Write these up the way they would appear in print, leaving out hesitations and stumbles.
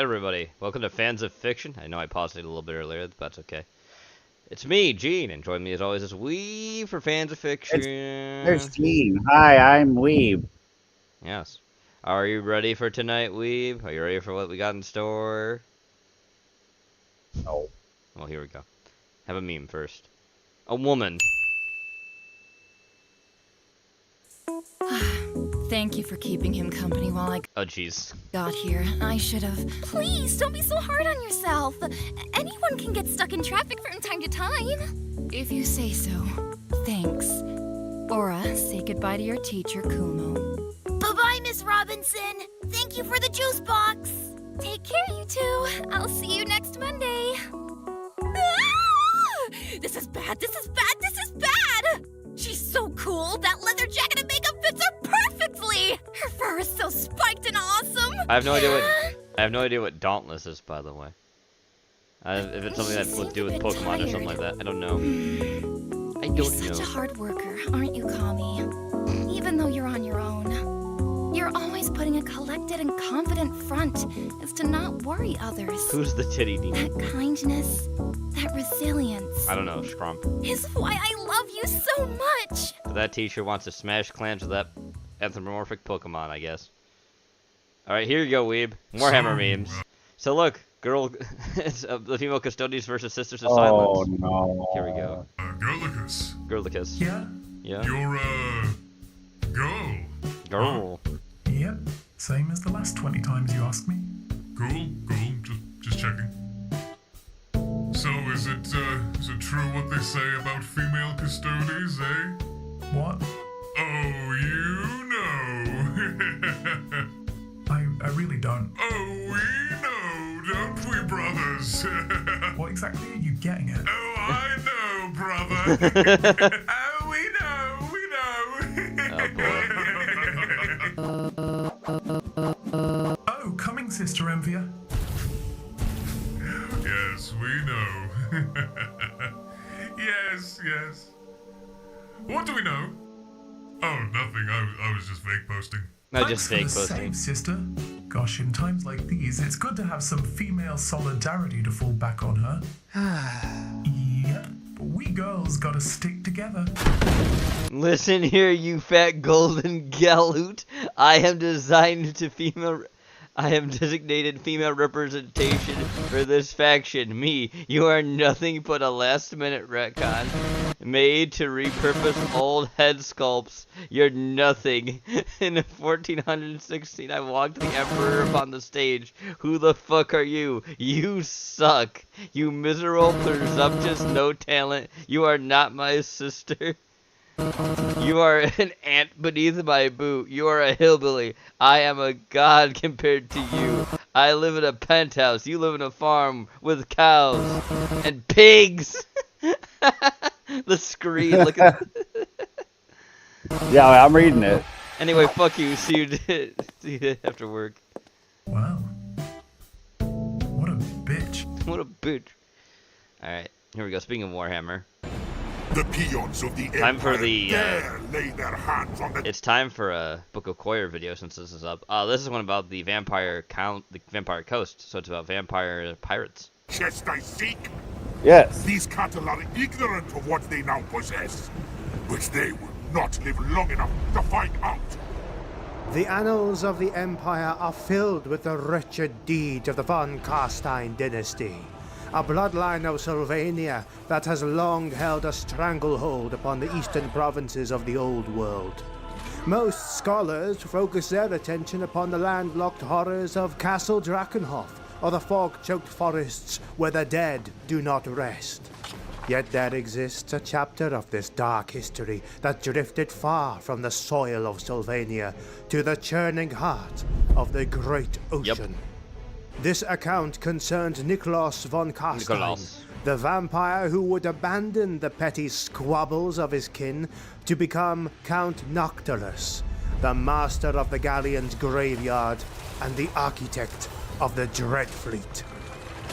everybody, welcome to Fans of Fiction. I know I paused it a little bit earlier, but that's okay. It's me, Gene, and join me as always is Weeb for Fans of Fiction. There's Gene. Hi, I'm Weeb. Yes. Are you ready for tonight, Weeb? Are you ready for what we got in store? No. Well, here we go. Have a meme first. A woman. Thank you for keeping him company while I Oh, jeez. got here. I should have. Please, don't be so hard on yourself. Anyone can get stuck in traffic from time to time. If you say so. Thanks. Aura, say goodbye to your teacher, Kumo. Bye-bye, Miss Robinson. Thank you for the juice box. Take care, you two. I'll see you next Monday. Ah! This is bad, this is bad, this is bad! She's so cool. That leather jacket and makeup fits her perfectly. Her fur is so spiked and awesome. I have no idea what Dauntless is, by the way. If it's something that will do with Pokemon or something like that, I don't know. I don't know. You're such a hard worker, aren't you, Kami? Even though you're on your own. You're always putting a collected and confident front as to not worry others. Who's the titty demon? That kindness, that resilience. I don't know, Scrump. Is why I love you so much. But that teacher wants to smash clams with that anthropomorphic Pokemon, I guess. Alright, here you go, Weeb. More Hammer memes. So look, it's the female custodians versus Sisters of Silence. Oh, no. Here we go. Girlicus. Girlicus. Yeah? Yeah? You're girl. Girl. Yep. Same as the last 20 times you asked me. Cool. Just checking. So, is it true what they say about female custodies, eh? What? Oh, you know. I really don't. Oh, we know, don't we, brothers? What exactly are you getting at? Oh, I know, brother. Oh, we know. Oh, boy. Oh, coming, Sister Envia. Yes, we know. Yes. What do we know? Oh, nothing. I was just fake posting. No, just fake Thanks for the posting. save, sister. Gosh, in times like these, it's good to have some female solidarity to fall back on, huh? Yep. We girls gotta stick together. Listen here, you fat golden galoot. I am designated female representation for this faction. Me, you are nothing but a last-minute retcon made to repurpose old head sculpts. You're nothing. In 1416, I walked the Emperor upon the stage. Who the fuck are you? You suck. You miserable, presumptuous, no talent. You are not my sister. You are an ant beneath my boot. You are a hillbilly. I am a god compared to you. I live in a penthouse. You live in a farm with cows and pigs. The screen. Look at. Yeah, I'm reading it. Anyway, fuck you. See you after work. Wow. What a bitch. What a bitch. All right, here we go. Speaking of Warhammer. The peons of the Time for Empire the, dare lay their hands on the... It's time for a Book of Coir video since this is up. This is one about the Vampire Coast, so it's about vampire pirates. chest I seek. Yes. These cattle are ignorant of what they now possess, which they will not live long enough to find out. The annals of the Empire are filled with the wretched deeds of the von Carstein dynasty, a bloodline of Sylvania that has long held a stranglehold upon the eastern provinces of the Old World. Most scholars focus their attention upon the landlocked horrors of Castle Drakenhof, or the fog-choked forests where the dead do not rest. Yet there exists a chapter of this dark history that drifted far from the soil of Sylvania to the churning heart of the great ocean. This account concerns Nikolaus von Carstein, the vampire who would abandon the petty squabbles of his kin to become Count Nocturus, the master of the galleon's graveyard and the architect of the Dreadfleet.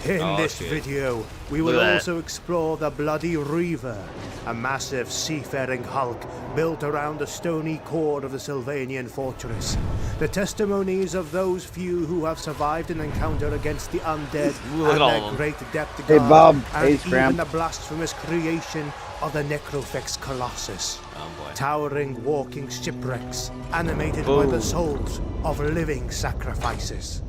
In this video, we will also explore the Bloody Reaver, a massive seafaring hulk built around the stony core of the Sylvanian fortress, The testimonies of those few who have survived an encounter against the undead Look at all and of their them. great depth Hey, guard, Bob. and Hey, even Scram. the blasphemous creation of the Necrofex Colossus. Oh boy. Towering walking shipwrecks, animated by the Boom. souls of living sacrifices.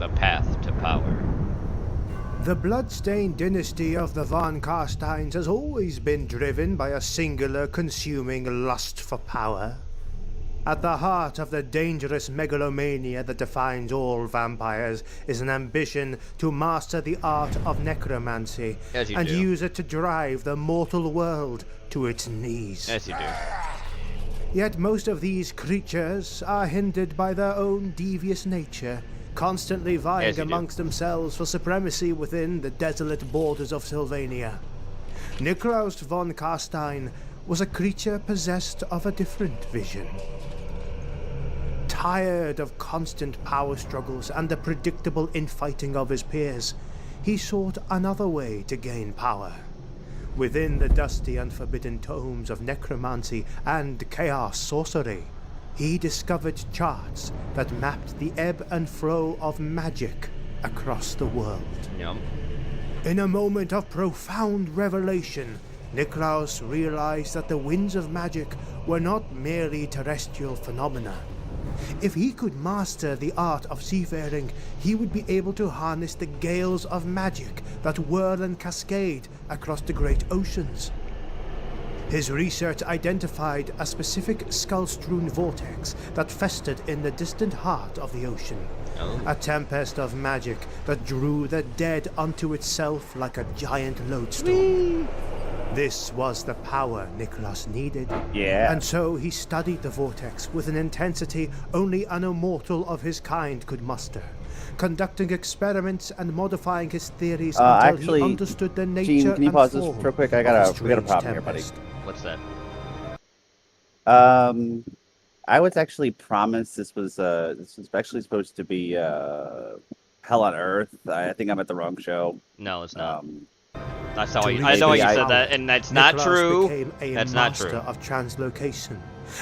The path to power. The bloodstained dynasty of the Von Carsteins has always been driven by a singular consuming lust for power. At the heart of the dangerous megalomania that defines all vampires is an ambition to master the art of necromancy As you and do. use it to drive the mortal world to its knees. Yes, you do. Yet most of these creatures are hindered by their own devious nature, constantly vying Yes, you do. amongst themselves for supremacy within the desolate borders of Sylvania. Niklaus von Carstein was a creature possessed of a different vision. Tired of constant power struggles and the predictable infighting of his peers, he sought another way to gain power. Within the dusty and forbidden tomes of necromancy and chaos sorcery, he discovered charts that mapped the ebb and flow of magic across the world. Yum. In a moment of profound revelation, Niklaus realized that the winds of magic were not merely terrestrial phenomena. If he could master the art of seafaring, he would be able to harness the gales of magic that whirl and cascade across the great oceans. His research identified a specific skull-strewn vortex that festered in the distant heart of the ocean. Oh. A tempest of magic that drew the dead unto itself like a giant lodestone. This was the power Nicholas needed. Yeah. And so he studied the vortex with an intensity only an immortal of his kind could muster, conducting experiments and modifying his theories until actually, he understood the nature Gene, can you and pause this form real quick? of we got the a strange problem here, buddy. tempest. What's that? I was actually promised this was actually supposed to be Hell on Earth. I think I'm at the wrong show. No, it's not. That's To how reach I know why you this said power, that, and that's not Nicholas true. became a That's not master true. of translocation,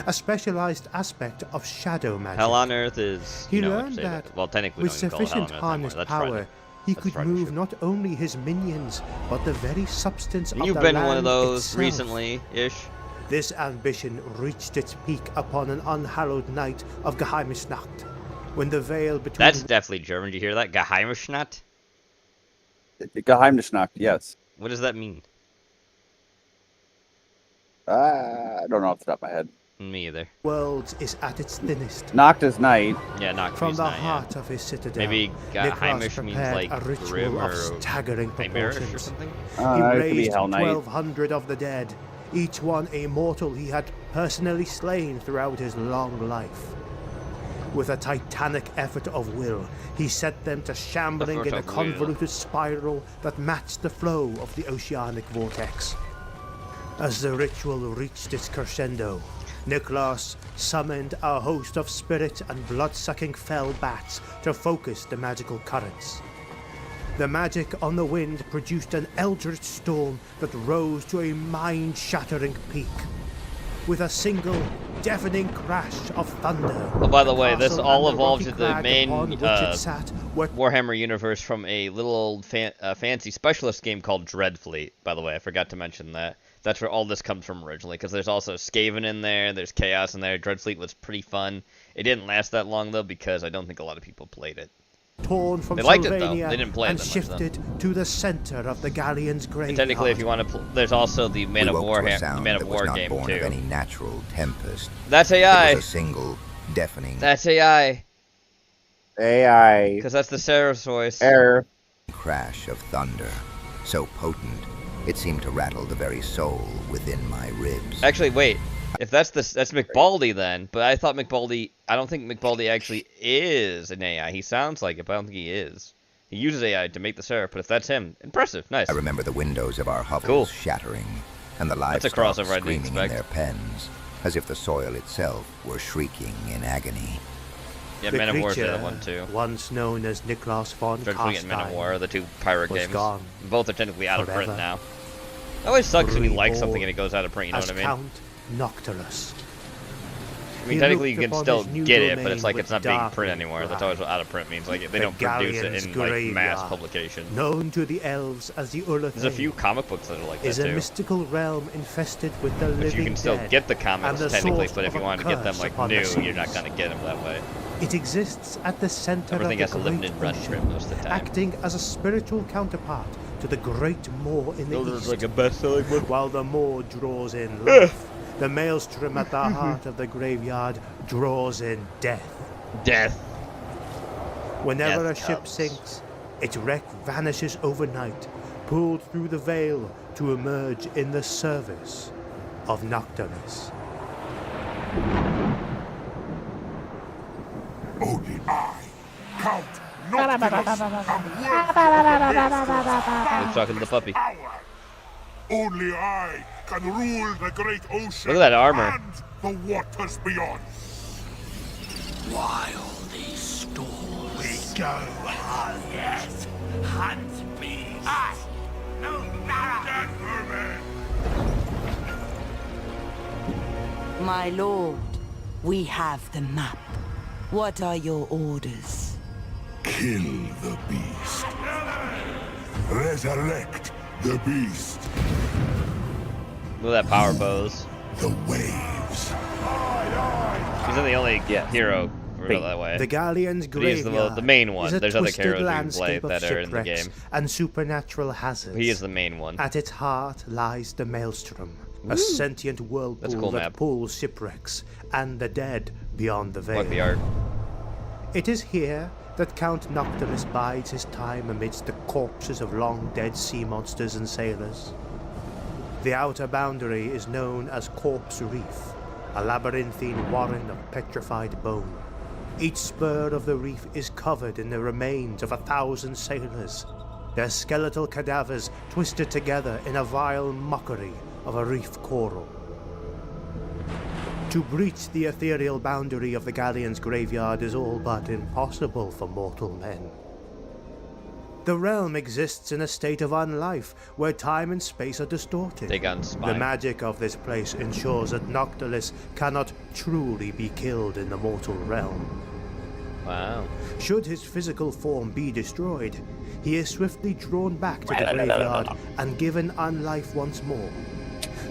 a specialized aspect of shadow magic. Hell on Earth is. He You know, learned say that well, technically, with we don't even call it sufficient Hell on Earth harnessed anymore. That's power, Friday. he That's could Friday move shit. not only his minions, but the very substance of You've the been land one of those itself. recently-ish. This ambition reached its peak upon an unhallowed night of Geheimnisnacht, when the veil between That's definitely German. Did you hear that? Geheimnisnacht? Geheimnisnacht, yes. What does that mean? I don't know off the top of my head. Me either. worlds is at its thinnest. Nacht is night. Yeah, not From the not, yeah. heart of his citadel, Maybe Nicholas Geheimisch means prepared like a ritual grim of or staggering nightmarish or proportions. something. He It could be raised Hell Night. 1,200 of the dead, each one a mortal he had personally slain throughout his long life. With a titanic effort of will, he set them to shambling Effort in a of will. convoluted spiral that matched the flow of the oceanic vortex. As the ritual reached its crescendo, Nicholas summoned a host of spirit and blood-sucking fell bats to focus the magical currents. The magic on the wind produced an eldritch storm that rose to a mind-shattering peak. With a single, deafening crash of thunder. Oh, by the way, this castle all and the evolved rocky into the crag main upon which it sat were Warhammer universe from a little old fancy specialist game called Dreadfleet. By the way, I forgot to mention that. That's where all this comes from originally, because there's also Skaven in there, there's Chaos in there. Dreadfleet was pretty fun. It didn't last that long, though, because I don't think a lot of people played it. torn from They liked it, though. Sylvania They didn't play it and that much, shifted to the center of the Galleon's graveyard. And technically, if you want to, there's also the Man of War, Man of that War was not game born too. of any natural tempest. That's It AI. was a single, deafening That's AI. AI. Because that's the Seraph's voice. Error. crash of thunder, so potent it seemed to rattle the very soul within my ribs. Actually, wait. If that's McBaldi then, but I thought McBaldi. I don't think McBaldi actually is an AI. He sounds like it, but I don't think he is. He uses AI to make the Seraph, but if that's him, impressive, nice. I remember the windows of our hovels Cool. shattering, and the That's a livestock crossover I didn't screaming in expect. their pens, as if the soil itself were shrieking in agony. Yeah, The Man of War is the creature, other one too. once known as Nicholas von Dreadfleet and Man of Carstein, War are the two pirate was games. gone Both are technically out of print forever. now. It always sucks when you like something Reborn and it goes out of print, you know as what I mean? Count Nocturus. I mean, technically you can still get it, but it's like it's not being printed anymore. That's always what out of print means. Like they don't produce it in like mass publication. Known to the elves as the Ullathane, there's a few comic books that are like that is too. a mystical realm infested with the living But you can still dead get the comics and the technically, source but if of you a want to get them curse like upon the new, seas. you're not gonna get them that way. It exists at the center Everything of has the a great limited run ocean, print most of the time. acting as a spiritual counterpart to the great moor in the east. Like a best-selling book. While the moor draws in life, the maelstrom at the heart of the graveyard draws in death. Death. Whenever Death a ship comes. sinks, its wreck vanishes overnight, pulled through the veil to emerge in the service of Nocturus. Only I, Count Nocturus, am worthy He's talking to the puppy. power. Only I can rule the great ocean Look at that armor. and the waters beyond. While these storms We go, yes, hunt me. Us, no matter. My lord, we have the map. What are your orders? Kill the beast. Resurrect the beast. Look at that power pose. The waves. He's not the only hero for it that way. The Galleon's But he's graveyard the main one. is a There's other twisted heroes you can landscape play of that are in the shipwrecks game. and supernatural hazards. He is the main one. At its heart lies the Maelstrom, a sentient whirlpool That's a cool that map. pulls shipwrecks and the dead beyond the veil. Like the art. It is here that Count Nocturus bides his time amidst the corpses of long-dead sea monsters and sailors. The outer boundary is known as Corpse Reef, a labyrinthine warren of petrified bone. Each spur of the reef is covered in the remains of 1,000 sailors, their skeletal cadavers twisted together in a vile mockery of a reef coral. To breach the ethereal boundary of the Galleon's graveyard is all but impossible for mortal men. The realm exists in a state of unlife, where time and space are distorted. Take on The Spine. magic of this place ensures that Nocturus cannot truly be killed in the mortal realm. Wow. Should his physical form be destroyed, he is swiftly drawn back to the graveyard and given unlife once more.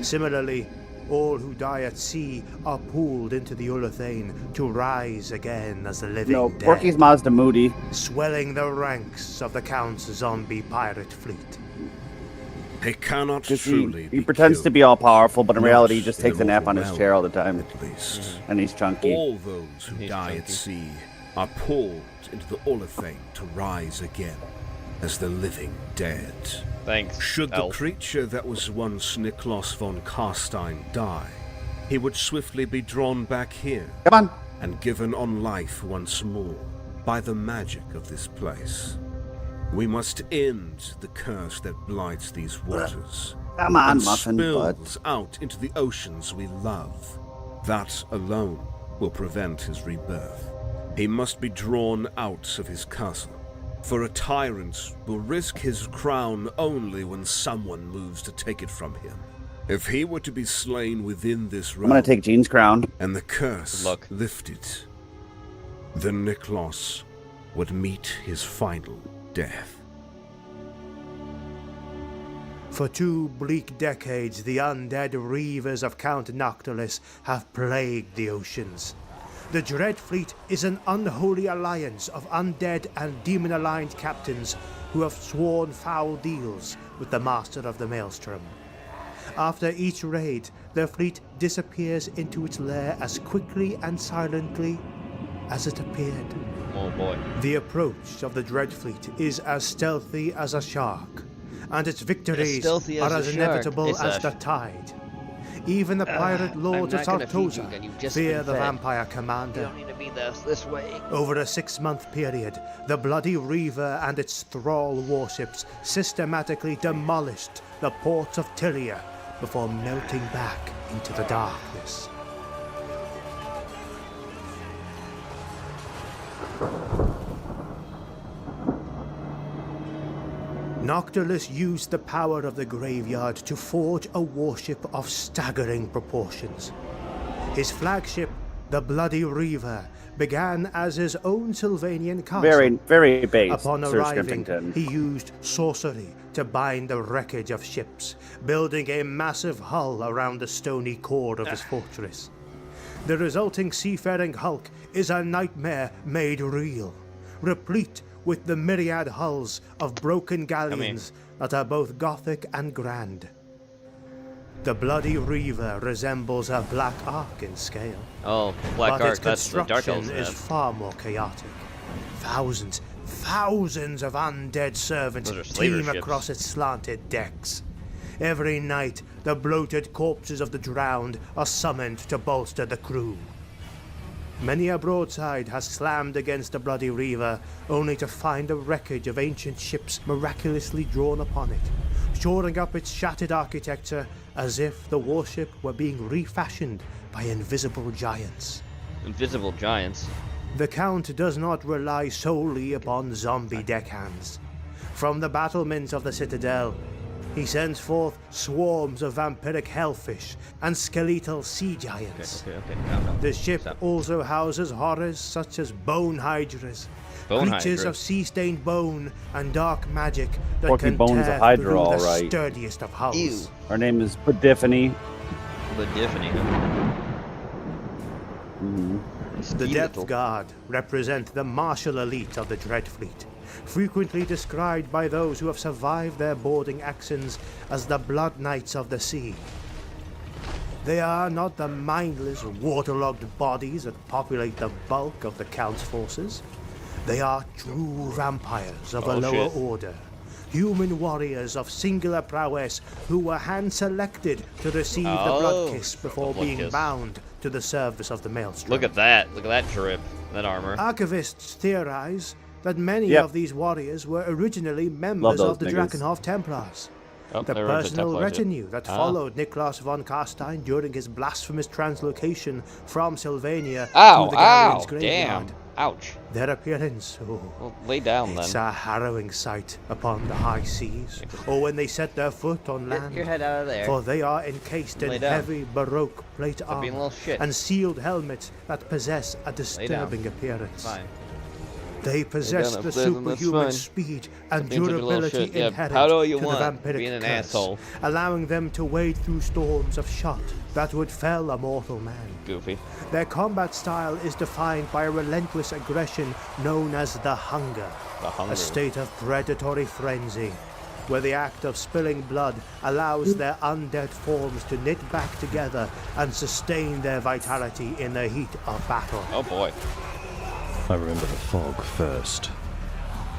Similarly, all who die at sea are pulled into the Ullathane to rise again as the living No, dead, Porky's Mazda Moody. swelling the ranks of the Count's zombie pirate fleet. They cannot 'Cause truly he be pretends to killed. be all powerful, but in Not reality he just in the takes a nap on his mortal chair all the realm, time. At least. And he's chunky. All those who He's die chunky. at sea are pulled into the Ullathane to rise again as the living dead. Thanks. Should the elf. creature that was once Niklas von Karstein die, he would swiftly be drawn back here Come on. and given on life once more by the magic of this place. We must end the curse that blights these waters Come on, and Muffin spills Butt. out into the oceans we love. That alone will prevent his rebirth. He must be drawn out of his castle, for a tyrant will risk his crown only when someone moves to take it from him. If he were to be slain within this I'm realm gonna take Jean's crown. and the curse Good luck. lifted, then Niklas would meet his final death. For 2 bleak decades, the undead reavers of Count Nocturus have plagued the oceans. The Dread Fleet is an unholy alliance of undead and demon-aligned captains who have sworn foul deals with the Master of the Maelstrom. After each raid, the fleet disappears into its lair as quickly and silently as it appeared. Oh boy. The approach of the Dread Fleet is as stealthy as a shark, and its victories stealthy as are a as shark. inevitable It's as a- the tide. Even the pirate lords of I'm not gonna feed you, Sartosa and you've just fear been the fed. vampire You commander. don't need to be this way. Over a 6-month period, the Bloody Reaver and its thrall warships systematically demolished the ports of Tyria before melting back into the darkness. Nocturus used the power of the graveyard to forge a warship of staggering proportions. His flagship, The Bloody Reaver began as his own Sylvanian castle. Very base, Upon Sir arriving, Skimpington. he used sorcery to bind the wreckage of ships, building a massive hull around the stony core of his fortress. The resulting seafaring hulk is a nightmare made real, replete with the myriad hulls of broken galleons that are both Gothic and grand. The Bloody Reaver resembles a Black Ark in scale. Oh, Black But Ark, its that's the Dark construction Elves is then. far more chaotic. Thousands of undead servants Those are slaver teem ships. across its slanted decks. Every night, the bloated corpses of the drowned are summoned to bolster the crew. Many a broadside has slammed against the Bloody Reaver, only to find the wreckage of ancient ships miraculously drawn upon it, shoring up its shattered architecture as if the warship were being refashioned by invisible giants. Invisible giants. The Count does not rely solely upon zombie deckhands. From the battlements of the Citadel, he sends forth swarms of vampiric hellfish and skeletal sea giants. Okay, calm down. The ship Stop. also houses horrors such as bone hydras, Bone creatures hydra. of sea-stained bone and dark magic that Porky can Bones tear a hydra, through all the right. sturdiest of hulls. Ew. Her name is Podiphany. The Diphany, huh? The Depth Guard represent the martial elite of the Dread Fleet, frequently described by those who have survived their boarding actions as the Blood Knights of the Sea. They are not the mindless, waterlogged bodies that populate the bulk of the Count's forces. They are true vampires of a lower order, human warriors of singular prowess who were hand-selected to receive the Blood Kiss before the Blood being Kiss. bound to the service of the Maelstrom. Look at that. Look at that drip. That armor. Archivists theorize that many Yep. of these warriors were originally members those of the niggas. Drakenhof Templars. Oh, The there was a personal Templar, too. retinue that followed Niklas von Carstein during his blasphemous translocation from Sylvania Ow, to the Galleon's ow, graveyard. damn. Ouch. Their appearance, Well, lay down it's then. a harrowing sight upon the high seas, or when they set their foot on Get land. your head out of there. For they are encased Lay in down. heavy Baroque plate Stop being a armor little shit. and sealed helmets that possess a Lay down. disturbing appearance. Fine. They possess down the up there, then that's superhuman fine. speed and That means like a little durability shit. Yeah, inherent pout all you to the want, vampiric being an curse, asshole. allowing them to wade through storms of shot that would fell a mortal man. Goofy. Their combat style is defined by a relentless aggression known as the Hunger, The Hunger. a state of predatory frenzy, where the act of spilling blood allows their undead forms to knit back together and sustain their vitality in the heat of battle. Oh boy. I remember the fog first.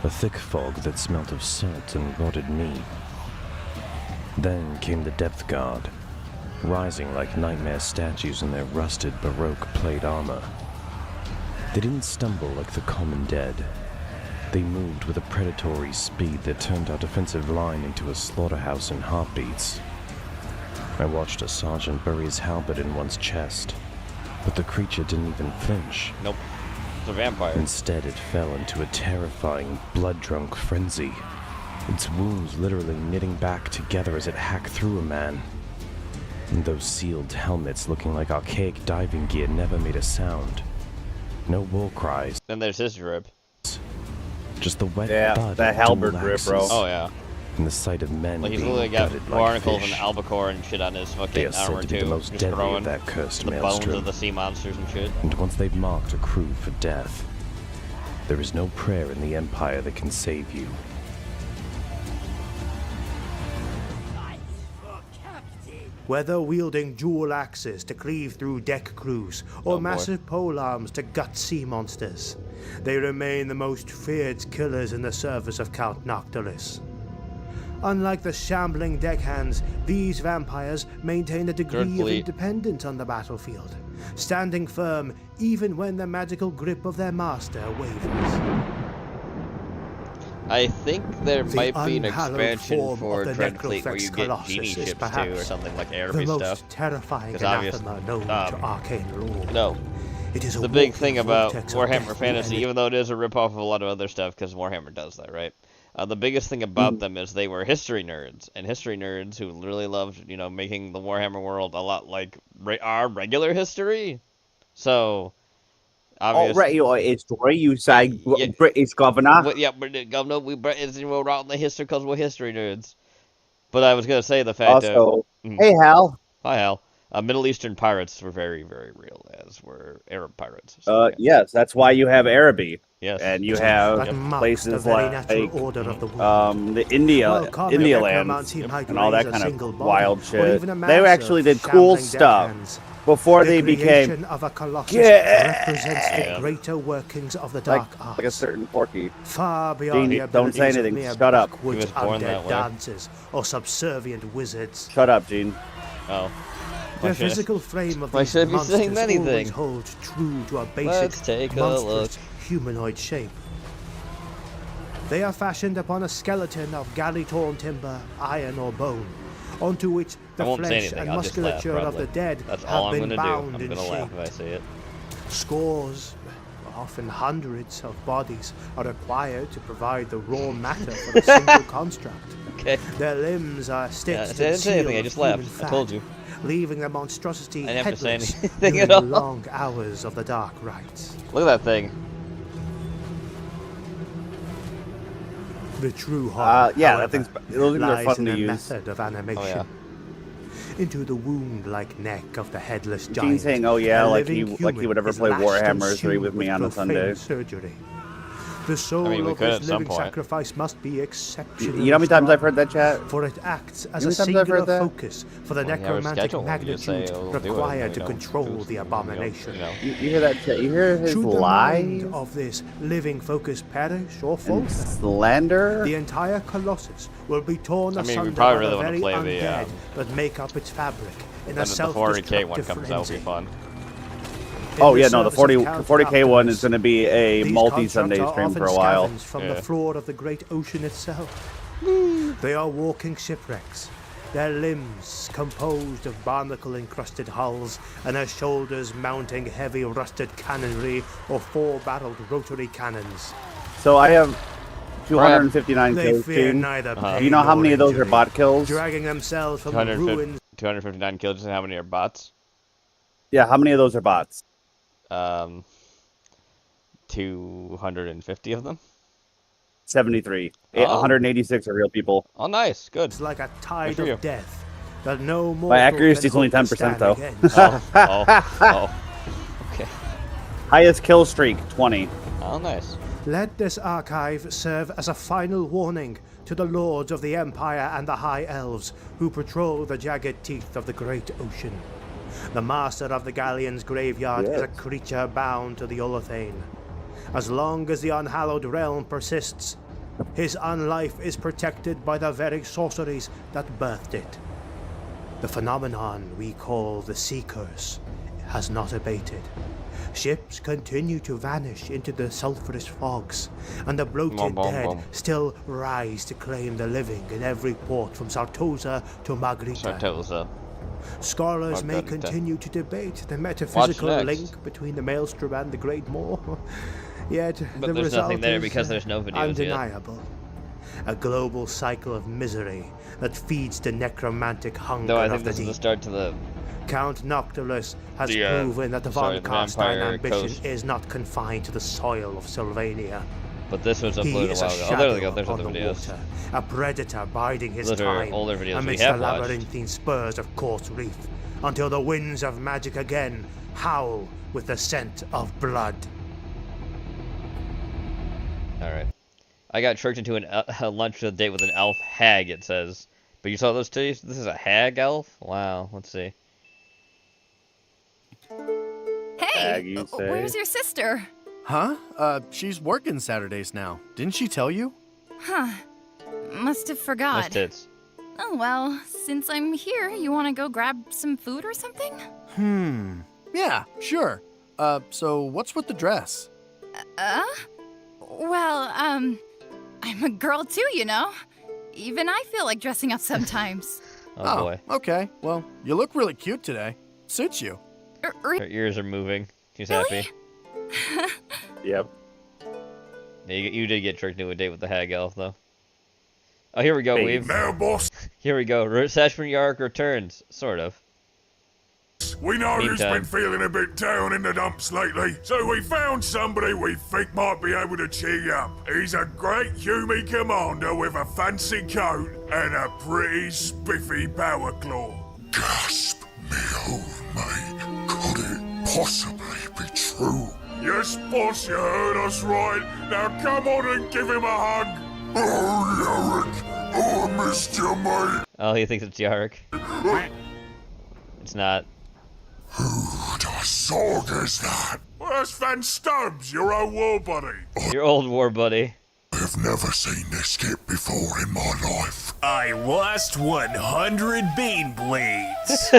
A thick fog that smelt of salt and rotted meat. Then came the Depth Guard, rising like nightmare statues in their rusted Baroque plate armor. They didn't stumble like the common dead. They moved with a predatory speed that turned our defensive line into a slaughterhouse in heartbeats. I watched a sergeant bury his halberd in one's chest, but the creature didn't even flinch. Nope. It's a vampire. Instead, it fell into a terrifying, blood-drunk frenzy, its wounds literally knitting back together as it hacked through a man. And those sealed helmets looking like archaic diving gear never made a sound. No war cries, Then there's his drip. just the wet Yeah, thud that of halberd dual drip, bro. axes, Oh yeah. and the sight of men Like he's being literally got gutted barnacles like and fish. albacore and shit on his They fucking are said armor to be too. the most Just deadly throwing of that cursed the bones maelstrom. of the sea monsters and shit. And once they've marked a crew for death, there is no prayer in the Empire that can save you. Whether wielding dual axes to cleave through deck crews or boy. massive polearms to gut sea monsters, they remain the most feared killers in the service of Count Noctilus. Unlike the shambling deckhands, these vampires maintain a degree of fleet. independence on the battlefield, standing firm even when the magical grip of their master wavers. I think there The might be an unhallowed expansion form for of the Dreadfleet where Necrofex you get Colossus genie is ships too, or perhaps something like The airbase most stuff. terrifying 'Cause obvious- anathema known to arcane lore. No. It is a The big walking thing about vortex of Warhammer deathly Fantasy, energy. even though it is a ripoff of a lot of other stuff, because Warhammer does that, right? The biggest thing about them is they were history nerds, and history nerds who really loved, making the Warhammer world a lot like our regular history. So, Oh, obviously. right, it's story. You say Yeah. British governor. Well, yeah, but Governor, we British wrote out in the history because we're history nerds. But I was gonna say the fact that. Also, hey Hal. Hi Hal. Middle Eastern pirates were very, very real, as were Arab pirates. So, yeah. Yes, that's why you have Araby. Yes. And you have That marks the places very like natural order of the world. the India land and all that kind of wild shit. They actually did cool stuff before they became of a colossus represents the greater workings of the dark arts. like a certain Porky. Far beyond the Don't say abilities of anything. mere Shut up. backwoods He was born that undead way. dancers or subservient wizards. Shut up, Gene. Oh. The physical frame of why these should I be saying monsters always anything? holds true to a Let's basic, take a monstrous, look. humanoid shape. They are fashioned upon a skeleton of galley-torn timber, iron, or bone, onto which I the won't say flesh anything. and I'll just laugh, musculature of the probably. dead That's all have I'm been gonna do. bound I'm and gonna laugh shaped. if I say it. Scores, often hundreds of bodies are required to provide the raw matter for a single construct. Okay. Their limbs are stitched I didn't and say anything. sealed I just with human laughed. I fat, told you. leaving the monstrosity I didn't have to say headless anything during at the all. long hours of the dark rites. Look at that thing. The true horror, Yeah, however, that thing's. Those things are lies fun in to the use. method of animation. Oh, yeah. Into the wound-like neck of the headless Gene's giant. saying, "Oh yeah, a like living he human would ever is play lashed and Warhammer 3 sewn with me on a profane Sunday." surgery. The soul we of could this at some living point. sacrifice must be exceptional. You know how many times I've heard that chat? For it acts as You a know how many times I've singular heard that? focus for the Well, you have a necromantic schedule. You just say, magnitude "Oh, do it," required you to know, control do- the abomination. You know. You hear that chat? You hear his Should the lies mind of this living focus perish or and falter, slander? the entire colossus will be torn I mean, we asunder probably by really the wanna very play the, undead that make up its fabric in a When the 40K one self-destructive comes out, will frenzy. be fun. Oh In yeah, no, the service 40 of Count 40K one Captains, is going to be a these multi-Sunday constructs are stream for a often while. scavenged from Yeah. the floor of the great ocean itself. They are walking shipwrecks, their limbs composed of barnacle-encrusted hulls, and their shoulders mounting heavy rusted cannonry or four-barreled rotary cannons. So I have 259 They kills, fear Gene. neither Do pain you know how nor many of those are injury, bot kills? dragging themselves from the 250 ruins 259 kills, and how many are bots? Yeah, how many of those are bots? 250 of them. 73. Oh. 186 are real people. Oh, nice. Good. It's like a tide for you. of death that no more My accuracy is only 10% though. Okay. Highest kill streak, 20. Oh, nice. Let this archive serve as a final warning to the lords of the Empire and the High Elves who patrol the jagged teeth of the great ocean. The master of the galleon's graveyard is a creature bound to the Olothane. As long as the unhallowed realm persists, his unlife is protected by the very sorceries that birthed it. The phenomenon we call the Sea Curse has not abated. Ships continue to vanish into the sulphurous fogs, and the bloated dead still rise to claim the living in every port from Sartosa to Margarita. Sartosa. Scholars may Margarita. continue to debate the metaphysical next? link between the Maelstrom and the Great Moor, yet But the there's result nothing there is because there's no videos yet. undeniable. A global cycle of misery that feeds the necromantic hunger Though I of think the this is deep. the start to the. Count Noctilus has The, proven that the sorry, Von the Carstein Vampire ambition Coast. is not confined to the soil of Sylvania. But this was He uploaded a is while a ago. Oh, shadow there we go. There's upon other the videos. water, a predator biding his Those are time older videos we amidst have the watched. labyrinthine spurs of Course Reef, until the winds of magic again howl with the scent of blood. Alright. I got tricked into a lunch with a date with an elf hag, it says. But you saw those two? This is a hag elf? Wow, let's see. Hey, you say? where's your sister? Huh? She's working Saturdays now. Didn't she tell you? Huh. Must have Nice forgot. tits. Oh well, since I'm here, you want to go grab some food or something? Yeah, sure. So what's with the dress? Well, I'm a girl too, you know? Even I feel like dressing up sometimes. Oh boy. Okay. Well, you look really cute today. Suits you. Her ears are moving. She's happy. Yep. Yeah, you did get tricked into a date with the hag elf, though. Oh, here we go, Hey, Weave. Now, boss, Here we go. Sashman Yark returns. Sort of. Boss, we know you've been feeling a bit down in the dumps lately, so we found somebody we think might be able to cheer you up. He's a great Yumi commander with a fancy coat and a pretty spiffy power claw. Gasp, me old mate. Could it possibly be true? Yes, boss, you heard us right. Now come on and give him a hug. Oh, Yorick. Oh, I missed you, mate. Oh, he thinks it's Yarrick. It's not. Who the sog is that? Well, that's Van Stubbs, your old war buddy. Your old war buddy. I've never seen this kit before in my life. I lost 100 bean blades.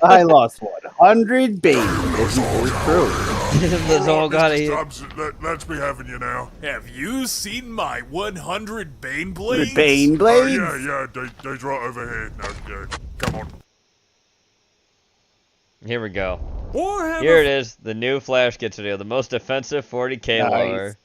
I lost 100 beans. This is true. That's all gotta hear. Stubbs, let's be having you now. Have you seen my 100 Bane blades? The Bane blades? Oh, yeah, they's right over here. No, come on. Here we go. Warhammer. Here it is. The new Flash gets video. The most offensive 40k Nice. lore.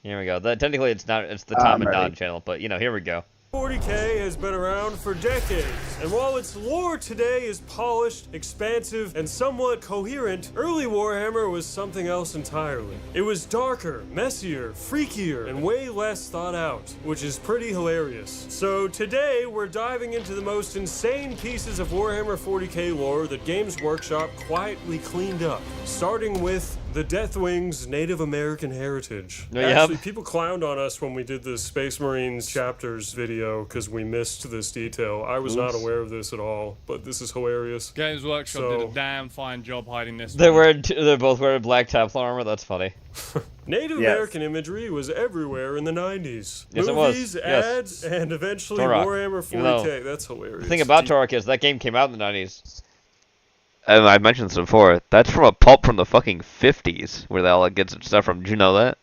Here we go. Technically, it's not. It's the Tom and ready. Don channel, but you know, here we go. 40k has been around for decades, and while its lore today is polished, expansive, and somewhat coherent, early Warhammer was something else entirely. It was darker, messier, freakier, and way less thought out, which is pretty hilarious. So today, we're diving into the most insane pieces of Warhammer 40k lore that Games Workshop quietly cleaned up, starting with the Deathwing's Native American heritage. Yep. Actually, people clowned on us when we did the Space Marines chapters video because we missed this detail. I was not aware of this at all, but this is hilarious. Games Workshop did a damn fine job hiding this. They're both wearing black Templar armor. That's funny. Native Yes. American imagery was everywhere in the 90s. Yes, it was. Movies, Yes. ads, and eventually Turok. Warhammer Even though 40k. That's hilarious. The thing about Turok is that game came out in the 90s. And I mentioned this before. That's from a pulp from the fucking 50s, where they all gets its stuff from. Did you know that?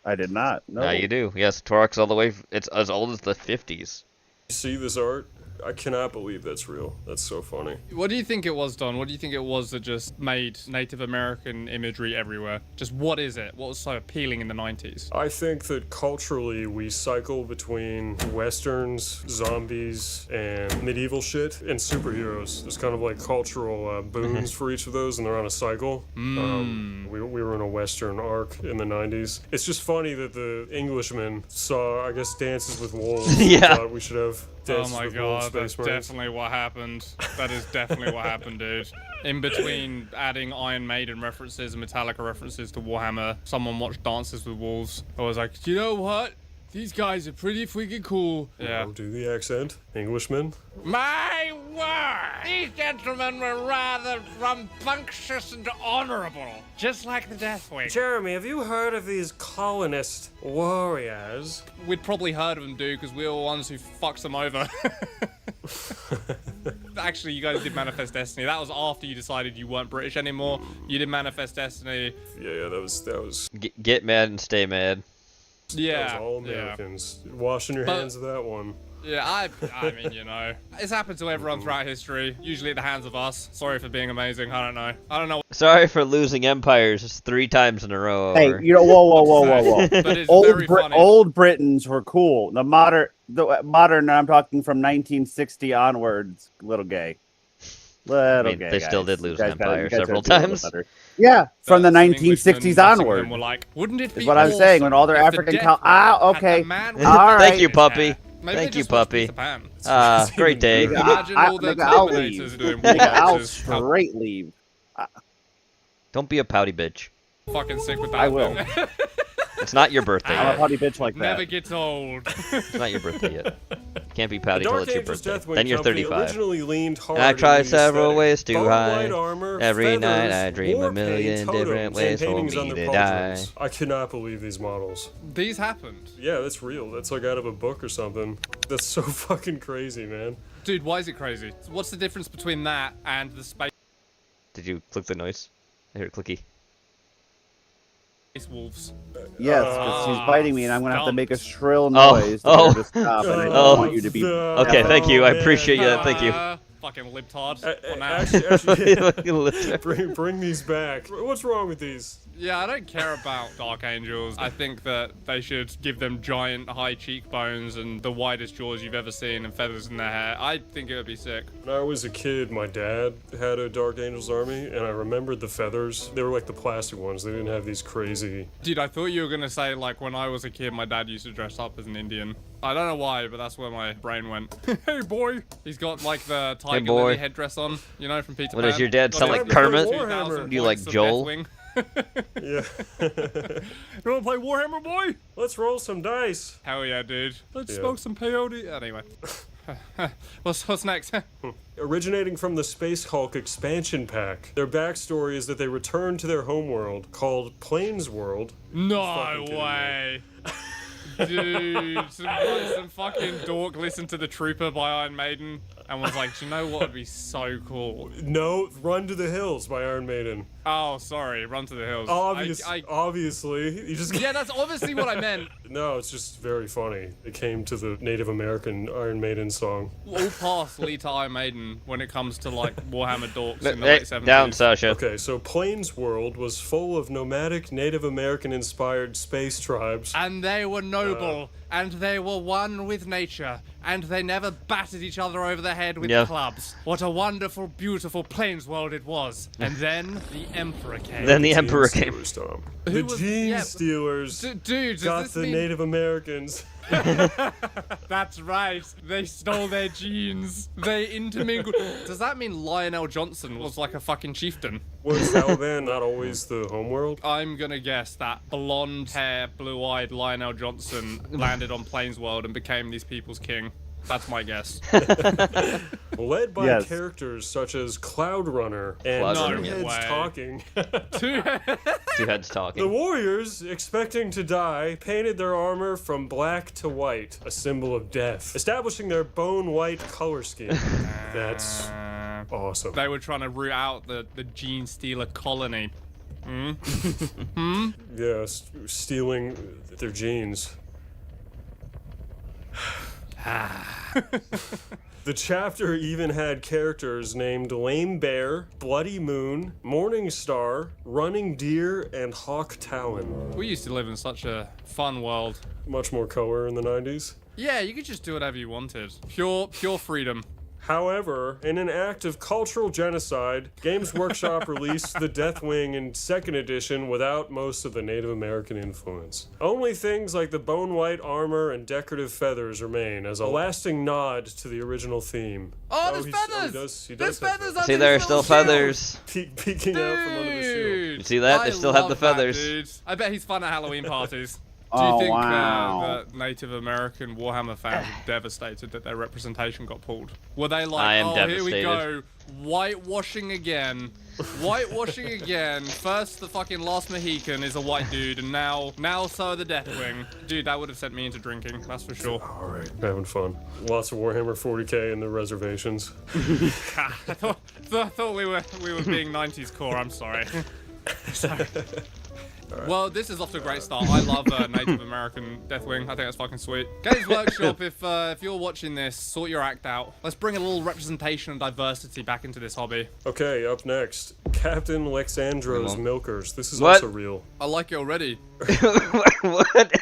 I did not. No. Now you do. Yes, Turok's all the way. It's as old as the 50s. You see this art? I cannot believe that's real. That's so funny. What do you think it was, Don? What do you think it was that just made Native American imagery everywhere? Just what is it? What was so appealing in the 90s? I think that culturally we cycle between westerns, zombies, and medieval shit, and superheroes. There's kind of like cultural boons for each of those, and they're on a cycle. We were in a western arc in the 90s. It's just funny that the Englishmen saw, I guess, Dances with Wolves. Yeah. Thought we should have Dances Oh my with Wolves god, that's Space Marines. definitely what happened. That is definitely what happened, dude. In between adding Iron Maiden references and Metallica references to Warhammer, someone watched Dances with Wolves. I was like, you know what? These guys are pretty freaking cool. Yeah. Oh, do the accent, Englishman. My word! These gentlemen were rather rambunctious and honorable, just like the Deathwing. Jeremy, have you heard of these colonist warriors? We'd probably heard of them, dude, because we were the ones who fucks them over. Actually, you guys did Manifest Destiny. That was after you decided you weren't British anymore. You did Manifest Destiny. Yeah, that was. Get mad and stay mad. Yeah. That was all Americans. Washing your hands of that one. Yeah, I mean, you know, it's happened to everyone throughout history, usually at the hands of us. Sorry for being amazing. I don't know. Sorry for losing empires 3 times in a row. Hey, over. you know, whoa. But it's very funny. Old Britons were cool. The modern, I'm talking from 1960 onwards, little gay. I mean, gay they still guys. did lose You an guys gotta- empire you guys several gotta do a little times. better. Yeah, from the But some Englishmen 1960s listening to onward. them were like, wouldn't it be Is what I'm saying. When all their awesome if African the cow. Deathwing Okay. had a man with All right. Thank you, puppy. Maybe Thank they you, just watched puppy. Peter Pan. Great day. Imagine all the I'll Terminators leave. doing I'll watches. How straight leave. Don't be a pouty bitch. fucking sick with that. I will. then. It's not your birthday I'm a yet. pouty bitch like Never that. gets old. It's not your birthday yet. Can't be pouty The till Dark it's your Angels birthday. Deathwing Then you're Company 35. originally leaned hard And I into tried the several aesthetic. ways to Bone hide. white armor, Every night feathers, I dream a war million paint, different totems, ways and for paintings me on their to die. pauldrons. I cannot believe these models. These happened. Yeah, that's real. That's like out of a book or something. That's so fucking crazy, man. Dude, why is it crazy? What's the difference between that and the Space Did you click the noise? I heard clicky. Wolves? Yes, because she's biting me, and I'm gonna have to make a shrill Oh, noise to oh, get her to stop. And I don't oh. want you to be. Okay, thank you. I appreciate you. Thank you. fucking libtard. Bring these back. What's wrong with these? Yeah, I don't care about Dark Angels. I think that they should give them giant high cheekbones and the widest jaws you've ever seen and feathers in their hair. I think it would be sick. When I was a kid, my dad had a Dark Angels army, and I remembered the feathers. They were like the plastic ones. They didn't have these crazy... Dude, I thought you were gonna say, like, when I was a kid, my dad used to dress up as an Indian. I don't know why, but that's where my brain went. Hey, boy! He's got, like, the tiger lily headdress on, you know, from Peter Pan. What, does your dad sound like Kermit? Do you like Joel? Yeah. You wanna play Warhammer, boy? Let's roll some dice. Hell yeah, dude. Let's smoke some peyote. Anyway. What's next? Originating from the Space Hulk expansion pack, their backstory is that they returned to their homeworld called Plains World. No way. Dude, some fucking dork listened to The Trooper by Iron Maiden and was like, do you know what would be so cool? No, Run to the Hills by Iron Maiden. Oh, sorry, Run to the Hills. Obviously. You just... Yeah, that's obviously what I meant. No, it's just very funny. It came to the Native American Iron Maiden song. All paths lead to Iron Maiden when it comes to, like, Warhammer dorks in the late 70s. Down, Sasha. Okay, so Plains World was full of nomadic Native American-inspired space tribes. And they were noble, and they were one with nature, and they never battered each other over the head with clubs. What a wonderful, beautiful Plains World it was. And then the Emperor came. The Emperor came. The Gene Stealers got the Native Americans. That's right. They stole their genes. They intermingled. Does that mean Lionel Johnson was like a fucking chieftain? Was Taliban not always the homeworld? I'm gonna guess that blonde hair, blue-eyed Lionel Johnson landed on Plains World and became these people's king. That's my guess. Led by characters such as Cloud Runner and Two Heads Talking. Two Heads Talking. The warriors, expecting to die, painted their armor from black to white, a symbol of death, establishing their bone white color scheme. That's awesome. They were trying to root out the Gene Stealer colony. Yeah, stealing their genes. The chapter even had characters named Lame Bear, Bloody Moon, Morning Star, Running Deer, and Hawk Talon. We used to live in such a fun world. Much more color in the 90s. Yeah, you could just do whatever you wanted. Pure freedom. However, in an act of cultural genocide, Games Workshop released the Deathwing in 2nd edition without most of the Native American influence. Only things like the bone white armor and decorative feathers remain as a lasting nod to the original theme. Oh, there's feathers! There's feathers See, there are still feathers. Peeking out from under the shield. You see that? They still have the feathers. Dude. I bet he's fun at Halloween parties. Do Oh, you think wow. that Native American Warhammer fans were devastated that their representation got pulled? Were they like, I am here we devastated. go, whitewashing again. Whitewashing again. First, the fucking last Mohican is a white dude, and now so the Deathwing. Dude, that would have sent me into drinking, that's for sure. Alright, having fun. Lots of Warhammer 40k in the reservations. I thought we were being 90s core, I'm sorry. Sorry. Right. Well, this is off to a great start. I love Native American Deathwing. I think that's fucking sweet. Games Workshop, if you're watching this, sort your act out. Let's bring a little representation and diversity back into this hobby. Okay, up next, Captain Lexandro's Milkers. This is What? also real. I like it already. What?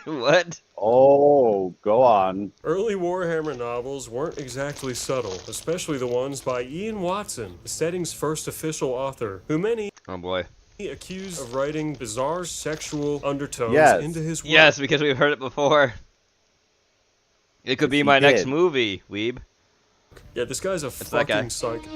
What? Oh, go on. Early Warhammer novels weren't exactly subtle, especially the ones by Ian Watson, the setting's first official author, who many accused of writing bizarre sexual undertones into his work. Yes, because we've heard it before. It could be my next movie, Weeb. Yeah, this guy's a fucking psycho.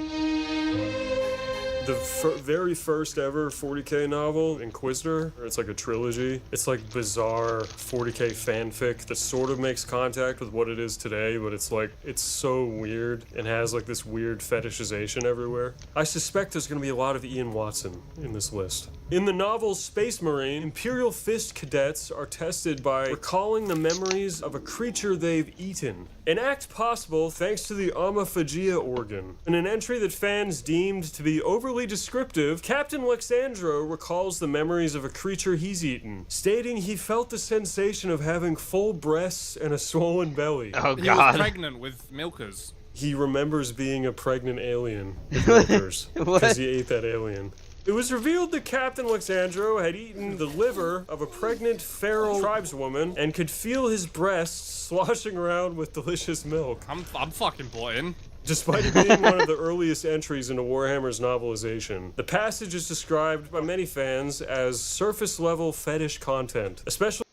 The very first ever 40k novel, Inquisitor, it's like a trilogy. It's like bizarre 40k fanfic that sort of makes contact with what it is today, but it's like, it's so weird and has like this weird fetishization everywhere. I suspect there's gonna be a lot of Ian Watson in this list. In the novel Space Marine, Imperial Fist cadets are tested by recalling the memories of a creature they've eaten. An act possible thanks to the Omophagia organ. In an entry that fans deemed to be overly descriptive, Captain Lexandro recalls the memories of a creature he's eaten, stating he felt the sensation of having full breasts and a swollen belly. Oh, God. He was pregnant with milkers. he remembers being a pregnant alien because he ate that alien. It was revealed that Captain Alexandro had eaten the liver of a pregnant feral tribeswoman and could feel his breasts sloshing around with delicious milk. I'm fucking bought in. Despite it being one of the earliest entries into Warhammer's novelization, the passage is described by many fans as surface-level fetish content, especially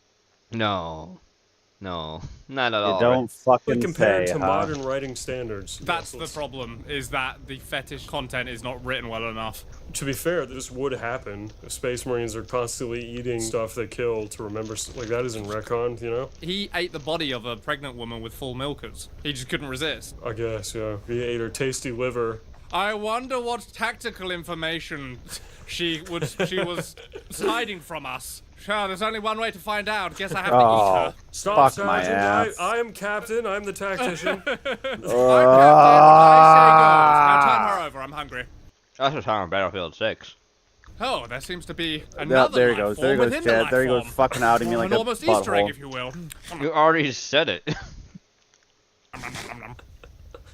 No, not at all. Don't fucking compared say, to huh? modern writing standards. That's the problem, is that the fetish content is not written well enough. To be fair, this would happen if Space Marines are constantly eating stuff they kill to remember. Like, that isn't retconned, you know? He ate the body of a pregnant woman with full milkers. He just couldn't resist. I guess, yeah. He ate her tasty liver. I wonder what tactical information she was hiding from us. Sure, there's only one way to find out. Guess I have to eat her. Stop, fuck my Sergeant. ass. I am Captain. I'm the tactician. I'm Captain. I say go. Now turn her over. I'm hungry. That's the time on Battlefield 6. Oh, there seems to be Yep, another there he life goes. form There he goes, within the Chad. life There he goes, form. fucking outing me like An a almost Easter egg, butthole. if you will. You already said it.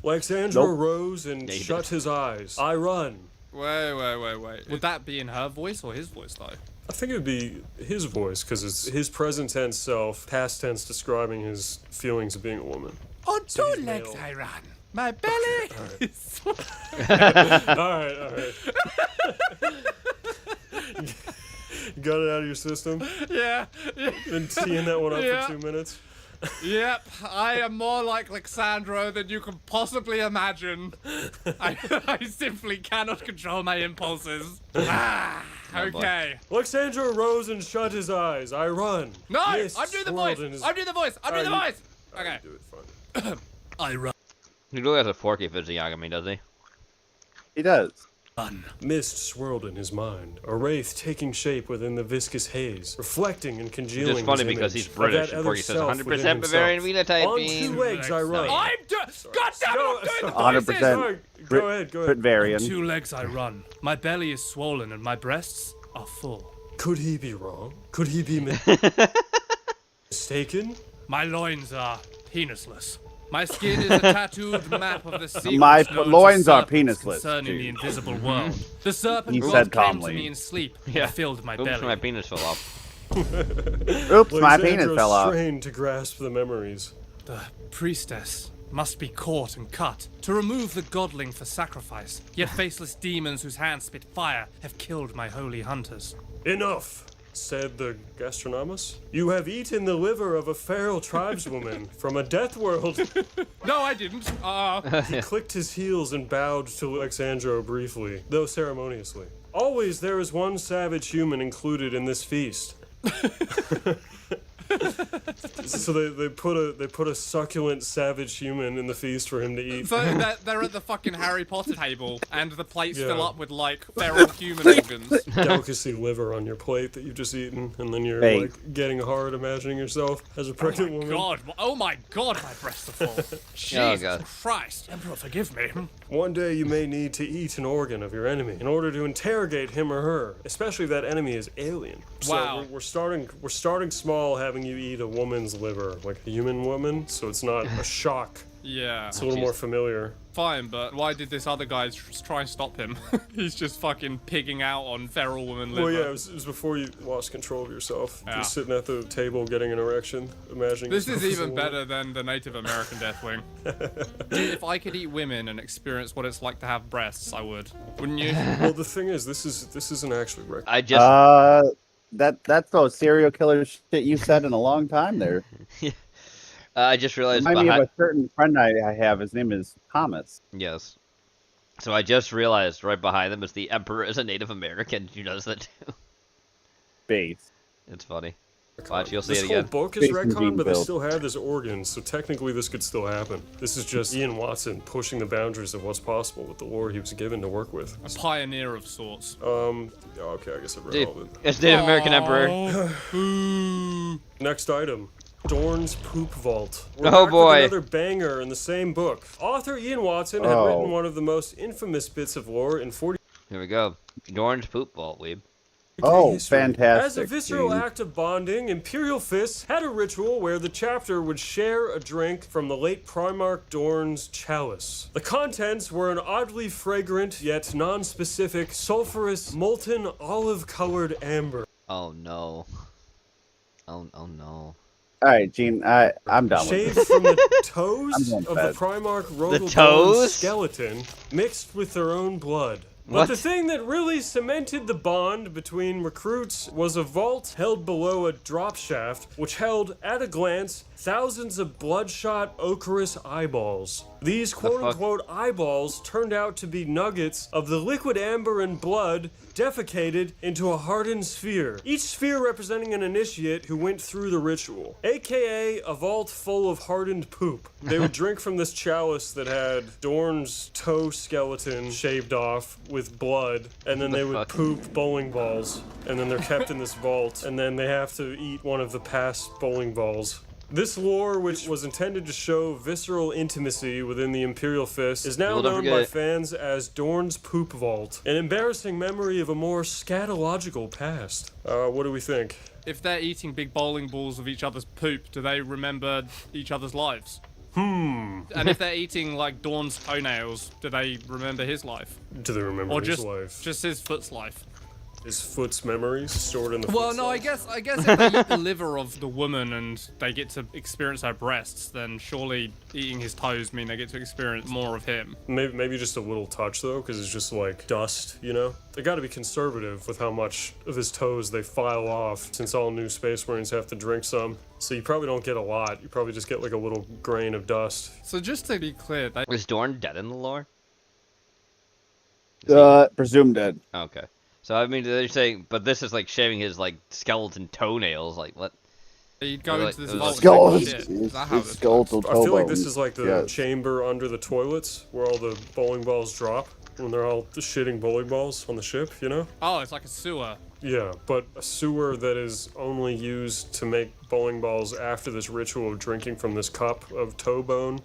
Alexandra Nope. rose and Yeah, you shut his eyes. I run. Wait. Would that be in her voice or his voice, though? I think it would be his voice, because it's his present tense self, past tense describing his feelings of being a woman. On So two he's legs male. I run. My belly is... Alright. You got it out of your system? Yeah. Been teeing that one up Yeah. for 2 minutes? Yep, I am more like Alexandro than you can possibly imagine. I simply cannot control my impulses. Okay. Alexandra rose and shut his eyes. I run. No, Mist I'm doing the swirled voice. in his- I'm doing the voice. I'm doing the Alright, voice. Okay. Do it, fine. I run. He really has a forky physiognomy, does he? He does. Mist swirled in his mind, a wraith taking shape within the viscous haze, reflecting and congealing. Just funny his because image he's of British, that and other Porky says self 100% within Bavarian himself. phenotype. On 2 legs I run. I'm doing. God damn it! I'm doing the 100%. Sorry, go ahead. Britvarian. On 2 legs I run. My belly is swollen and my breasts are full. Could he be wrong? Could he be mistaken? My loins are penisless. My skin is a tattooed map of the secrets My known to loins are serpents penisless, concerning the dude. invisible world. The serpent He god said came to calmly. me in sleep Yeah. and filled my Oops, belly. my penis fell off. Oops, my penis Alexandra fell off. strained to grasp the memories. The priestess must be caught and cut to remove the godling for sacrifice. Yet faceless demons whose hands spit fire have killed my holy hunters. Enough, said the gastronomus. You have eaten the liver of a feral tribeswoman from a death world. No, I didn't. He clicked his heels and bowed to Alexandro briefly, though ceremoniously. Always there is one savage human included in this feast. So they put a succulent savage human in the feast for him to eat. So they're at the fucking Harry Potter table, and the plate's Yeah. fill up with like feral human organs. Delicacy liver on your plate that you've just eaten, and then you're Hey. like getting hard imagining yourself as a pregnant woman. God! Oh my God! My breasts are full. Jesus God. Christ! Emperor, forgive me. One day you may need to eat an organ of your enemy in order to interrogate him or her, especially if that enemy is alien. Wow. So we're starting small, having you eat a woman's liver, like a human woman, so it's not a shock. Yeah. It's a little more familiar. Fine, but why did this other guy try and stop him? He's just fucking pigging out on feral woman liver. Well, yeah, it was before you lost control of yourself. Yeah. Just sitting at the table getting an erection, imagining. This yourself is as a even woman. better than the Native American Deathwing. Dude, if I could eat women and experience what it's like to have breasts, I would. Wouldn't you? Well, the thing is, this isn't actually record. I just That's the serial killer shit you said in a long time there. I just realized Remind me of behind. a certain friend I have. His name is Thomas. Yes. So I just realized right behind them is the Emperor is a Native American. Who does that too? Base. It's funny. Watch, you'll see This it whole again. book is Based in retcon, but they Beanville. still have this organ, so technically this could still happen. This is just Ian Watson pushing the boundaries of what's possible with the lore he was given to work with. A pioneer of sorts. Okay, I guess I've read Dude, all of it. it's Native American Emperor. Next item. Dorn's Poop Vault. We're Oh, back with boy. another banger in the same book. Author Ian Watson had written one of the most infamous bits of lore in 40. Here we go. Orange poop vault, weeb. Oh, history. fantastic. As a visceral Gene. act of bonding, Imperial Fists had a ritual where the chapter would share a drink from the late Primarch Dorn's chalice. The contents were an oddly fragrant, yet non-specific, sulphurous, molten, olive-colored amber. Oh no. Oh no. All right, Gene, I'm done with Shaved this. from the toes I'm going of to the bed. Primarch The Rodel Dorn's toes? skeleton, mixed with their own blood. But What? the thing that really cemented the bond between recruits was a vault held below a drop shaft, which held, at a glance, thousands of bloodshot, ochreous eyeballs. These quote-unquote eyeballs turned out to be nuggets of the liquid amber and blood defecated into a hardened sphere, each sphere representing an initiate who went through the ritual, aka a vault full of hardened poop. They would drink from this chalice that had Dorn's toe skeleton shaved off with blood, and then they would poop bowling balls, and then they're kept in this vault, and then they have to eat one of the past bowling balls. This lore, which was intended to show visceral intimacy within the Imperial Fist, is now People don't known by forget. fans as Dorn's Poop Vault, an embarrassing memory of a more scatological past. What do we think? If they're eating big bowling balls of each other's poop, do they remember each other's lives? And if they're eating like Dawn's toenails, do they remember his life? Do they remember Or his just life? just his foot's life? His foot's memories stored in the Well, foot no, I cells? guess if they eat the liver of the woman and they get to experience her breasts, then surely eating his toes mean they get to experience more of him. Maybe just a little touch though, because it's just like dust, you know? They got to be conservative with how much of his toes they file off, since all new Space Marines have to drink some. So you probably don't get a lot. You probably just get like a little grain of dust. So just to be clear, they... Was Dorn dead in the lore? Presumed dead. Okay. So I mean, they're saying, but this is like shaving his like skeleton toenails. Like what? You'd go Like, into this it was vault like- and take shit. Is that how this skeletal I feel like this is like the Yes. chamber under the toilets where all the bowling balls drop when they're all shitting bowling balls on the ship, you know? Oh, it's like a sewer. Yeah, but a sewer that is only used to make bowling balls after this ritual of drinking from this cup of toe bone.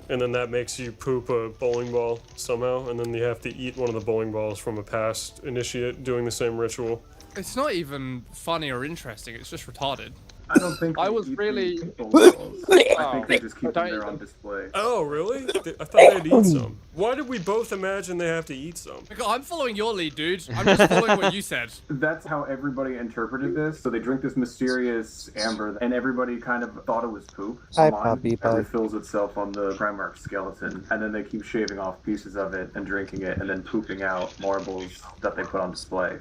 And then that makes you poop a bowling ball somehow, and then you have to eat one of the bowling balls from a past initiate doing the same ritual. It's not even funny or interesting, it's just retarded. I don't think I they was eat really... the bowling balls. I think they just keep them there on display. Oh, really? I thought they'd eat some. Why did we both imagine they have to eat some? I'm following your lead, dude. I'm just following what you said. That's how everybody interpreted this. So they drink this mysterious amber, and everybody kind of thought it was poop. Hi, Slime, Poppy, as bye. it fills itself on the Primarch skeleton, and then they keep shaving off pieces of it and drinking it, and then pooping out marbles that they put on display.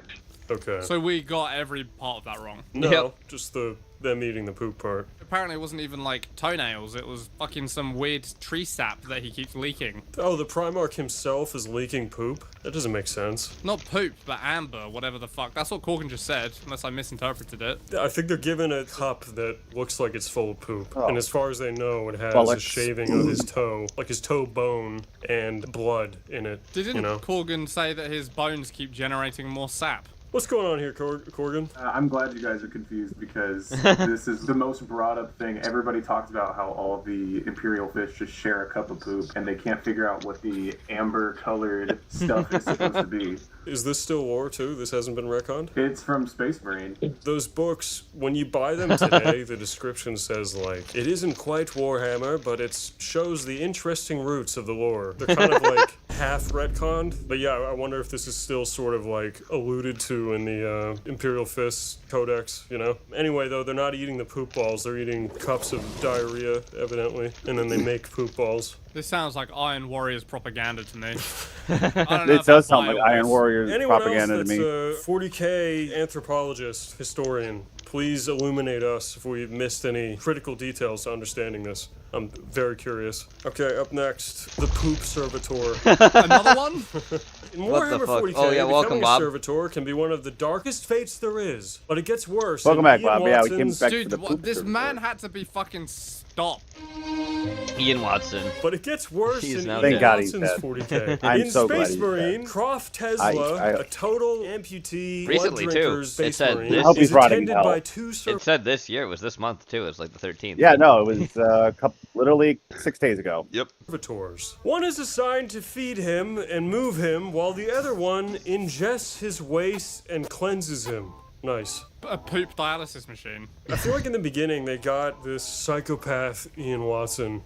Okay. So we got every part of that wrong. No, just them eating the poop part. Apparently it wasn't even like toenails, it was fucking some weird tree sap that he keeps leaking. Oh, the Primarch himself is leaking poop? That doesn't make sense. Not poop, but amber, whatever the fuck. That's what Corgan just said, unless I misinterpreted it. I think they're given a cup that looks like it's full of poop. Oh. And as far as they know, it has a Bollocks. shaving of his toe, like his toe bone, and blood in it. Didn't you know? Corgan say that his bones keep generating more sap? What's going on here, Corgan? I'm glad you guys are confused because this is the most brought up thing. Everybody talks about how all the Imperial fish just share a cup of poop and they can't figure out what the amber colored stuff is supposed to be. Is this still lore too? This hasn't been retconned? It's from Space Marine. Those books, when you buy them today, the description says like, it isn't quite Warhammer, but it shows the interesting roots of the lore. They're kind of like half retconned, but yeah, I wonder if this is still sort of like alluded to in the Imperial Fist Codex, you know? Anyway, though, they're not eating the poop balls, they're eating cups of diarrhea, evidently, and then they make poop balls. This sounds like Iron Warriors propaganda to me. It does sound like Iron Warriors Anyone propaganda else to that's me. a 40k anthropologist, historian, please illuminate us if we've missed any critical details to understanding this. I'm very curious. Okay, up next, the Poop Servitor. Another one? In What the Warhammer fuck? 40k, Oh, yeah, welcome, becoming a Bob. servitor can be one of the darkest fates there is. But it gets worse. Welcome in back, Ian Bob. Yeah, we came Watson's- back for Dude, the poop this servitor. man had to be fucking stopped. Ian Watson. But it gets worse He's in now Ian dead. God he's Watson's dead. 40K. I'm in so glad Space he's Marine, dead. Croft Tesla, I- a total amputee, Recently, blood too. drinker It Space said Marine, this- I hope he's is rotting in attended hell. by 2 It said this year. It was this month, too. It was like the 13th. Yeah, no, it was literally 6 days ago. Yep. servitors. One is assigned to feed him and move him, while the other one ingests his waste and cleanses him. Nice. A poop dialysis machine. I feel like in the beginning they got this psychopath Ian Watson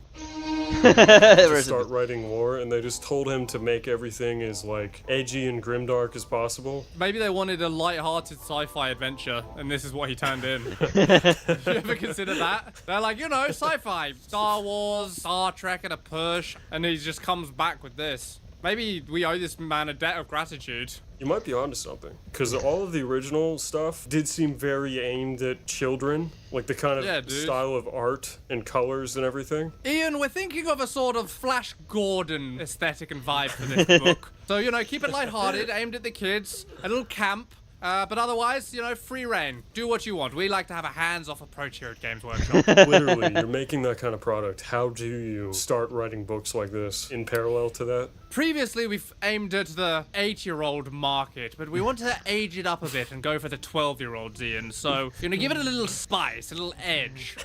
There to was start writing lore, and they just told him to make everything as like edgy and grimdark as possible. Maybe they wanted a light-hearted sci-fi adventure, and this is what he turned in. Did you ever consider that? They're like, sci-fi, Star Wars, Star Trek at a push, and he just comes back with this. Maybe we owe this man a debt of gratitude. You might be onto something, because all of the original stuff did seem very aimed at children, like the kind of style of art and colors and everything. Ian, we're thinking of a sort of Flash Gordon aesthetic and vibe for this book. So, keep it lighthearted, aimed at the kids, a little camp, but otherwise, free reign. Do what you want. We like to have a hands-off approach here at Games Workshop. Literally, you're making that kind of product. How do you start writing books like this in parallel to that? Previously, we've aimed at the 8-year-old market, but we want to age it up a bit and go for the 12-year-olds, Ian. So, give it a little spice, a little edge.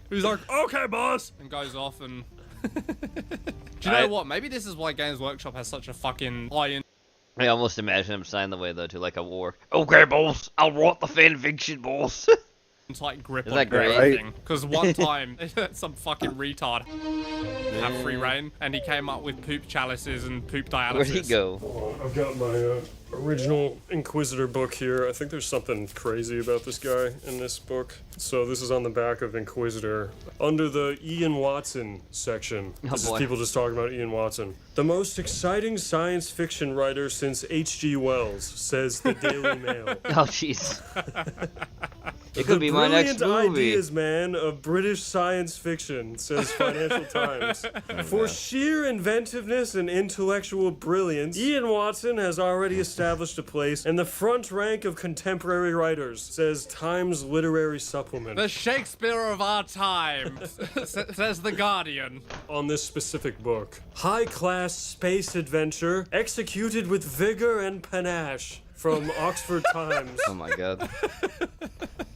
He's like, okay, boss, and goes off and... Do you know what? Maybe this is why Games Workshop has such a fucking iron... I almost imagine him signing the way, though, to like a war. Okay, boss, I'll write the fan fiction, boss. tight grip Isn't on that great? everything. Because one time, some fucking retard have free reign, and he came up with poop chalices and poop dialysis. Where'd he go? I've got my original Inquisitor book here. I think there's something crazy about this guy in this book. So this is on the back of Inquisitor. Under the Ian Watson section. This is people just talking about Ian Watson. The most exciting science fiction writer since H.G. Wells, says the Daily Mail. Oh, jeez. It could be my next movie. Brilliant ideas man of British science fiction, says Financial Times. For sheer inventiveness and intellectual brilliance, Ian Watson has already established a place in the front rank of contemporary writers, says Times Literary Supplement. The Shakespeare of our time, says The Guardian. On this specific book. High-class space adventure, executed with vigor and panache. From Oxford Times. Oh my god.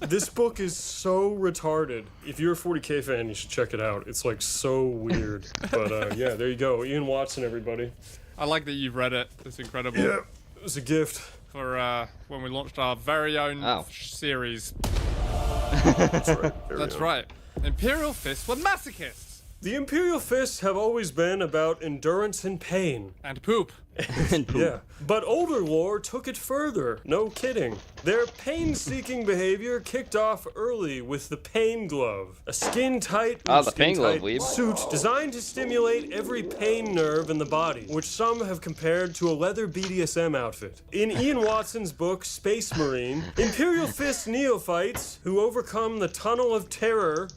This book is so retarded. If you're a 40K fan, you should check it out. It's like so weird. But yeah, there you go. Ian Watson, everybody. I like that you've read it. It's incredible. Yeah, it was a gift. For when we launched our very own series. That's right. That's right. Imperial Fists were masochists. The Imperial Fists have always been about endurance and pain. And poop. Yeah. But older lore took it further. No kidding. Their pain-seeking behavior kicked off early with the Pain Glove. A skin-tight suit designed to stimulate every pain nerve in the body, which some have compared to a leather BDSM outfit. In Ian Watson's book, Space Marine, Imperial Fist neophytes who overcome the Tunnel of Terror,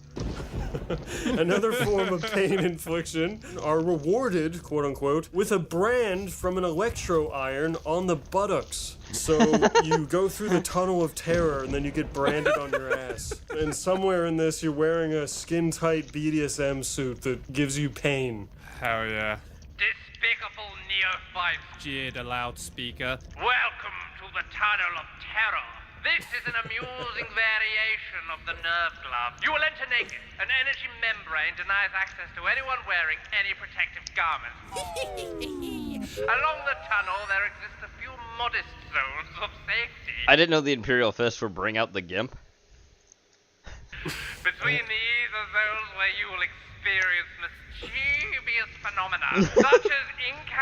another form of pain infliction, are rewarded, quote-unquote, with a brand from an electro iron on the buttocks. So you go through the Tunnel of Terror and then you get branded on your ass. And somewhere in this you're wearing a skin-tight BDSM suit that gives you pain. Hell yeah. Despicable neophyte. Jeered a loudspeaker. Welcome to the Tunnel of Terror. This is an amusing variation of the nerve glove. You will enter naked. An energy membrane denies access to anyone wearing any protective garments. Along the tunnel, there exist a few modest zones of safety. I didn't know the Imperial Fist would bring out the GIMP. Between these are zones where you will experience mischievous phenomena, such as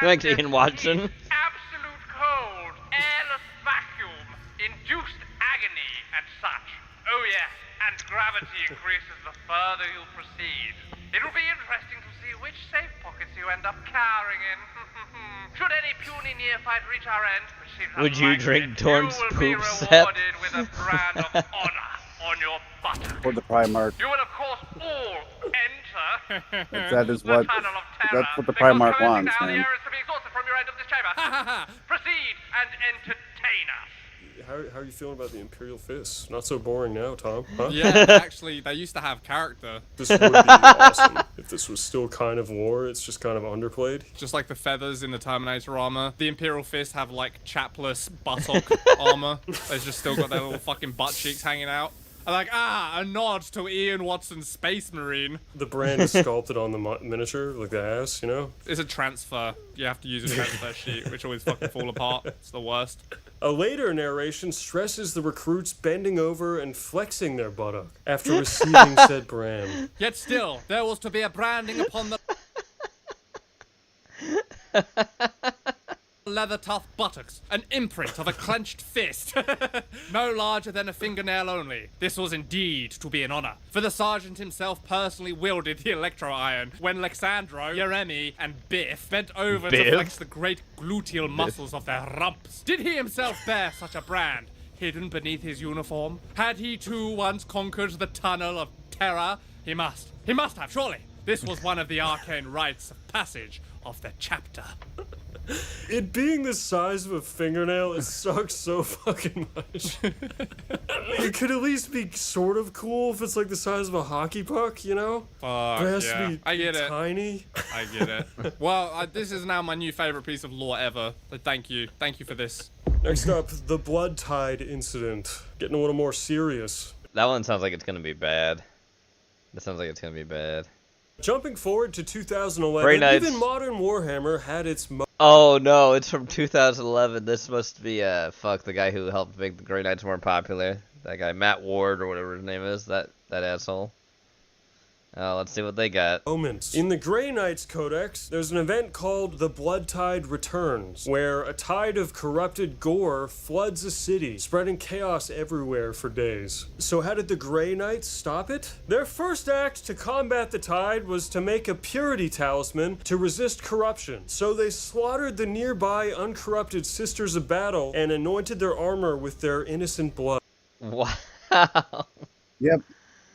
Thanks, Ian incandescent Watson. heat, absolute cold, airless vacuum, induced agony, and such. Oh yes, and gravity increases the further you proceed. It will be interesting to see which safe pockets you end up cowering in. Should any puny neophyte reach our end, which seems Would you unlikely, drink Torn's you will poop be set? rewarded with a brand of honor on your buttock. For the Primark. You will of course all enter That is what. the Tunnel of Terror. That's what the Primark because wants, down the man. air is to be exhausted from your end of this chamber. Proceed and entertain us. how are you feeling about the Imperial Fists? Not so boring now, Tom. Huh? Yeah, actually, they used to have character. This would be awesome if this was still kind of lore. It's just kind of underplayed. Just like the feathers in the Terminator armor. The Imperial Fist have like chapless buttock armor. They've just still got their little fucking butt cheeks hanging out. And like, a nod to Ian Watson's Space Marine. The brand is sculpted on the miniature, like the ass, you know? It's a transfer. You have to use a transfer sheet, which always fucking fall apart. It's the worst. A later narration stresses the recruits bending over and flexing their buttock after receiving said brand. Yet still, there was to be a branding upon the leather-tough buttocks, an imprint of a clenched fist, no larger than a fingernail only. This was indeed to be an honor, for the sergeant himself personally wielded the electro-iron when Lexandro, Jeremy, and Biff bent over to flex the great gluteal muscles of their rumps. Did he himself bear such a brand, hidden beneath his uniform? Had he too once conquered the tunnel of terror? He must have, surely. This was one of the arcane rites of passage of the chapter. It being the size of a fingernail, it sucks so fucking much. It could at least be sort of cool if it's like the size of a hockey puck, you know? Fuck, it has yeah. to be I get tiny. I get it. Well, this is now my new favorite piece of lore ever. So thank you for this. Next up, the Blood Tide incident. Getting a little more serious. That one sounds like it's gonna be bad. That sounds like it's gonna be bad. Jumping forward to 2011, Grey Knights. even modern Warhammer had its Oh no, it's from 2011. This must be fuck, the guy who helped make the Grey Knights more popular. That guy, Matt Ward or whatever his name is. That asshole. Let's see what they got. moments. In the Grey Knights Codex, there's an event called the Blood Tide Returns, where a tide of corrupted gore floods a city, spreading chaos everywhere for days. So how did the Grey Knights stop it? Their first act to combat the tide was to make a purity talisman to resist corruption. So they slaughtered the nearby uncorrupted Sisters of Battle and anointed their armor with their innocent blood. Wow. Yep.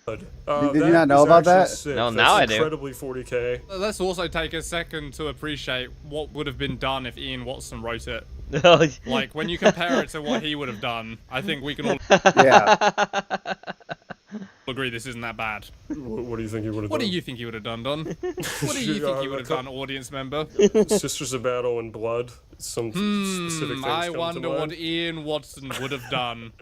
Did you not know about that? No, now I do. Incredibly 40k. Let's also take a second to appreciate what would have been done if Ian Watson wrote it. Like, when you compare it to what he would have done, I think we can all agree this isn't that bad. What do you think he would have done? What do you think he would have done, Don? What do you think he would have done, audience member? Sisters of Battle and Blood. Some specific things I come wonder to mind. what Ian Watson would have done.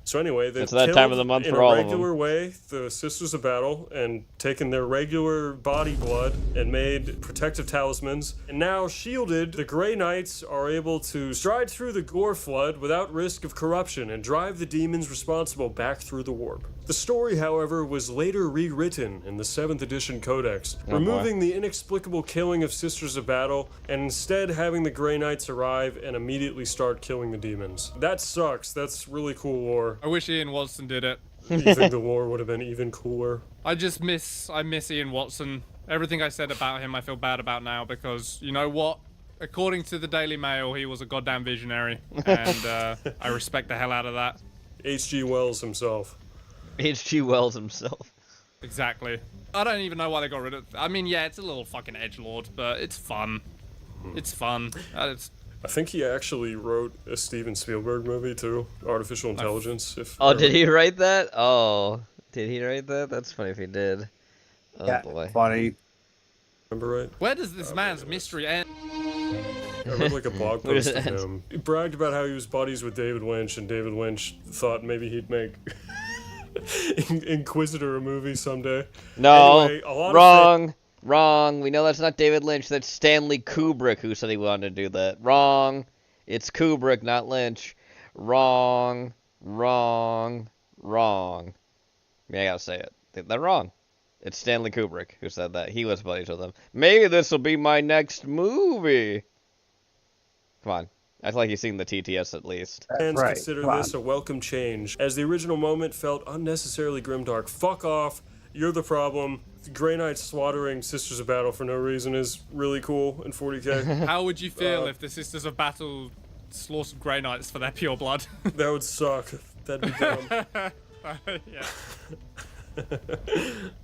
So anyway, they It's that killed time of the month in for a all of them. regular way the Sisters of Battle and taken their regular body blood and made protective talismans. And now, shielded, the Grey Knights are able to stride through the gore flood without risk of corruption and drive the demons responsible back through the warp. The story, however, was later rewritten in the 7th edition Codex, removing the inexplicable killing of Sisters of Battle and instead having the Grey Knights arrive and immediately start killing the demons. That sucks. That's really cool lore. I wish Ian Watson did it. You think the lore would have been even cooler? I miss Ian Watson. Everything I said about him I feel bad about now because, you know what? According to the Daily Mail, he was a goddamn visionary. And I respect the hell out of that. H.G. Wells himself. H.G. Wells himself. Exactly. I don't even know why they got rid of it. I mean, yeah, it's a little fucking edgelord, but it's fun. It's fun. I think he actually wrote a Steven Spielberg movie too, Artificial Intelligence. Did he write that? Oh, did he write that? That's funny if he did. Oh boy. Funny. Remember right? Where does this man's mystery end? I read like a blog post of him. He bragged about how he was buddies with David Lynch, and David Lynch thought maybe he'd make Inquisitor a movie someday. No, anyway, wrong. We know that's not David Lynch. That's Stanley Kubrick who said he wanted to do that. Wrong. It's Kubrick, not Lynch. Wrong. Yeah, I gotta say it. They're wrong. It's Stanley Kubrick who said that. He was buddies with them. Maybe this will be my next movie. Come on. I feel like you've seen the TTS at least. Fans consider this a welcome change, as the original moment felt unnecessarily grimdark. Fuck off. You're the problem. Grey Knights slaughtering Sisters of Battle for no reason is really cool in 40k. How would you feel if the Sisters of Battle slaughtered Grey Knights for their pure blood? That would suck. That'd be dumb. Yeah.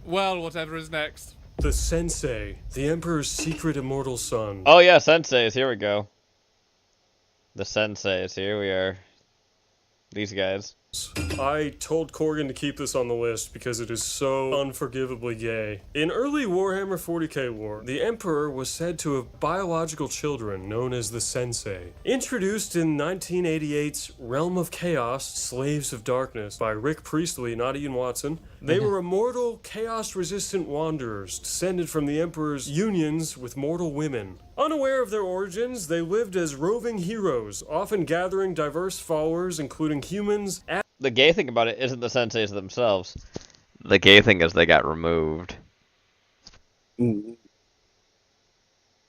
Well, whatever is next. The Sensei, the Emperor's secret immortal son. Oh yeah, Senseis. Here we go. The Senseis. Here we are. These guys. I told Corgan to keep this on the list because it is so unforgivably gay. In early Warhammer 40k lore, the Emperor was said to have biological children known as the Sensei. Introduced in 1988's Realm of Chaos, Slaves of Darkness by Rick Priestley, not Ian Watson, they were immortal, chaos-resistant wanderers descended from the Emperor's unions with mortal women. Unaware of their origins, they lived as roving heroes, often gathering diverse followers including humans. The gay thing about it isn't the senseis themselves. The gay thing is they got removed.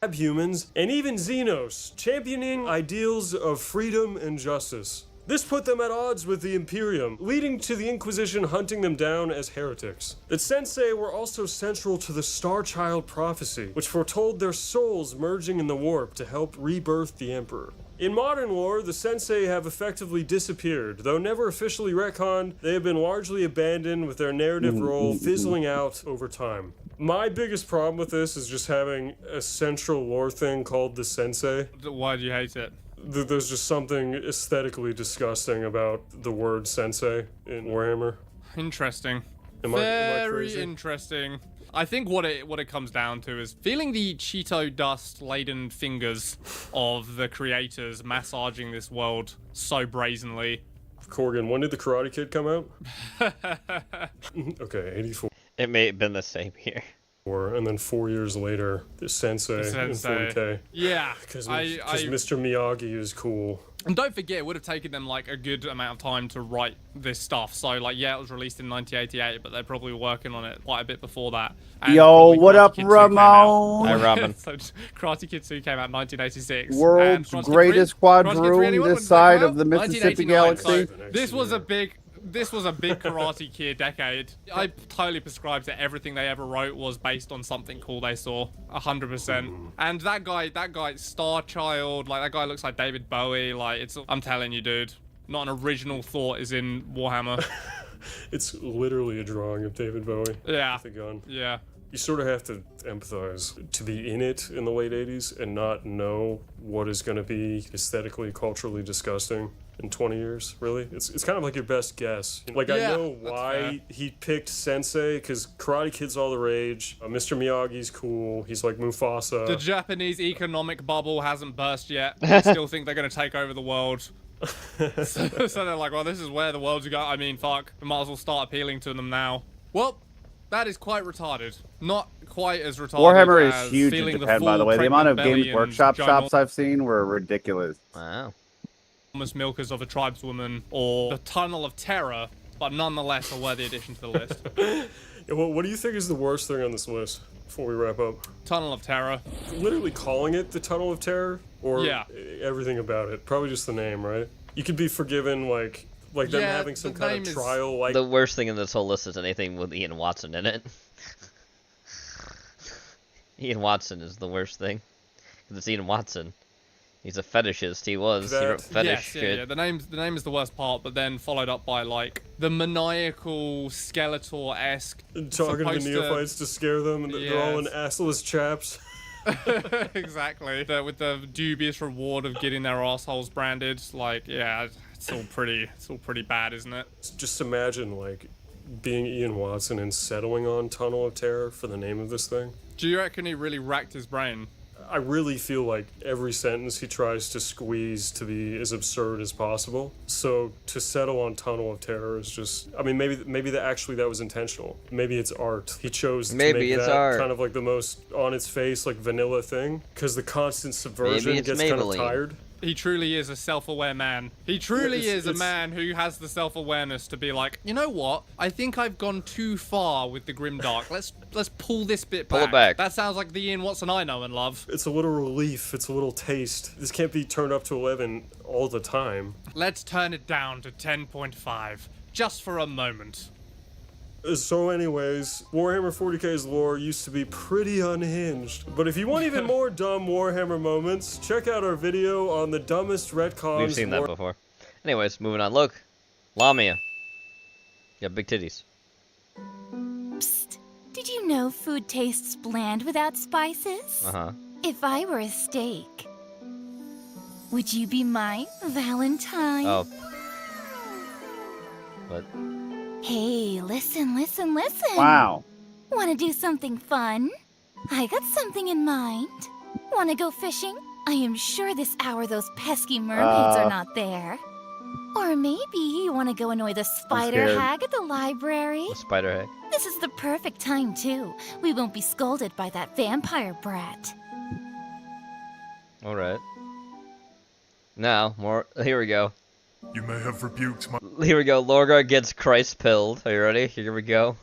Abhumans, and even Xenos, championing ideals of freedom and justice. This put them at odds with the Imperium, leading to the Inquisition hunting them down as heretics. The Sensei were also central to the Star Child prophecy, which foretold their souls merging in the warp to help rebirth the Emperor. In modern lore, the Sensei have effectively disappeared. Though never officially retconned, they have been largely abandoned with their narrative role fizzling out over time. My biggest problem with this is just having a central lore thing called the Sensei. Why do you hate it? There's just something aesthetically disgusting about the word Sensei in Warhammer. Interesting. Am I Very crazy? interesting. I think what it comes down to is feeling the Cheeto dust laden fingers of the creators massaging this world so brazenly. Corgan, when did the Karate Kid come out? Okay, 84. It may have been the same here. And then 4 years later, the Sensei in 40k. Yeah. Because Mr. Miyagi is cool. And don't forget, it would have taken them like a good amount of time to write this stuff. So like, yeah, it was released in 1988, but they're probably working on it quite a bit before that. And Yo, what Karate up, Kid 2 came Ramon? Hi, Robin. So Karate Kid 2 came out in 1986. World's and Karate Kid greatest 3, Karate Kid 3, quadroon anyone? this When did that side come of the out? Mississippi 1989. galaxy. So this was a big Karate Kid decade. I totally prescribed that everything they ever wrote was based on something cool they saw, 100%. And that guy, Star Child, like that guy looks like David Bowie. Like I'm telling you, dude, not an original thought is in Warhammer. It's literally a drawing of David Bowie. Yeah. With a gun. Yeah. You sort of have to empathize to be in it in the late 80s and not know what is going to be aesthetically, culturally disgusting in 20 years, really. It's kind of like your best guess. Like, I know why he picked Sensei, because Karate Kid's all the rage. Mr. Miyagi's cool. He's like Mufasa. The Japanese economic bubble hasn't burst yet. They still think they're going to take over the world. So they're like, well, this is where the world's going. I mean, fuck. We might as well start appealing to them now. Well, that is quite retarded. Not quite as retarded Warhammer as is huge in feeling Japan, the by the way. The amount of pregnant Games belly Workshop and shops I've seen were ridiculous. Wow. Almost milkers of a tribeswoman or the Tunnel of Terror, but nonetheless a worthy addition to the list. Yeah, well, what do you think is the worst thing on this list before we wrap up? Tunnel of Terror. Literally calling it the Tunnel of Terror? Or Yeah. everything about it? Probably just the name, right? You could be forgiven, like them having some kind of trial, like... The worst thing in this whole list is anything with Ian Watson in it. Ian Watson is the worst thing. Because it's Ian Watson. He's a fetishist. He was. He wrote fetish shit. Yeah. The name is the worst part, but then followed up by like the maniacal Skeletor-esque Talking to the neophytes to scare them, and they're all in Yes. assless chaps. Exactly. With the dubious reward of getting their assholes branded. Like, yeah, it's all pretty bad, isn't it? Just imagine, like, being Ian Watson and settling on Tunnel of Terror for the name of this thing. Do you reckon he really racked his brain? I really feel like every sentence he tries to squeeze to be as absurd as possible. So to settle on Tunnel of Terror is just, I mean, maybe that was intentional. Maybe it's art. He chose to make that kind of like the most on its face, like vanilla thing, because the constant subversion gets kind of tired. He truly is a self-aware man. He truly is a man who has the self-awareness to be like, you know what? I think I've gone too far with the grimdark. Let's pull this bit back. Pull it back. That sounds like the Ian Watson I know and love. It's a little relief. It's a little taste. This can't be turned up to 11 all the time. Let's turn it down to 10.5, just for a moment. So anyways, Warhammer 40k's lore used to be pretty unhinged. But if you want even more dumb Warhammer moments, check out our video on the dumbest retcons. We've seen that before. Anyways, moving on. Look. Lamia. You got big titties. Psst. Did you know food tastes bland without spices? Uh-huh. If I were a steak, would you be my Valentine? Oh. but Hey, listen. Wow. Want to do something fun? I got something in mind. Want to go fishing? I am sure this hour those pesky mermaids are not there. Or maybe you want to go annoy the spider scared. hag at the library? the spider hag. This is the perfect time, too. We won't be scolded by that vampire brat. All right. Now, more. Here we go. You may have rebuked my. Here we go. Lorgar gets Christ pilled. Are you ready? Here we go.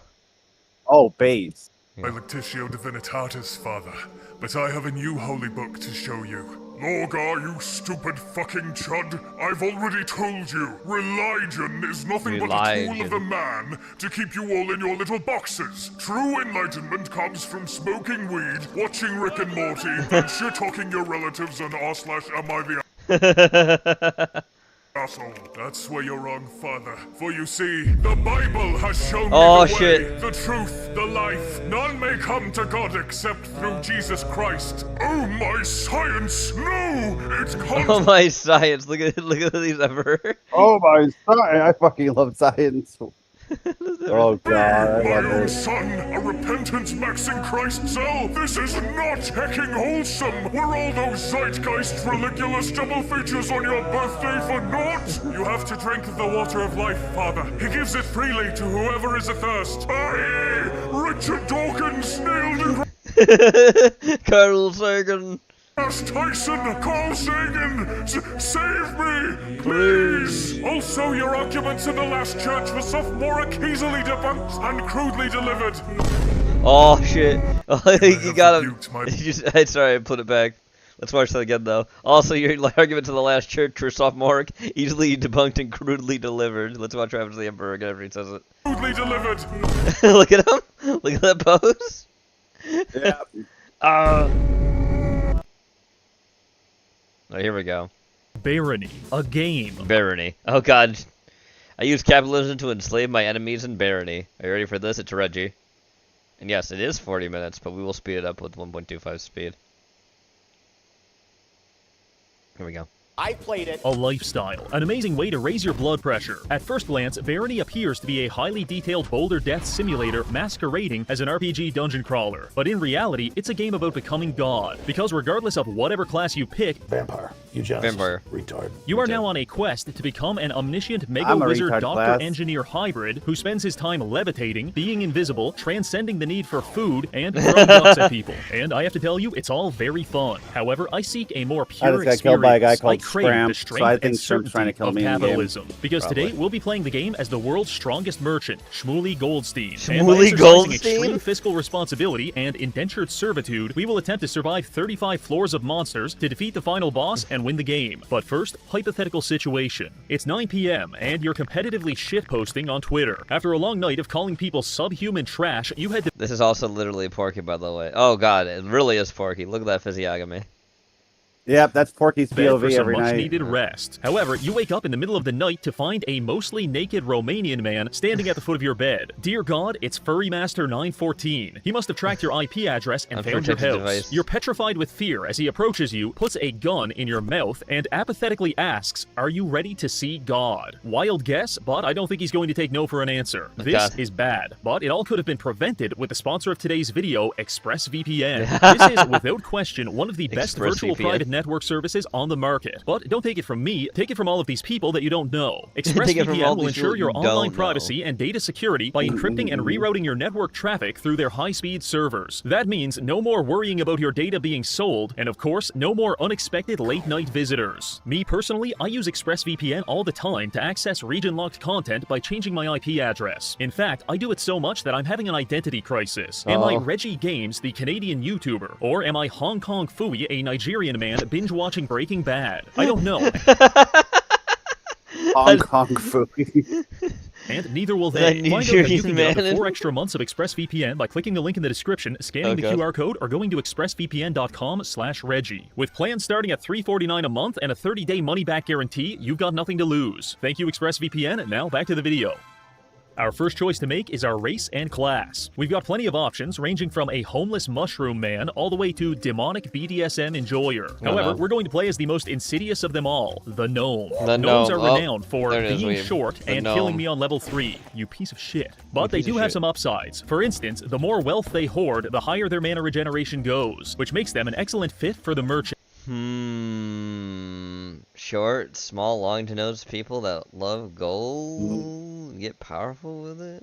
Oh, base. My Lectitio Divinitatis, Father, but I have a new holy book to show you. Lorgar, you stupid fucking chud, I've already told you, religion is nothing but a tool of the man to keep you all in your little boxes. True enlightenment comes from smoking weed, watching Rick and Morty, and shit-talking your relatives on r/am I the asshole. That's where you're wrong, Father. For you see, the Bible has shown me the way, the truth, the life. None may come to God except through Jesus Christ. Oh my science! No! It's Oh my science! Look at these ever. Oh my science! I fucking love science. Oh god, I my love own it. son, a repentant max in Christ's cell. This is not hecking wholesome. Were all those zeitgeist religulous double features on your birthday for naught? You have to drink the water of life, Father. He gives it freely to whoever is athirst. Aye, Richard Dawkins, nailed in Carl Sagan. Tyson, Carl Sagan, save me, please! Also, your arguments in the last church were sophomoric, easily debunked, and crudely delivered. Oh shit! Oh, you got him. Sorry, I put it back. Let's watch that again though. Also, your arguments in the last church were sophomoric, easily debunked, and crudely delivered. Let's watch what happens to the Emperor again after he says it. Crudely delivered. Look at him. Look at that pose. Yeah. Oh, here we go. Barony, a game. Barony. Oh god. I use capitalism to enslave my enemies in barony. Are you ready for this? It's Reggie. And yes, it is 40 minutes, but we will speed it up with 1.25 speed. Here we go. I played it. A lifestyle, an amazing way to raise your blood pressure. At first glance, Barony appears to be a highly detailed boulder death simulator masquerading as an RPG dungeon crawler. But in reality, it's a game about becoming God. Because regardless of whatever class you pick, vampire, eugenicist, vampire, retard. You are now on a quest to become an omniscient mega I'm a wizard retard doctor class. engineer hybrid who spends his time levitating, being invisible, transcending the need for food, and throwing ducks at people. And I have to tell you, it's all very fun. However, I seek a more pure just got killed by a guy experience. called I crave Scram, the so strength I think and Scram's trying to certainty kill of me in game. capitalism. Because Probably. today we'll be playing the game as the world's strongest merchant, Shmuley Goldstein. And by Shmuley exercising Goldstein? extreme fiscal responsibility and indentured servitude, we will attempt to survive 35 floors of monsters to defeat the final boss and win the game. But first, hypothetical situation. It's 9 p.m. and you're competitively shitposting on Twitter. After a long night of calling people subhuman trash, you head to... This is also literally Porky, by the way. Oh god, it really is Porky. Look at that physiognomy. Yep, that's Porky's bed for POV some every night. much-needed rest. However, you wake up in the middle of the night to find a mostly naked Romanian man standing at the foot of your bed. Dear God, it's Furry Master 914. He must have tracked your IP address and found your Unprotected house. device. You're petrified with fear as he approaches you, puts a gun in your mouth, and apathetically asks, "Are you ready to see God?" Wild guess, but I don't think he's going to take no for an answer. Oh, This God. is bad, but it all could have been prevented with the sponsor of today's video, ExpressVPN. This is, without question, one of the best virtual ExpressVPN. private network services on the market. But don't take it from me, take it from all of these people that you don't know. Take it from all ExpressVPN will these people ensure your you don't online know. privacy and data security by encrypting and rerouting your network traffic through their high-speed servers. That means no more worrying about your data being sold, and of course, no more unexpected late-night visitors. Me personally, I use ExpressVPN all the time to access region-locked content by changing my IP address. In fact, I do it so much that I'm having an identity crisis. Am I Oh. Reggie Games, the Canadian YouTuber, or am I Hong Kong Fooey, a Nigerian man binge-watching Breaking Bad? I don't know. Hong Kong foodie. And neither will That they. Find out that you Nigerian can get up to man. 4 extra months of ExpressVPN by clicking the link in the description, scanning the Okay. QR code, or going to expressvpn.com/Reggie. With plans starting at $3.49 a month and a 30-day money-back guarantee, you've got nothing to lose. Thank you, ExpressVPN, and now back to the video. Our first choice to make is our race and class. We've got plenty of options, ranging from a homeless mushroom man all the way to demonic BDSM enjoyer. However, we're going to play as the most insidious of them all, the gnome. Gnomes are renowned for being short and killing me on level 3, you piece of shit. But they do have some upsides. For instance, the more wealth they hoard, the higher their mana regeneration goes, which makes them an excellent fit for the merchant. Short, small, long-to-nose people that love gold get powerful with it?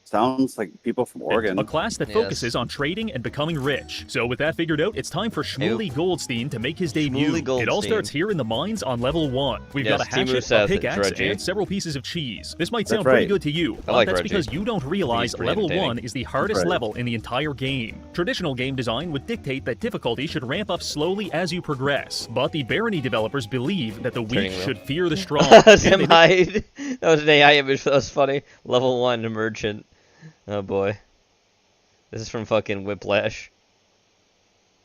Sounds like people from Oregon. A class that focuses on trading and becoming rich. So with that figured out, it's time for Shmuley Goldstein to make his debut. It all starts here in the mines on level 1. We've got a hatchet, a pickaxe, and several pieces of cheese. This might sound pretty good to you, but that's because you don't realize level 1 is the hardest level in the entire game. Traditional game design would dictate that difficulty should ramp up slowly as you progress, but the Barony developers believe that the weak should fear the strong. That was an AI image, that was funny. Level 1 merchant. Oh boy. This is from fucking Whiplash.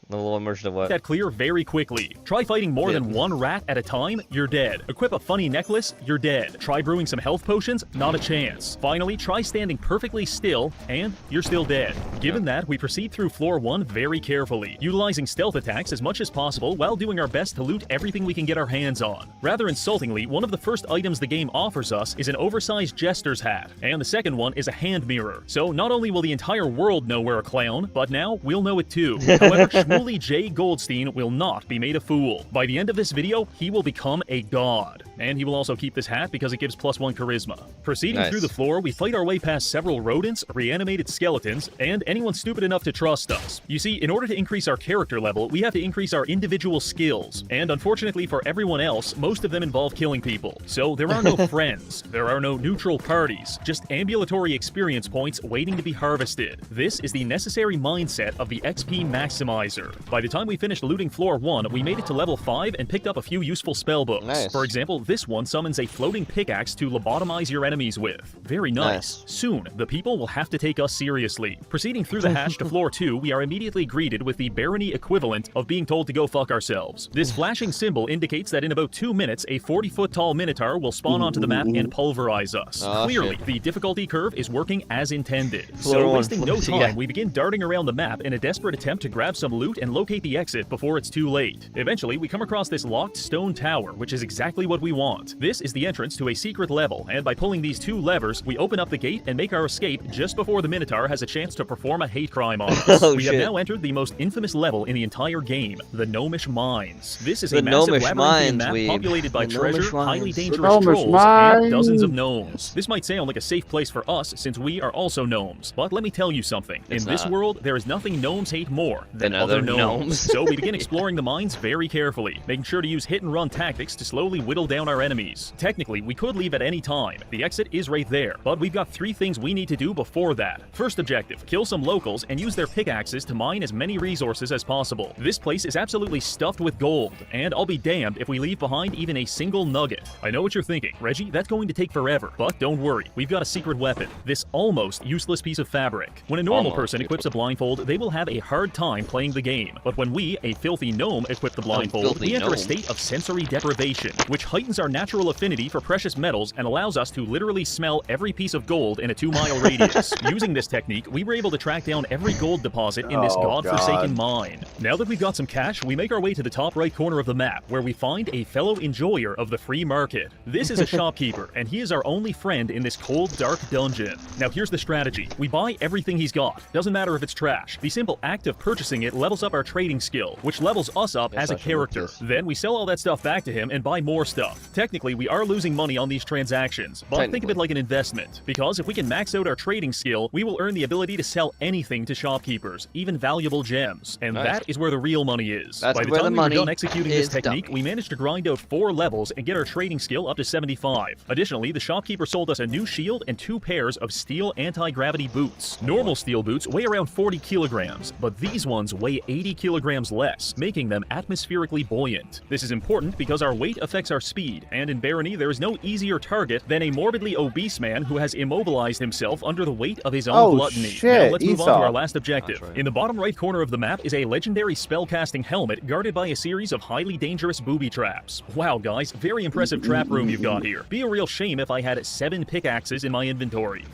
Level 1 merchant of what? That clear very quickly. Try fighting more than one rat at a time, you're dead. Equip a funny necklace, you're dead. Try brewing some health potions, not a chance. Finally, try standing perfectly still, and you're still dead. Given that, we proceed through floor 1 very carefully, utilizing stealth attacks as much as possible while doing our best to loot everything we can get our hands on. Rather insultingly, one of the first items the game offers us is an oversized jester's hat, and the second one is a hand mirror. So not only will the entire world know we're a clown, but now we'll know it too. However, Shmuley J. Goldstein will not be made a fool. By the end of this video, he will become a god. And he will also keep this hat because it gives +1 charisma. Proceeding through the floor, we fight our way past several rodents, reanimated skeletons, and anyone stupid enough to trust us. You see, in order to increase our character level, we have to increase our individual skills. And unfortunately for everyone else, most of them involve killing people. So there are no friends, there are no neutral parties, just ambulatory experience points waiting to be harvested. This is the necessary mindset of the XP Maximizer. By the time we finished looting floor 1, we made it to level 5 and picked up a few useful spellbooks. For example, this one summons a floating pickaxe to lobotomize your enemies with. Very nice. Soon, the people will have to take us seriously. Proceeding through the hatch to floor 2, we are immediately greeted with the barony equivalent of being told to go fuck ourselves. This flashing symbol indicates that in about 2 minutes, a 40-foot-tall minotaur will spawn onto the map and pulverize us. Clearly, the difficulty curve is working as intended. So wasting no time, we begin darting around the map in a desperate attempt to grab some loot and locate the exit before it's too late. Eventually, we come across this locked stone tower, which is exactly what we want. This is the entrance to a secret level, and by pulling these 2 levers, we open up the gate and make our escape just before the Minotaur has a chance to perform a hate crime on us. We have now entered the most infamous level in the entire game, the Gnomish Mines. This is a massive labyrinthian map populated by treasure, highly dangerous trolls, and dozens of gnomes. This might sound like a safe place for us, since we are also gnomes, but let me tell you something. In this world, there is nothing gnomes hate more than other gnomes. So we begin exploring the mines very carefully, making sure to use hit-and-run tactics to slowly whittle down our enemies. Technically, we could leave at any time. The exit is right there, but we've got 3 things we need to do before that. First objective, kill some locals and use their pickaxes to mine as many resources as possible. This place is absolutely stuffed with gold, and I'll be damned if we leave behind even a single nugget. I know what you're thinking, Reggie, that's going to take forever, but don't worry, we've got a secret weapon, this almost useless piece of fabric. When a normal person equips a blindfold, they will have a hard time playing the game, but when we, a filthy gnome, equip the blindfold, we enter a state of sensory deprivation, which heightens our natural affinity for precious metals and allows us to literally smell every piece of gold in a 2-mile radius. Using this technique, we were able to track down every gold deposit in this godforsaken mine. Now that we've got some cash, we make our way to the top right corner of the map, where we find a fellow enjoyer of the free market. This is a shopkeeper, and he is our only friend in this cold, dark dungeon. Now here's the strategy. We buy everything he's got. Doesn't matter if it's trash. The simple act of purchasing it levels up our trading skill, which levels us up as a character. Then we sell all that stuff back to him and buy more stuff. Technically, we are losing money on these transactions, but think of it like an investment, because if we can max out our trading skill, we will earn the ability to sell anything to shopkeepers, even valuable gems, and that is where the real money is. By the time we were done executing this technique, we managed to grind out 4 levels and get our trading skill up to 75. Additionally, the shopkeeper sold us a new shield and 2 pairs of steel anti-gravity boots. Normal steel boots weigh around 40 kilograms, but these ones weigh 80 kilograms less, making them atmospherically buoyant. This is important because our weight affects our speed, and in Barony there is no easier target than a morbidly obese man who has immobilized himself under the weight of his own gluttony. Shit, now let's move on to our last objective. Right. In the bottom right corner of the map is a legendary spellcasting helmet guarded by a series of highly dangerous booby traps. Wow guys, very impressive trap room you've got here. Be a real shame if I had 7 pickaxes in my inventory.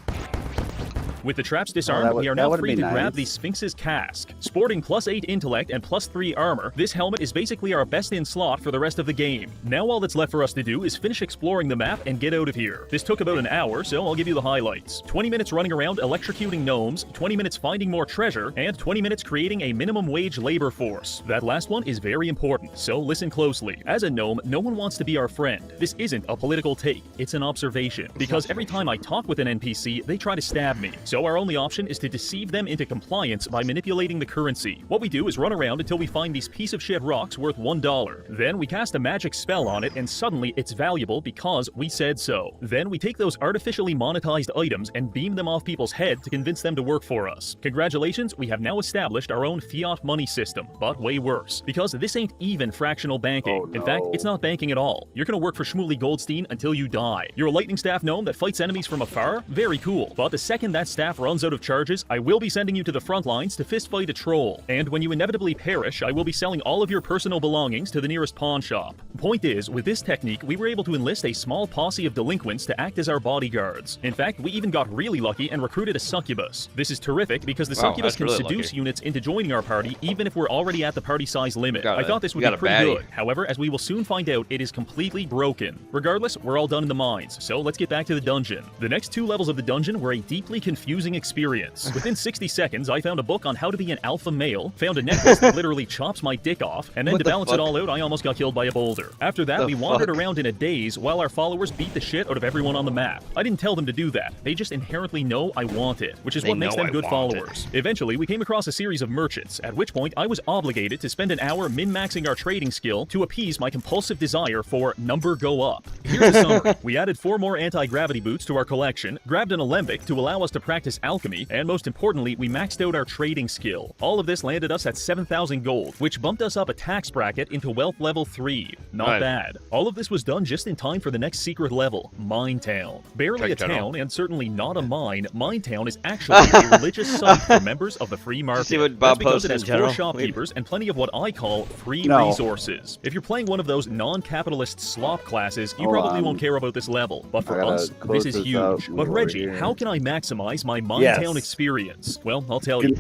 With the traps disarmed, we are now free to grab the Sphinx's cask. Sporting +8 intellect and +3 armor, this helmet is basically our best-in slot for the rest of the game. Now all that's left for us to do is finish exploring the map and get out of here. This took about an hour, so I'll give you the highlights. 20 minutes running around electrocuting gnomes, 20 minutes finding more treasure, and 20 minutes creating a minimum wage labor force. That last one is very important, so listen closely. As a gnome, no one wants to be our friend. This isn't a political take, it's an observation. Because every time I talk with an NPC, they try to stab me. So our only option is to deceive them into compliance by manipulating the currency. What we do is run around until we find these piece of shit rocks worth $1. Then we cast a magic spell on it and suddenly it's valuable because we said so. Then we take those artificially monetized items and beam them off people's head to convince them to work for us. Congratulations, we have now established our own fiat money system, but way worse. Because this ain't even fractional banking. Oh, no. In fact, it's not banking at all. You're gonna work for Shmuley Goldstein until you die. You're a lightning staff gnome that fights enemies from afar? Very cool. But the second that staff runs out of charges, I will be sending you to the front lines to fistfight a troll. And when you inevitably perish, I will be selling all of your personal belongings to the nearest pawn shop. Point is, with this technique, we were able to enlist a small posse of delinquents to act as our bodyguards. In fact, we even got really lucky and recruited a succubus. This is terrific because the succubus can seduce units into joining our party even if we're already at the party size limit. I thought this would be pretty good. However, as we will soon find out, it is completely broken. Regardless, we're all done in the mines, so let's get back to the dungeon. The next 2 levels of the dungeon were a deeply confusing experience. Within 60 seconds, I found a book on how to be an alpha male, found a necklace that literally chops my dick off, and then to balance it all out, I almost got killed by a boulder. After that, we wandered around in a daze while our followers beat the shit out of everyone on the map. I didn't tell them to do that. They just inherently know I want it, which is what makes them good followers. Eventually, we came across a series of merchants, at which point I was obligated to spend an hour min-maxing our trading skill to appease my compulsive desire for number go up. Here's a summary. We added 4 more anti-gravity boots to our collection, grabbed an alembic to allow us to practice alchemy, and most importantly, we maxed out our trading skill. All of this landed us at 7,000 gold, which bumped us up a tax bracket into wealth level 3. Not bad. All of this was done just in time for the next secret level, Mine Town. Barely a town, and certainly not a mine, Mine Town is actually a religious site for members of the free market. See what Bob That's because it posted has in 4 general? shopkeepers and plenty of what I call free resources. If you're playing one of those non-capitalist slop classes, you probably won't care about this level, but for us, this is huge. But Reggie, how can I maximize my Mine Town experience? Well, I'll tell you.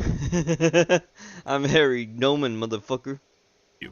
I'm Harry Noman, motherfucker.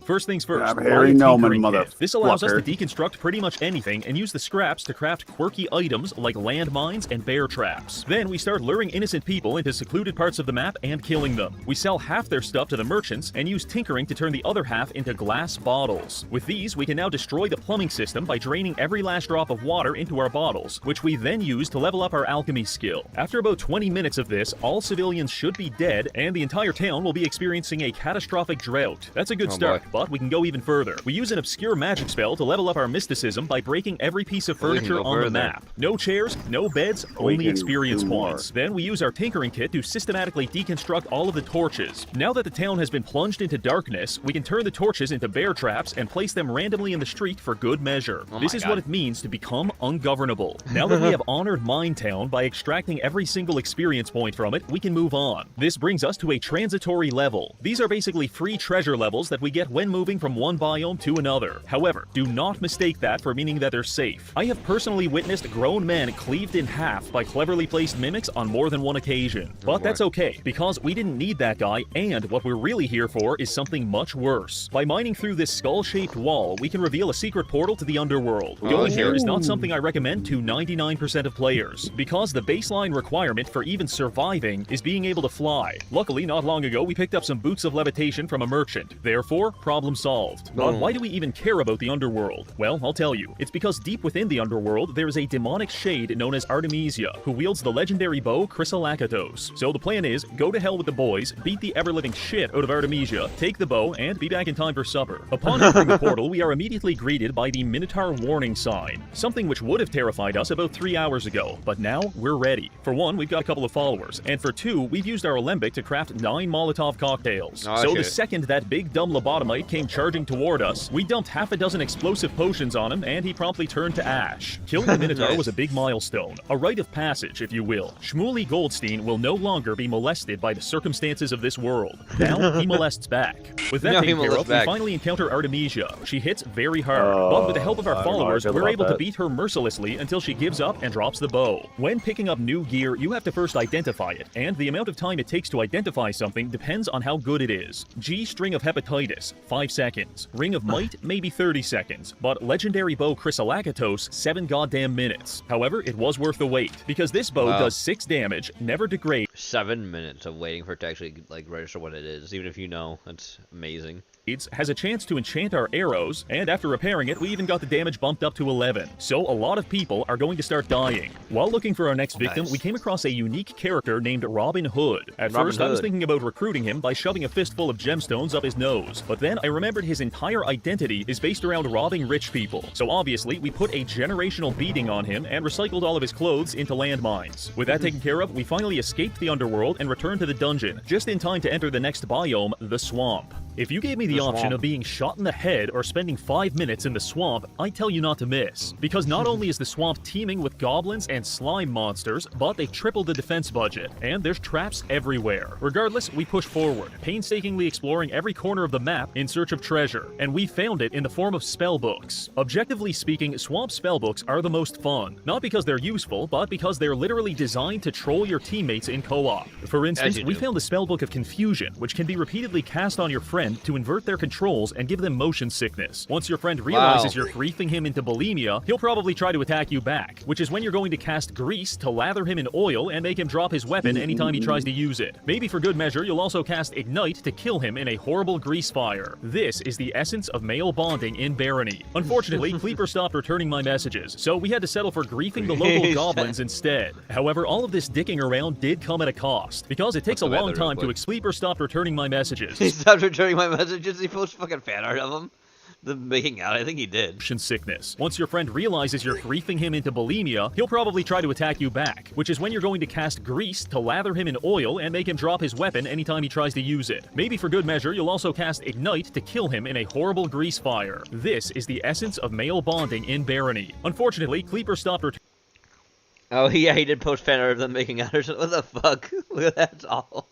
First things first, I'm Harry Noman, motherfucker. This allows us to deconstruct pretty much anything and use the scraps to craft quirky items like landmines and bear traps. Then we start luring innocent people into secluded parts of the map and killing them. We sell half their stuff to the merchants and use tinkering to turn the other half into glass bottles. With these, we can now destroy the plumbing system by draining every last drop of water into our bottles, which we then use to level up our alchemy skill. After about 20 minutes of this, all civilians should be dead and the entire town will be experiencing a catastrophic drought. That's a good start. But we can go even further. We use an obscure magic spell to level up our mysticism by breaking every piece of furniture on the map. No chairs, no beds, only experience points. Then we use our tinkering kit to systematically deconstruct all of the torches. Now that the town has been plunged into darkness, we can turn the torches into bear traps and place them randomly in the street for good measure. This is what it means to become ungovernable. Now that we have honored Mine Town by extracting every single experience point from it, we can move on. This brings us to a transitory level. These are basically free treasure levels that we get when moving from one biome to another. However, do not mistake that for meaning that they're safe. I have personally witnessed grown men cleaved in half by cleverly placed mimics on more than one occasion. But that's okay, because we didn't need that guy, and what we're really here for is something much worse. By mining through this skull-shaped wall, we can reveal a secret portal to the underworld. Going here is not something I recommend to 99% of players, because the baseline requirement for even surviving is being able to fly. Luckily, not long ago, we picked up some boots of levitation from a merchant. Therefore, problem solved. But why do we even care about the underworld? Well, I'll tell you. It's because deep within the underworld, there is a demonic shade known as Artemisia, who wields the legendary bow Chrysolacatos. So the plan is, go to hell with the boys, beat the ever-living shit out of Artemisia, take the bow, and be back in time for supper. Upon entering the portal, we are immediately greeted by the Minotaur warning sign, something which would have terrified us about 3 hours ago, but now we're ready. For one, we've got a couple of followers, and for two, we've used our alembic to craft 9 Molotov cocktails. So the second that big dumb lobotomite came charging toward us, we dumped half a dozen explosive potions on him, and he promptly turned to ash. Killing the Minotaur was a big milestone, a rite of passage, if you will. Shmuley Goldstein will no longer be molested by the circumstances of this world. Now, he molests back. With that taken care of, we finally encounter Artemisia. She hits very hard, but with the help of our followers, we're able to beat her mercilessly until she gives up and drops the bow. When picking up new gear, you have to first identify it, and the amount of time it takes to identify something depends on how good it is. G String of Hepatitis, 5 seconds. Ring of Might, maybe 30 seconds. But Legendary Bow Chrysolacatos, 7 goddamn minutes. However, it was worth the wait, because this bow does 6 damage, never degrades. 7 minutes of waiting for it to actually, like, register what it is, even if you know. That's amazing. Has a chance to enchant our arrows, and after repairing it, we even got the damage bumped up to 11. So a lot of people are going to start dying. While looking for our next victim, we came across a unique character named Robin Hood. At first, I was thinking about recruiting him by shoving a fistful of gemstones up his nose, but then I remembered his entire identity is based around robbing rich people. So obviously, we put a generational beating on him and recycled all of his clothes into landmines. With that taken care of, we finally escaped the underworld and returned to the dungeon, just in time to enter the next biome, the swamp. If you gave me the option of being shot in the head or spending 5 minutes in the swamp, I tell you not to miss. Because not only is the swamp teeming with goblins and slime monsters, but they've tripled the defense budget, and there's traps everywhere. Regardless, we push forward, painstakingly exploring every corner of the map in search of treasure, and we found it in the form of spellbooks. Objectively speaking, swamp spellbooks are the most fun. Not because they're useful, but because they're literally designed to troll your teammates in co-op. For instance, we found the spellbook of Confusion, which can be repeatedly cast on your friend to invert their controls and give them motion sickness. Once your friend realizes you're griefing him into bulimia, he'll probably try to attack you back, which is when you're going to cast Grease to lather him in oil and make him drop his weapon anytime he tries to use it. Maybe for good measure, you'll also cast Ignite to kill him in a horrible grease fire. This is the essence of male bonding in Barony. Unfortunately, Kleeper stopped returning my messages, so we had to settle for griefing the local goblins instead. However, all of this dicking around did come at a cost, because it takes a long time to Kleeper stopped returning my messages. He stopped returning my messages. He posts fucking fan art of him. The making out, I think he did. Sickness. Once your friend realizes you're griefing him into bulimia, he'll probably try to attack you back, which is when you're going to cast Grease to lather him in oil and make him drop his weapon anytime he tries to use it. Maybe for good measure, you'll also cast Ignite to kill him in a horrible grease fire. This is the essence of male bonding in Barony. Unfortunately, Kleeper stopped returning. Oh yeah, he did post fan art of them making out or something. What the fuck? That's all.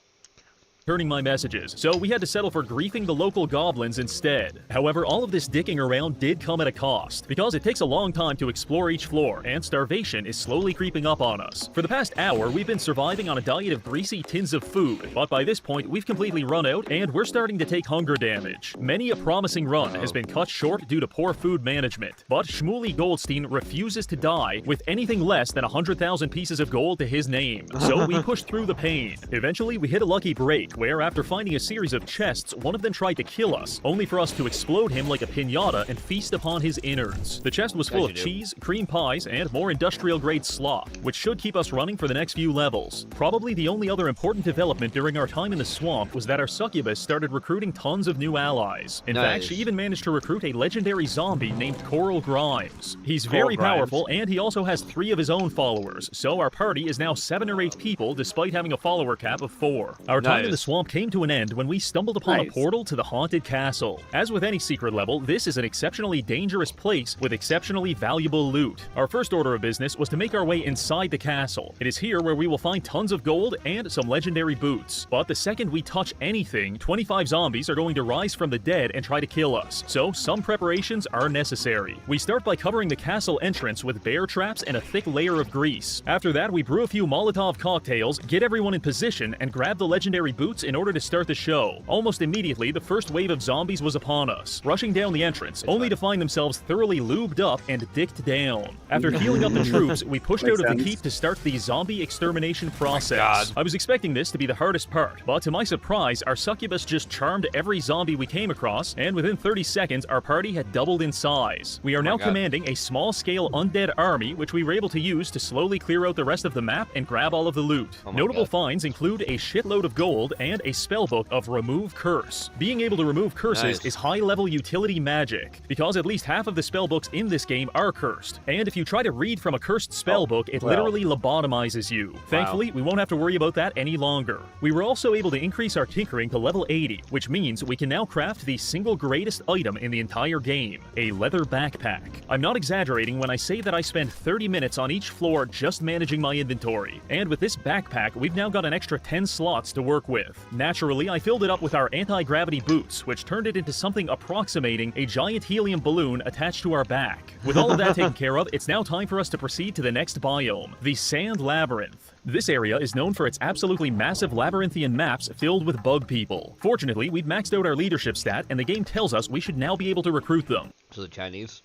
My messages, so we had to settle for griefing the local goblins instead. However, all of this dicking around did come at a cost, because it takes a long time to explore each floor, and starvation is slowly creeping up on us. For the past hour, we've been surviving on a diet of greasy tins of food, but by this point, we've completely run out, and we're starting to take hunger damage. Many a promising run has been cut short due to poor food management, but Shmuley Goldstein refuses to die with anything less than 100,000 pieces of gold to his name, so we pushed through the pain. Eventually, we hit a lucky break, where after finding a series of chests, one of them tried to kill us, only for us to explode him like a piñata and feast upon his innards. The chest was full of cheese, cream pies, and more industrial-grade slop, which should keep us running for the next few levels. Probably the only other important development during our time in the swamp was that our succubus started recruiting tons of new allies. In fact, she even managed to recruit a legendary zombie named Coral Grimes. He's very powerful, and he also has 3 of his own followers, so our party is now 7 or 8 people despite having a follower cap of 4. Our time in the swamp came to an end when we stumbled upon a portal to the haunted castle. As with any secret level, this is an exceptionally dangerous place with exceptionally valuable loot. Our first order of business was to make our way inside the castle. It is here where we will find tons of gold and some legendary boots. But the second we touch anything, 25 zombies are going to rise from the dead and try to kill us, so some preparations are necessary. We start by covering the castle entrance with bear traps and a thick layer of grease. After that, we brew a few Molotov cocktails, get everyone in position, and grab the legendary boots boots in order to start the show. Almost immediately, the first wave of zombies was upon us, rushing down the entrance, only to find themselves thoroughly lubed up and dicked down. After healing up the troops, we pushed out of the keep to start the zombie extermination process. I was expecting this to be the hardest part, but to my surprise, our succubus just charmed every zombie we came across, and within 30 seconds, our party had doubled in size. We are now commanding a small-scale undead army, which we were able to use to slowly clear out the rest of the map and grab all of the loot. Notable finds include a shitload of gold and a spellbook of Remove Curse. Being able to remove curses is high-level utility magic, because at least half of the spellbooks in this game are cursed, and if you try to read from a cursed spellbook, it literally lobotomizes you. Thankfully, we won't have to worry about that any longer. We were also able to increase our tinkering to level 80, which means we can now craft the single greatest item in the entire game, a leather backpack. I'm not exaggerating when I say that I spend 30 minutes on each floor just managing my inventory, and with this backpack, we've now got an extra 10 slots to work with. Naturally, I filled it up with our anti-gravity boots, which turned it into something approximating a giant helium balloon attached to our back. With all of that taken care of, it's now time for us to proceed to the next biome, the Sand Labyrinth. This area is known for its absolutely massive labyrinthian maps filled with bug people. Fortunately, we've maxed out our leadership stat, and the game tells us we should now be able to recruit them. So the Chinese?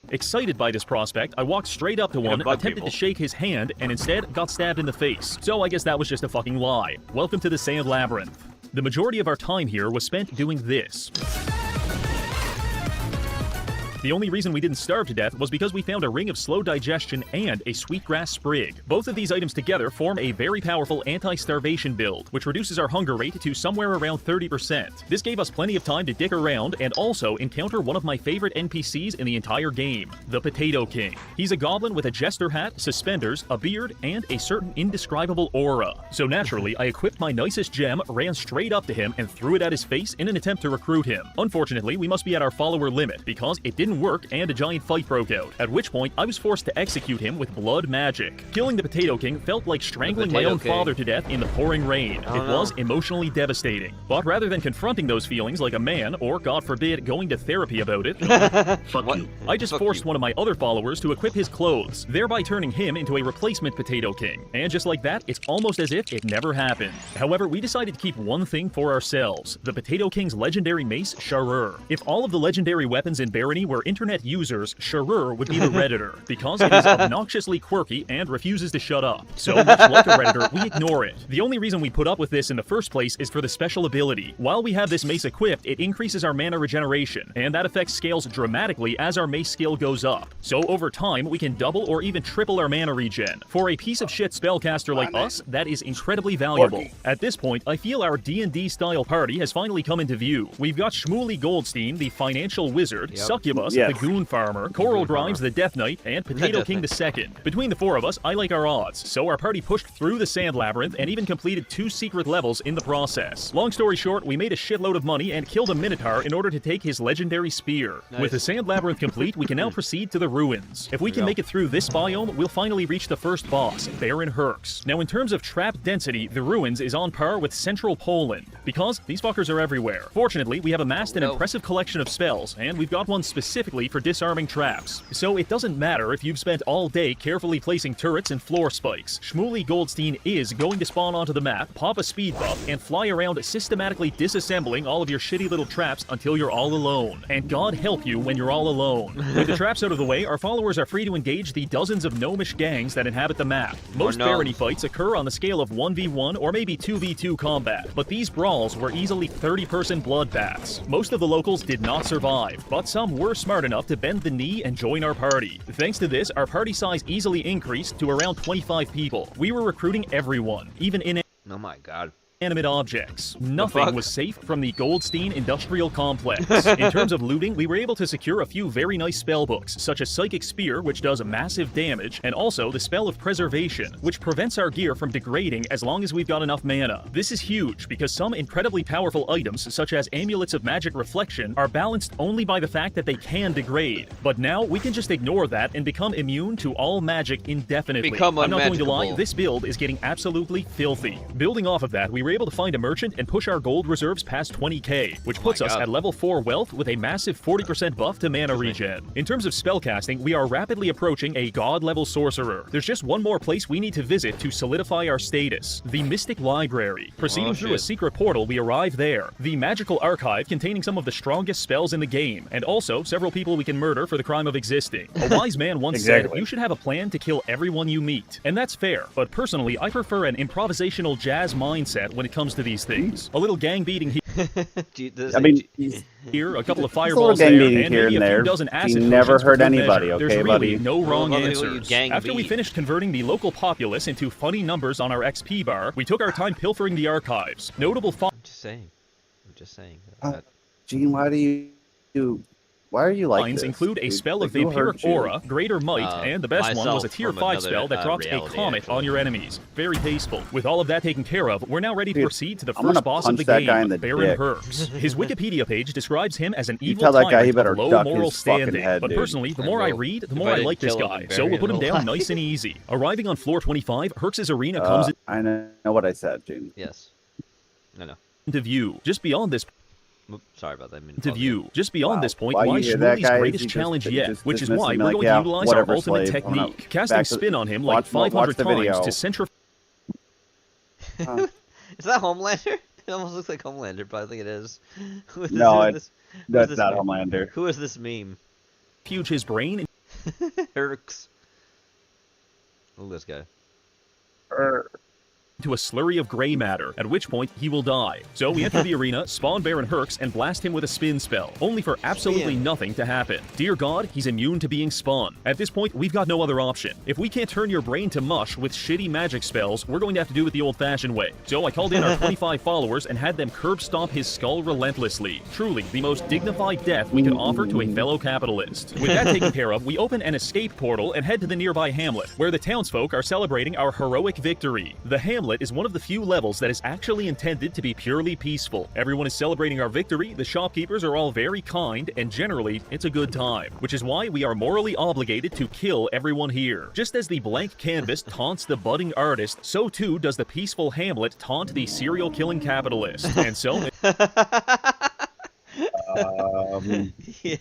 Excited by this prospect, I walked straight up to one, attempted to shake his hand, and instead got stabbed in the face. So I guess that was just a fucking lie. Welcome to the Sand Labyrinth. The majority of our time here was spent doing this. The only reason we didn't starve to death was because we found a ring of slow digestion and a sweetgrass sprig. Both of these items together form a very powerful anti-starvation build, which reduces our hunger rate to somewhere around 30%. This gave us plenty of time to dick around and also encounter one of my favorite NPCs in the entire game, the Potato King. He's a goblin with a jester hat, suspenders, a beard, and a certain indescribable aura. So naturally, I equipped my nicest gem, ran straight up to him, and threw it at his face in an attempt to recruit him. Unfortunately, we must be at our follower limit because it didn't work and a giant fight broke out, at which point I was forced to execute him with blood magic. Killing the Potato King felt like strangling my own father to death in the pouring rain. It was emotionally devastating. But rather than confronting those feelings like a man, or God forbid, going to therapy about it, I just forced one of my other followers to equip his clothes, thereby turning him into a replacement Potato King. And just like that, it's almost as if it never happened. However, we decided to keep one thing for ourselves, the Potato King's legendary mace, Sharur. If all of the legendary weapons in Barony were internet users, Sharur would be the Redditor, because it is obnoxiously quirky and refuses to shut up. So, much like a Redditor, we ignore it. The only reason we put up with this in the first place is for the special ability. While we have this mace equipped, it increases our mana regeneration, and that effect scales dramatically as our mace skill goes up. So over time, we can double or even triple our mana regen. For a piece of shit spellcaster like us, that is incredibly valuable. At this point, I feel our D&D style party has finally come into view. We've got Shmooly Goldstein, the financial wizard, Succubus, the Goon Farmer, Coral Grimes, the Death Knight, and Potato King II. Between the four of us, I like our odds, so our party pushed through the Sand Labyrinth and even completed 2 secret levels in the process. Long story short, we made a shitload of money and killed a Minotaur in order to take his legendary spear. With the Sand Labyrinth complete, we can now proceed to the ruins. If we can make it through this biome, we'll finally reach the first boss, Baron Herx. Now in terms of trap density, the ruins is on par with central Poland, because these fuckers are everywhere. Fortunately, we have amassed an impressive collection of spells, and we've got one specifically for disarming traps. So it doesn't matter if you've spent all day carefully placing turrets and floor spikes. Shmooly Goldstein is going to spawn onto the map, pop a speed buff, and fly around systematically disassembling all of your shitty little traps until you're all alone. And God help you when you're all alone. With the traps out of the way, our followers are free to engage the dozens of gnomish gangs that inhabit the map. Most barony fights occur on the scale of 1v1 or maybe 2v2 combat, but these brawls were easily 30-person bloodbaths. Most of the locals did not survive, but some were smart enough to bend the knee and join our party. Thanks to this, our party size easily increased to around 25 people. We were recruiting everyone, even in oh my god. Inanimate objects. Nothing was safe from the Goldstein Industrial Complex. In terms of looting, we were able to secure a few very nice spellbooks, such as Psychic Spear, which does massive damage, and also the Spell of Preservation, which prevents our gear from degrading as long as we've got enough mana. This is huge, because some incredibly powerful items, such as Amulets of Magic Reflection, are balanced only by the fact that they can degrade. But now, we can just ignore that and become immune to all magic indefinitely. Become I'm not going to lie, this build is getting absolutely filthy. Building off of that, we were were able to find a merchant and push our gold reserves past 20k, which puts us at level 4 wealth with a massive 40% buff to mana regen. In terms of spellcasting, we are rapidly approaching a god-level sorcerer. There's just one more place we need to visit to solidify our status, the Mystic Library. Proceeding through a secret portal, we arrive there. The magical archive containing some of the strongest spells in the game, and also several people we can murder for the crime of existing. A wise man once said, you should have a plan to kill everyone you meet. And that's fair, but personally, I prefer an improvisational jazz mindset when it comes to these things. A little gang beating here. I mean, Here, a couple of fireballs there, and maybe a few dozen acid never potions hurt for good anybody, measure. okay, There's really buddy? no wrong Well, answers. After we finished converting the local populace into funny numbers on our XP bar, we took our time pilfering the archives. Notable I'm just saying. Gene, why are you like finds this? include a Dude, spell like, of who vampiric hurt you? aura, greater might, and the best one was a tier 5 spell that drops a comet on your enemies. Very tasteful. With all of that taken care of, we're now ready to proceed to the I'm gonna first boss of the punch that guy in game, the Baron dick. Herx. His Wikipedia page describes him as an You evil tell that guy he tyrant better of low duck moral his fucking standing. head, But dude. personally, the more I read, the If more I I didn't like this kill him guy. and So bury we'll put him him down alive. nice and easy. Arriving on floor 25, Herx's arena comes I know what I said, Gene. Yes. I know. into view. Just beyond this Sorry about that. to view. Just beyond this point Why you lies hear that, Shmuley's guys? greatest He just- challenge he yet, just which is dismissed why him we're like, going yeah, to utilize our whatever, ultimate slave. I'm technique, not- casting back to- spin on him like watch 500 the times video. to centrify. Is that Homelander? It almost looks like Homelander, but I think it is. Who is No, this, that's not Homelander. Who is this meme? Fuge his brain. Herx. Look at this guy. To a slurry of gray matter, at which point he will die. So we enter the arena, spawn Baron Herx, and blast him with a spin spell, only for absolutely nothing to happen. Dear God, he's immune to being spun. At this point, we've got no other option. If we can't turn your brain to mush with shitty magic spells, we're going to have to do it the old-fashioned way. So I called in our 25 followers and had them curb stomp his skull relentlessly. Truly, the most dignified death we could offer to a fellow capitalist. With that taken care of, we open an escape portal and head to the nearby hamlet, where the townsfolk are celebrating our heroic victory. The hamlet is one of the few levels that is actually intended to be purely peaceful. Everyone is celebrating our victory, the shopkeepers are all very kind, and generally, it's a good time. Which is why we are morally obligated to kill everyone here. Just as the blank canvas taunts the budding artist, so too does the peaceful hamlet taunt the serial-killing capitalist. And so... Yeah.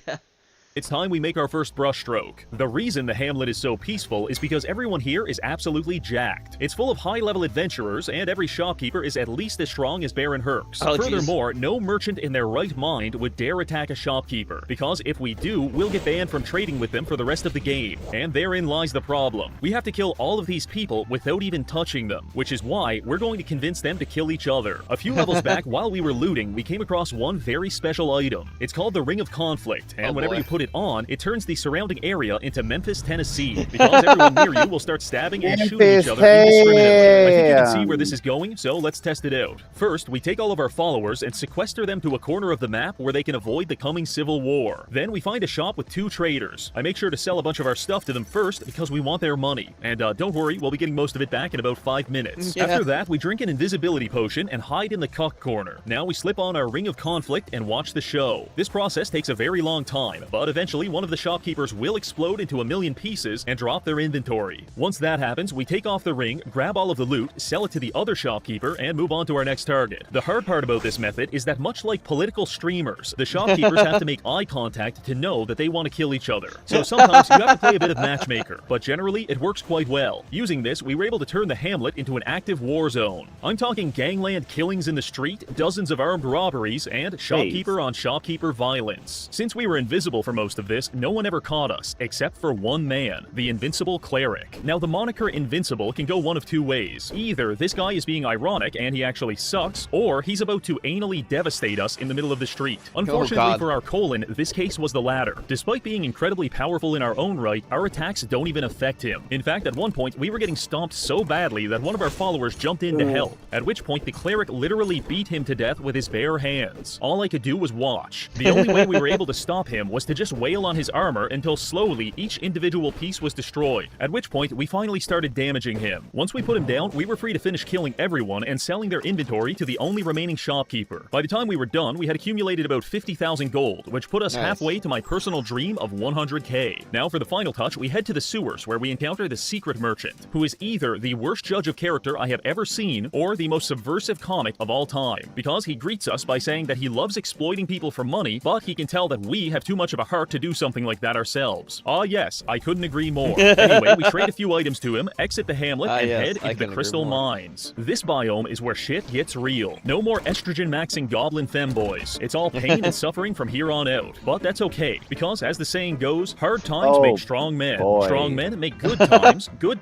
It's time we make our first brushstroke. The reason the hamlet is so peaceful is because everyone here is absolutely jacked. It's full of high-level adventurers, and every shopkeeper is at least as strong as Baron Herx. Oh, Furthermore, no merchant in their right mind would dare attack a shopkeeper, because if we do, we'll get banned from trading with them for the rest of the game. And therein lies the problem. We have to kill all of these people without even touching them, which is why we're going to convince them to kill each other. A few levels back, while we were looting, we came across one very special item. It's called the Ring of Conflict, and whenever you put it on, it turns the surrounding area into Memphis, Tennessee, because everyone near you will start stabbing and shooting each other indiscriminately. I think you can see where this is going, so let's test it out. First, we take all of our followers and sequester them to a corner of the map where they can avoid the coming civil war. Then we find a shop with 2 traders. I make sure to sell a bunch of our stuff to them first because we want their money. And don't worry, we'll be getting most of it back in about 5 minutes. Yeah. After that, we drink an invisibility potion and hide in the cuck corner. Now we slip on our Ring of Conflict and watch the show. This process takes a very long time, but eventually one of the shopkeepers will explode into a million pieces and drop their inventory. Once that happens, we take off the ring, grab all of the loot, sell it to the other shopkeeper, and move on to our next target. The hard part about this method is that much like political streamers, the shopkeepers have to make eye contact to know that they want to kill each other. So sometimes you have to play a bit of matchmaker, but generally it works quite well. Using this, we were able to turn the hamlet into an active war zone. I'm talking gangland killings in the street, dozens of armed robberies, and shopkeeper on shopkeeper violence. Since we were invisible for most of this, no one ever caught us, except for one man, the Invincible Cleric. Now, the moniker Invincible can go one of 2 ways. Either this guy is being ironic and he actually sucks, or he's about to anally devastate us in the middle of the street. Unfortunately for our colon, this case was the latter. Despite being incredibly powerful in our own right, our attacks don't even affect him. In fact, at one point, we were getting stomped so badly that one of our followers jumped in to help, at which point the cleric literally beat him to death with his bare hands. All I could do was watch. The only way we were able to stop him was to just just wail on his armor until slowly each individual piece was destroyed, at which point we finally started damaging him. Once we put him down, we were free to finish killing everyone and selling their inventory to the only remaining shopkeeper. By the time we were done, we had accumulated about 50,000 gold, which put us halfway to my personal dream of 100k. Now for the final touch, we head to the sewers where we encounter the secret merchant, who is either the worst judge of character I have ever seen or the most subversive comic of all time, because he greets us by saying that he loves exploiting people for money, but he can tell that we have too much of a heart to do something like that ourselves. Ah yes, I couldn't agree more. Anyway, we trade a few items to him, exit the hamlet, and head into the crystal mines. This biome is where shit gets real. No more estrogen-maxing goblin femboys. It's all pain and suffering from here on out. But that's okay, because as the saying goes, hard times make strong men. Strong men make good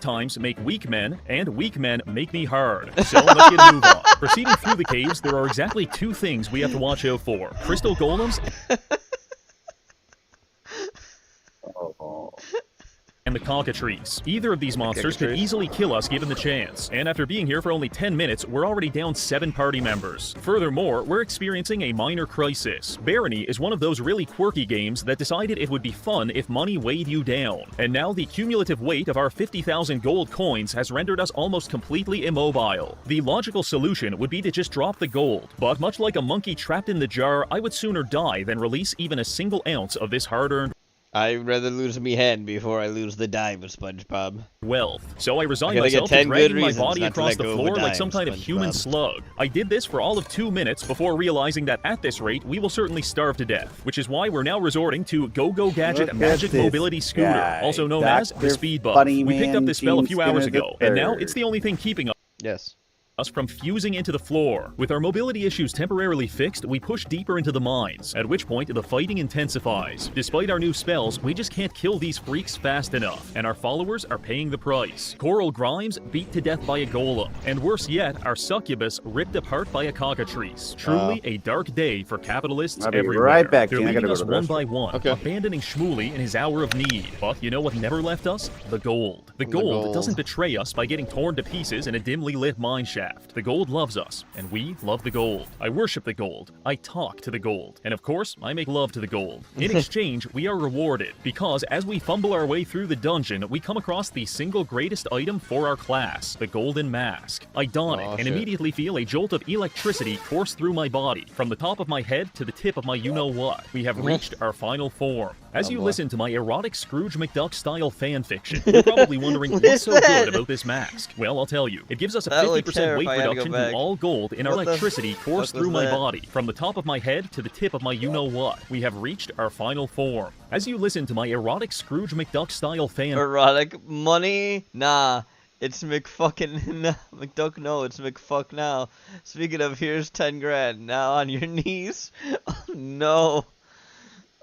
times make weak men, and weak men make me hard. So let's get a move on. Proceeding through the caves, there are exactly two things we have to watch out for. Crystal golems and the cockatrice. Either of these monsters could easily kill us given the chance, and after being here for only 10 minutes, we're already down 7 party members. Furthermore, we're experiencing a minor crisis. Barony is one of those really quirky games that decided it would be fun if money weighed you down, and now the cumulative weight of our 50,000 gold coins has rendered us almost completely immobile. The logical solution would be to just drop the gold, but much like a monkey trapped in the jar, I would sooner die than release even a single ounce of this hard-earned I'd rather lose me hand before I lose the dime, SpongeBob. wealth. So I resigned myself to dragging my body across the floor like some kind of human slug. I did this for all of 2 minutes before realizing that at this rate, we will certainly starve to death, which is why we're now resorting to Go-Go Gadget Magic Mobility Scooter, also known as the Speed Buff. We picked up this spell a few hours ago, and now it's the only thing keeping us from fusing into the floor. With our mobility issues temporarily fixed, we push deeper into the mines, at which point the fighting intensifies. Despite our new spells, we just can't kill these freaks fast enough, and our followers are paying the price. Coral Grimes beat to death by a golem, and worse yet, our succubus ripped apart by a cockatrice. Truly a dark day for capitalists everywhere. Right back. They're leaving us one by one, abandoning Shmooly in his hour of need. But you know what never left us? The gold. The gold doesn't betray us by getting torn to pieces in a dimly lit mine shaft. The gold loves us, and we love the gold. I worship the gold. I talk to the gold. And of course, I make love to the gold. In exchange, we are rewarded, because as we fumble our way through the dungeon, we come across the single greatest item for our class, the golden mask. I don it, and immediately feel a jolt of electricity course through my body, from the top of my head to the tip of my you-know-what. We have reached our final form. As you listen to my erotic Scrooge McDuck-style fanfiction, you're probably wondering what's so good about this mask. Well, I'll tell you. It gives us a 50% weight reduction to all gold in our electricity course through my body, from the top of my head to the tip of my you-know-what. We have reached our final form. As you listen to my erotic Scrooge McDuck-style Erotic money? Nah. It's McFucking McDuck. No, it's McFuck now. Speaking of, here's 10 grand. Now on your knees. Oh, no.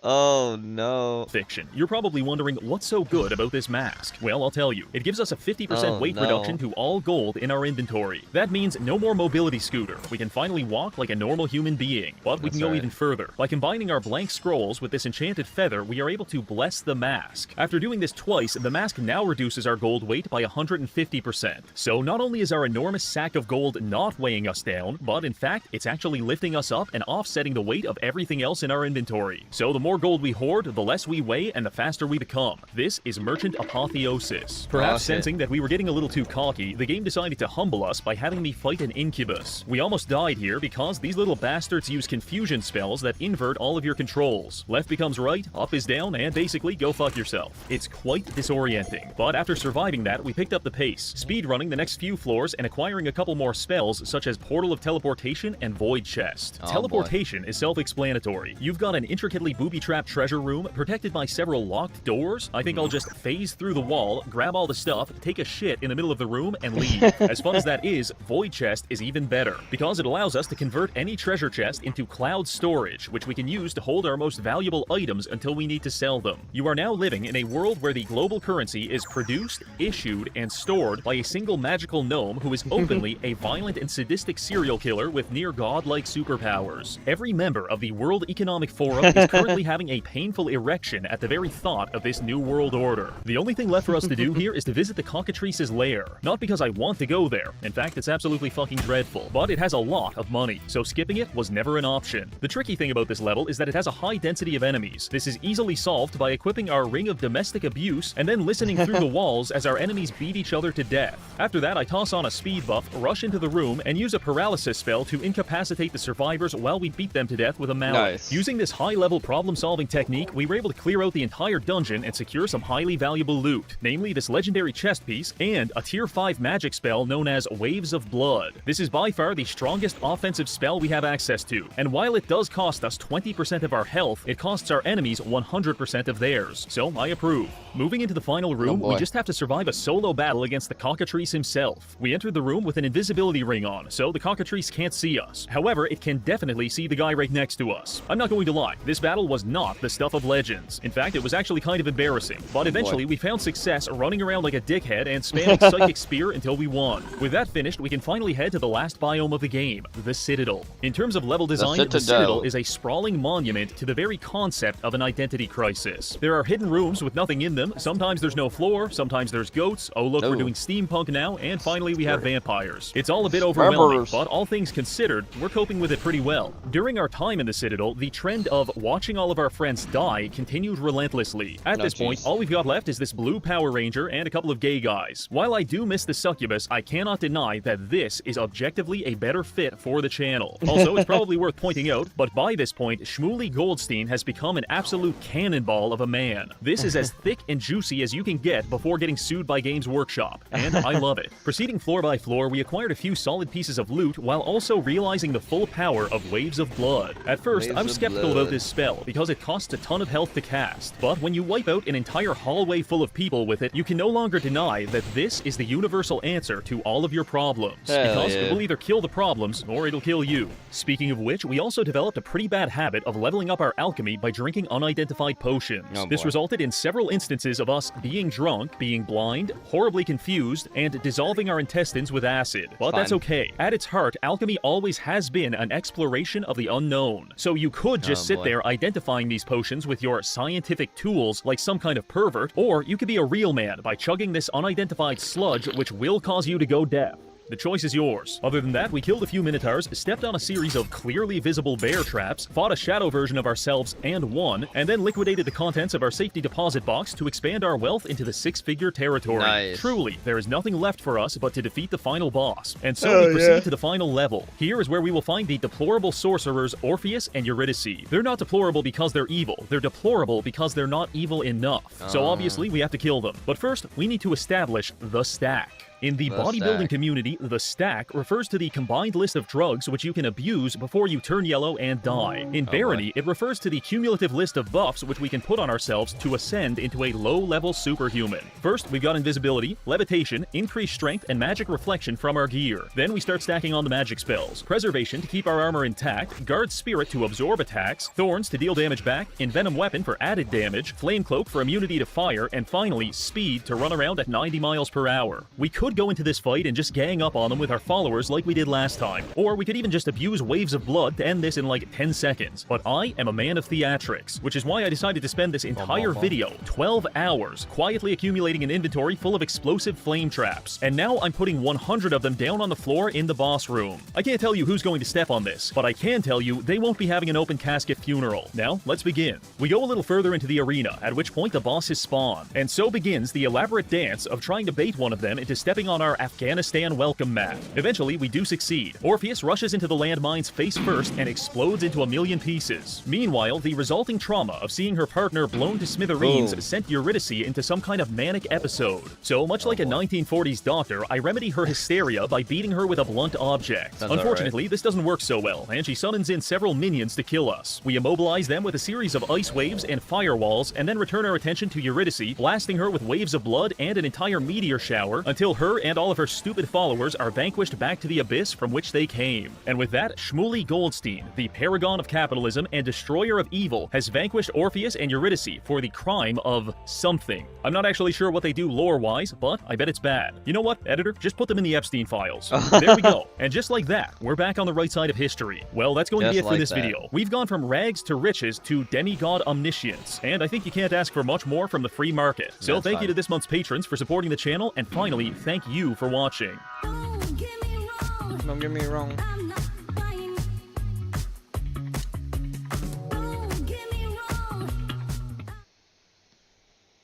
Oh no. Fiction. You're probably wondering what's so good about this mask. Well, I'll tell you. It gives us a 50% weight reduction to all gold in our inventory. That means no more mobility scooter. We can finally walk like a normal human being. But we can go even further. By combining our blank scrolls with this enchanted feather, we are able to bless the mask. After doing this twice, the mask now reduces our gold weight by 150%. So not only is our enormous sack of gold not weighing us down, but in fact, it's actually lifting us up and offsetting the weight of everything else in our inventory. So the more gold we hoard, the less we weigh and the faster we become. This is Merchant Apotheosis. Perhaps sensing that we were getting a little too cocky, the game decided to humble us by having me fight an incubus. We almost died here because these little bastards use confusion spells that invert all of your controls. Left becomes right, up is down, and basically go fuck yourself. It's quite disorienting. But after surviving that, we picked up the pace, speedrunning the next few floors and acquiring a couple more spells such as Portal of Teleportation and Void Chest. Teleportation is self-explanatory. You've got an intricately booby-trapped treasure room protected by several locked doors. I think I'll just phase through the wall, grab all the stuff, take a shit in the middle of the room, and leave. As fun as that is, Void Chest is even better, because it allows us to convert any treasure chest into cloud storage, which we can use to hold our most valuable items until we need to sell them. You are now living in a world where the global currency is produced, issued, and stored by a single magical gnome who is openly a violent and sadistic serial killer with near godlike superpowers. Every member of the World Economic Forum is currently having a painful erection at the very thought of this new world order. The only thing left for us to do here is to visit the cockatrice's lair. Not because I want to go there. In fact, it's absolutely fucking dreadful. But it has a lot of money, so skipping it was never an option. The tricky thing about this level is that it has a high density of enemies. This is easily solved by equipping our ring of domestic abuse and then listening through the walls as our enemies beat each other to death. After that, I toss on a speed buff, rush into the room, and use a paralysis spell to incapacitate the survivors while we beat them to death with a mallet. Nice. Using this high-level problem-solving technique, we were able to clear out the entire dungeon and secure some highly valuable loot, namely this legendary chest piece and a tier 5 magic spell known as Waves of Blood. This is by far the strongest offensive spell we have access to, and while it does cost us 20% of our health, it costs our enemies 100% of theirs, so I approve. Moving into the final room, we just have to survive a solo battle against the cockatrice himself. We entered the room with an invisibility ring on, so the cockatrice can't see us. However, it can definitely see the guy right next to us. I'm not going to lie, this battle was not the stuff of legends. In fact, it was actually kind of embarrassing, but eventually we found success running around like a dickhead and spamming Psychic Spear until we won. With that finished, we can finally head to the last biome of the game, the Citadel. In terms of level design, the Citadel is a sprawling monument to the very concept of an identity crisis. There are hidden rooms with nothing in them, sometimes there's no floor, sometimes there's goats, oh look, we're doing steampunk now, and finally we have vampires. It's all a bit overwhelming, but all things considered, we're coping with it pretty well. During our time in the Citadel, the trend of watching all of our friends die continued relentlessly. At this point, all we've got left is this blue Power Ranger and a couple of gay guys. While I do miss the succubus, I cannot deny that this is objectively a better fit for the channel. Also, it's probably worth pointing out, but by this point, Shmuley Goldstein has become an absolute cannonball of a man. This is as thick and juicy as you can get before getting sued by Games Workshop, and I love it. Proceeding floor by floor, we acquired a few solid pieces of loot while also realizing the full power of Waves of Blood. At first, I was skeptical about this spell because it costs a ton of health to cast, but when you wipe out an entire hallway full of people with it, you can no longer deny that this is the universal answer to all of your problems, because it will either kill the problems or it'll kill you. Speaking of which, we also developed a pretty bad habit of leveling up our alchemy by drinking unidentified potions. This resulted in several instances of us being drunk, being blind, horribly confused, and dissolving our intestines with acid. But that's okay. At its heart, alchemy always has been an exploration of the unknown. So you could just sit there identifying these potions with your scientific tools like some kind of pervert, or you could be a real man by chugging this unidentified sludge which will cause you to go deaf. The choice is yours. Other than that, we killed a few minotaurs, stepped on a series of clearly visible bear traps, fought a shadow version of ourselves and won, and then liquidated the contents of our safety deposit box to expand our wealth into the 6-figure territory. Nice. Truly, there is nothing left for us but to defeat the final boss. And so we proceed to the final level. Here is where we will find the deplorable sorcerers Orpheus and Eurydice. They're not deplorable because they're evil. They're deplorable because they're not evil enough. So obviously we have to kill them. But first, we need to establish the stack. In the bodybuilding community, the stack refers to the combined list of drugs which you can abuse before you turn yellow and die. In Barony, it refers to the cumulative list of buffs which we can put on ourselves to ascend into a low-level superhuman. First, we've got invisibility, levitation, increased strength, and magic reflection from our gear. Then we start stacking on the magic spells. Preservation to keep our armor intact, Guard Spirit to absorb attacks, Thorns to deal damage back, Envenom Weapon for added damage, Flame Cloak for immunity to fire, and finally, Speed to run around at 90 miles per hour. We could go into this fight and just gang up on them with our followers like we did last time, or we could even just abuse Waves of Blood to end this in like 10 seconds. But I am a man of theatrics, which is why I decided to spend this entire video, 12 hours, quietly accumulating an inventory full of explosive flame traps. And now I'm putting 100 of them down on the floor in the boss room. I can't tell you who's going to step on this, but I can tell you they won't be having an open casket funeral. Now, let's begin. We go a little further into the arena, at which point the bosses spawn. And so begins the elaborate dance of trying to bait one of them into stepping on our Afghanistan welcome mat. Eventually, we do succeed. Orpheus rushes into the landmines face first and explodes into a million pieces. Meanwhile, the resulting trauma of seeing her partner blown to smithereens sent Eurydice into some kind of manic episode. So, much like a 1940s doctor, I remedy her hysteria by beating her with a blunt object. Unfortunately, this doesn't work so well, and she summons in several minions to kill us. We immobilize them with a series of ice waves and firewalls, and then return our attention to Eurydice, blasting her with waves of blood and an entire meteor shower until her her and all of her stupid followers are vanquished back to the abyss from which they came. And with that, Shmuley Goldstein, the paragon of capitalism and destroyer of evil, has vanquished Orpheus and Eurydice for the crime of something. I'm not actually sure what they do lore-wise, but I bet it's bad. You know what, editor? Just put them in the Epstein files. There we go. And just like that, we're back on the right side of history. Well, that's going to be it for this video. We've gone from rags to riches to demigod omniscience, and I think you can't ask for much more from the free market. So thank you to this month's patrons for supporting the channel, and finally, thank you for watching. Don't get me wrong.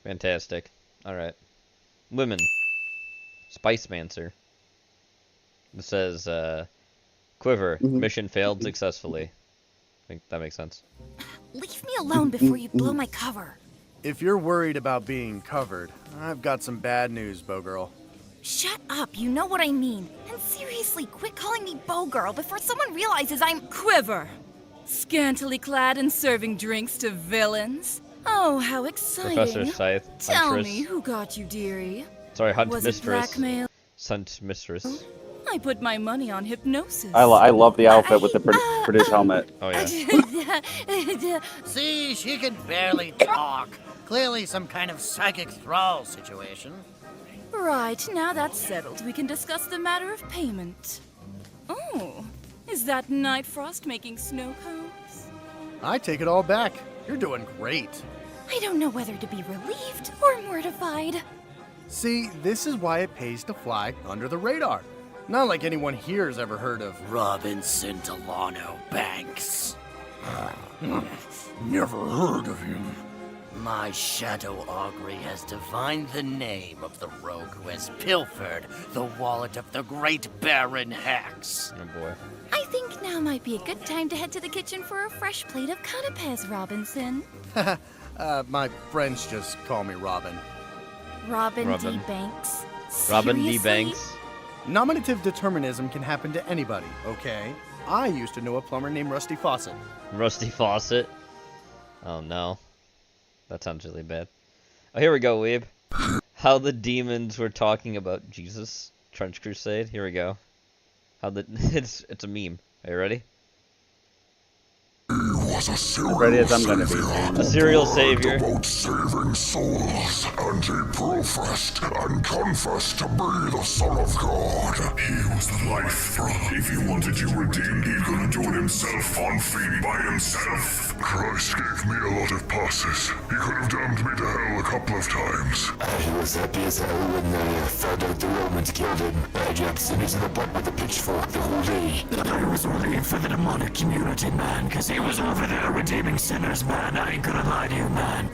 Fantastic. Alright. Women. Spicemancer. It says, Quiver. Mission failed successfully. I think that makes sense. Leave me alone before you blow my cover. If you're worried about being covered, I've got some bad news, Bowgirl. Shut up, you know what I mean. And seriously, quit calling me Bowgirl before someone realizes I'm Quiver. Scantily clad and serving drinks to villains. Oh, how exciting. Professor Scythe. Tell Huntress. me, who got you, dearie? Sorry, Hunt Was it Mistress. blackmail? Hunt Mistress. I put my money on hypnosis. I love the outfit with the British helmet. Oh, yeah. See, she can barely talk. Clearly some kind of psychic thrall situation. Right, now that's settled, we can discuss the matter of payment. Oh, is that Night Frost making snow cones? I take it all back. You're doing great. I don't know whether to be relieved or mortified. See, this is why it pays to fly under the radar. Not like anyone here's ever heard of Robinson Delano Banks. Never heard of him. My shadow augury has divined the name of the rogue who has pilfered the wallet of the great Baron Hex. Oh boy. I think now might be a good time to head to the kitchen for a fresh plate of canapes, Robinson. My friends just call me Robin. Robin D. Robin. Banks. Robin D. Seriously? Banks. Nominative determinism can happen to anybody, okay? I used to know a plumber named Rusty Fawcett. Rusty Fawcett. Oh no. That sounds really bad. Oh, here we go, Weeb. How the demons were talking about Jesus. Trench Crusade. Here we go. How the it's a meme. Are you ready? Ready as I'm gonna be. A serial savior. About saving souls, and he professed and confessed to be the Son of God. He was the life. If he wanted you redeemed, he could have done it himself on feet by himself. Christ gave me a lot of passes. He could have damned me to hell a couple of times. He was happy as hell when they found out the Romans killed him. I jabbed sinners in the butt with a pitchfork the whole day. I was relieved for the demonic community, man, because he was over there redeeming sinners, man. I ain't gonna lie to you, man.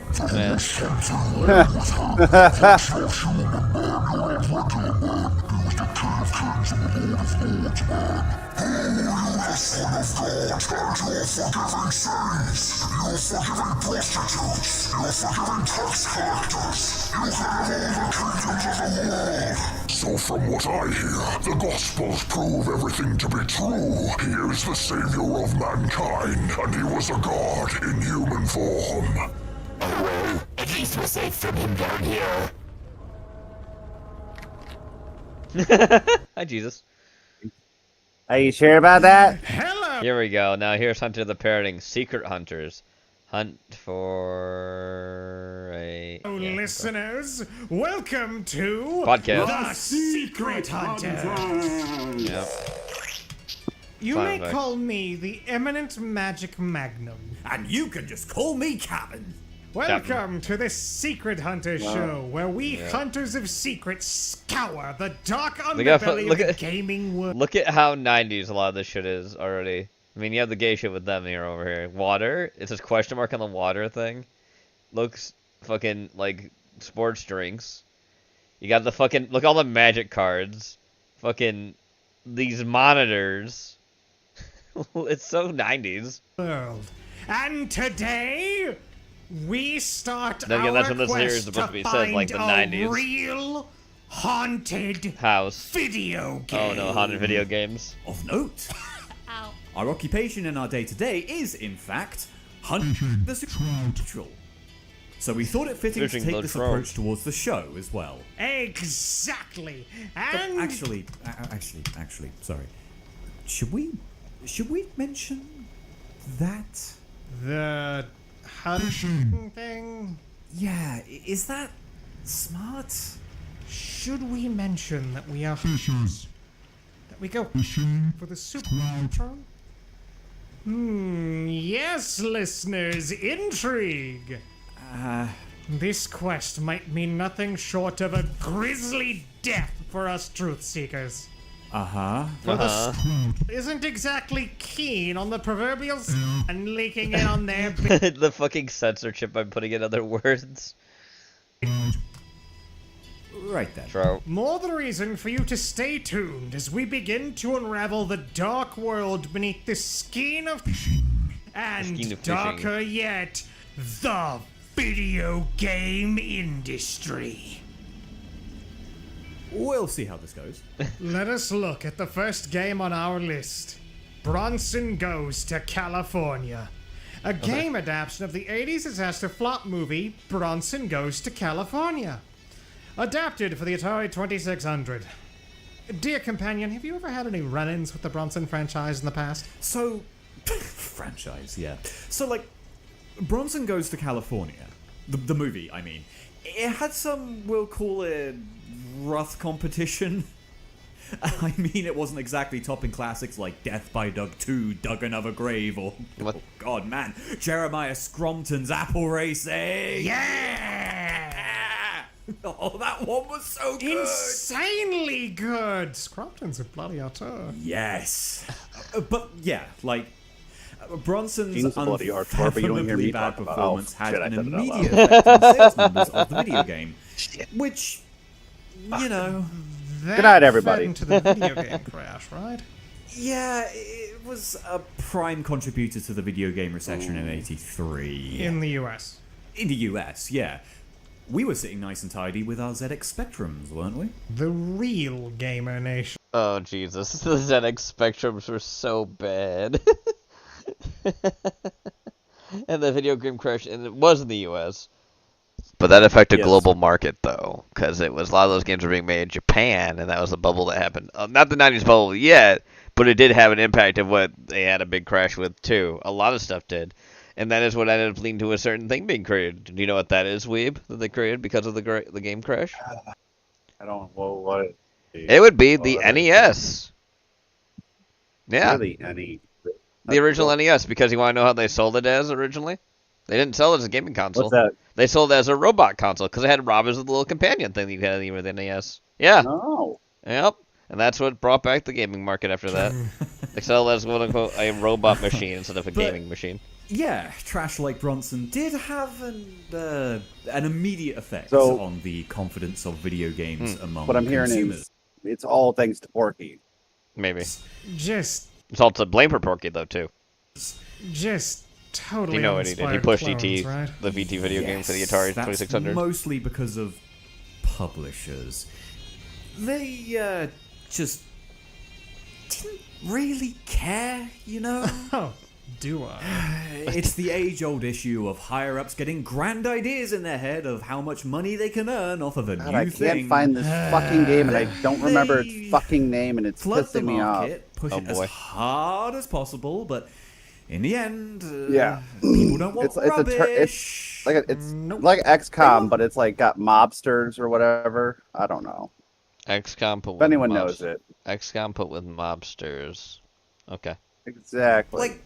So from what I hear, the Gospels prove everything to be true. He is the savior of mankind, and he was a god in human form. Well, at least we're safe from him down here. Hi, Jesus. Are you sure about that? Hello. Here we go. Now here's Hunter the Parroting. Secret Hunters. Hunt for a... Listeners, welcome to Podcast. The Secret Hunter. Yep. You Fine, may Vic. call me the Eminent Magic Magnum. And you can just call me Captain. Welcome to the Secret Hunter Wow. Show, where we Yeah. hunters of secrets scour the dark Look at, underbelly look of the at, gaming world. look at how 90s a lot of this shit is already. I mean, you have the gay shit with them here over here. Water. It's this question mark on the water thing. Looks fucking like sports drinks. You got the fucking... Look, all the magic cards. Fucking... These monitors. It's so 90s. World. And today, we start Then again, our that's when this series is quest supposed to be to set, like, find the a 90s. real haunted House. video game. Oh no, haunted video games. Of note, our occupation in our day-to-day is, in fact, hunting the supernatural. So we thought it fitting to take this approach towards the show as well. Exactly. But And actually, sorry. Should we mention that? the hunting thing? Yeah, is that smart? Should we mention that we are that we go for the super? Yes, listeners, intrigue. This quest might mean nothing short of a grisly death for us truth seekers. For the isn't exactly keen on the proverbial and leaking in on their The fucking censorship I'm putting in other words. Right then. True. More the reason for you to stay tuned as we begin to unravel the dark world beneath the skein of and darker yet, the video game industry. We'll see how this goes. Let us look at the first game on our list. Bronson Goes to California. A game adaptation of the 80s disaster flop movie, Bronson Goes to California. Adapted for the Atari 2600. Dear companion, have you ever had any run-ins with the Bronson franchise in the past? So, franchise, yeah. So, like, Bronson Goes to California, the movie, I mean, it had some, we'll call it, rough competition. I mean, it wasn't exactly topping classics like Death by Doug 2, Dug Another Grave, or, oh god, man, Jeremiah Scrompton's Apple Racing! Yeah! Oh, that one was so good! Insanely good! Scrompton's a bloody auteur. Yes. But, yeah, like, Bronson's hardcore, but you don't hear me bad talk about performance had shit, I an said it out immediate loud. effect on sales numbers of the video game, which, you know... Good night, everybody. Into the video game crash, right? Yeah, it was a prime contributor to the video game recession in '83. In the US. In the US, yeah. We were sitting nice and tidy with our ZX Spectrums, weren't we? The real gamer nation. Oh, Jesus. The ZX Spectrums were so bad. And the video game crash, and it was in the US. But that affected global market, though, because it was a lot of those games were being made in Japan, and that was the bubble that happened. Not the 90s bubble yet, but it did have an impact of what they had a big crash with, too. A lot of stuff did. And that is what ended up leading to a certain thing being created. Do you know what that is, Weeb, that they created because of the game crash? I don't know what it would be the NES. Yeah. Really, the original NES, because you want to know how they sold it as originally? They didn't sell it as a gaming console. What's that? They sold it as a robot console, because it had Robbers with the little companion thing that you had with the NES. Yeah. Oh. Yep. And that's what brought back the gaming market after that. They sold it as, quote-unquote, a robot machine instead of a gaming machine. Yeah, Trash Like Bronson did have an immediate effect So- on the confidence of video games among What I'm hearing consumers. is it's all thanks to Porky. Maybe. Just It's all to blame for Porky, though, too. Totally You know what he did? He uninspired pushed clones, ET, right? the VT video game for the Atari That's 2600. mostly because of publishers. They just didn't really care, you know? Oh, do I? It's the age-old issue of higher-ups getting grand ideas in their head of how much money they can earn off of a God, new I thing. can't find this fucking game, and I don't remember its fucking name, and it's Flood the pissing me off. market, push it as hard as possible, but in the end, Yeah, people don't want it's rubbish. it's like XCOM, but it's like got mobsters or whatever. I don't know. XCOM put If with anyone knows it. XCOM put with mobsters. Okay. Exactly. Like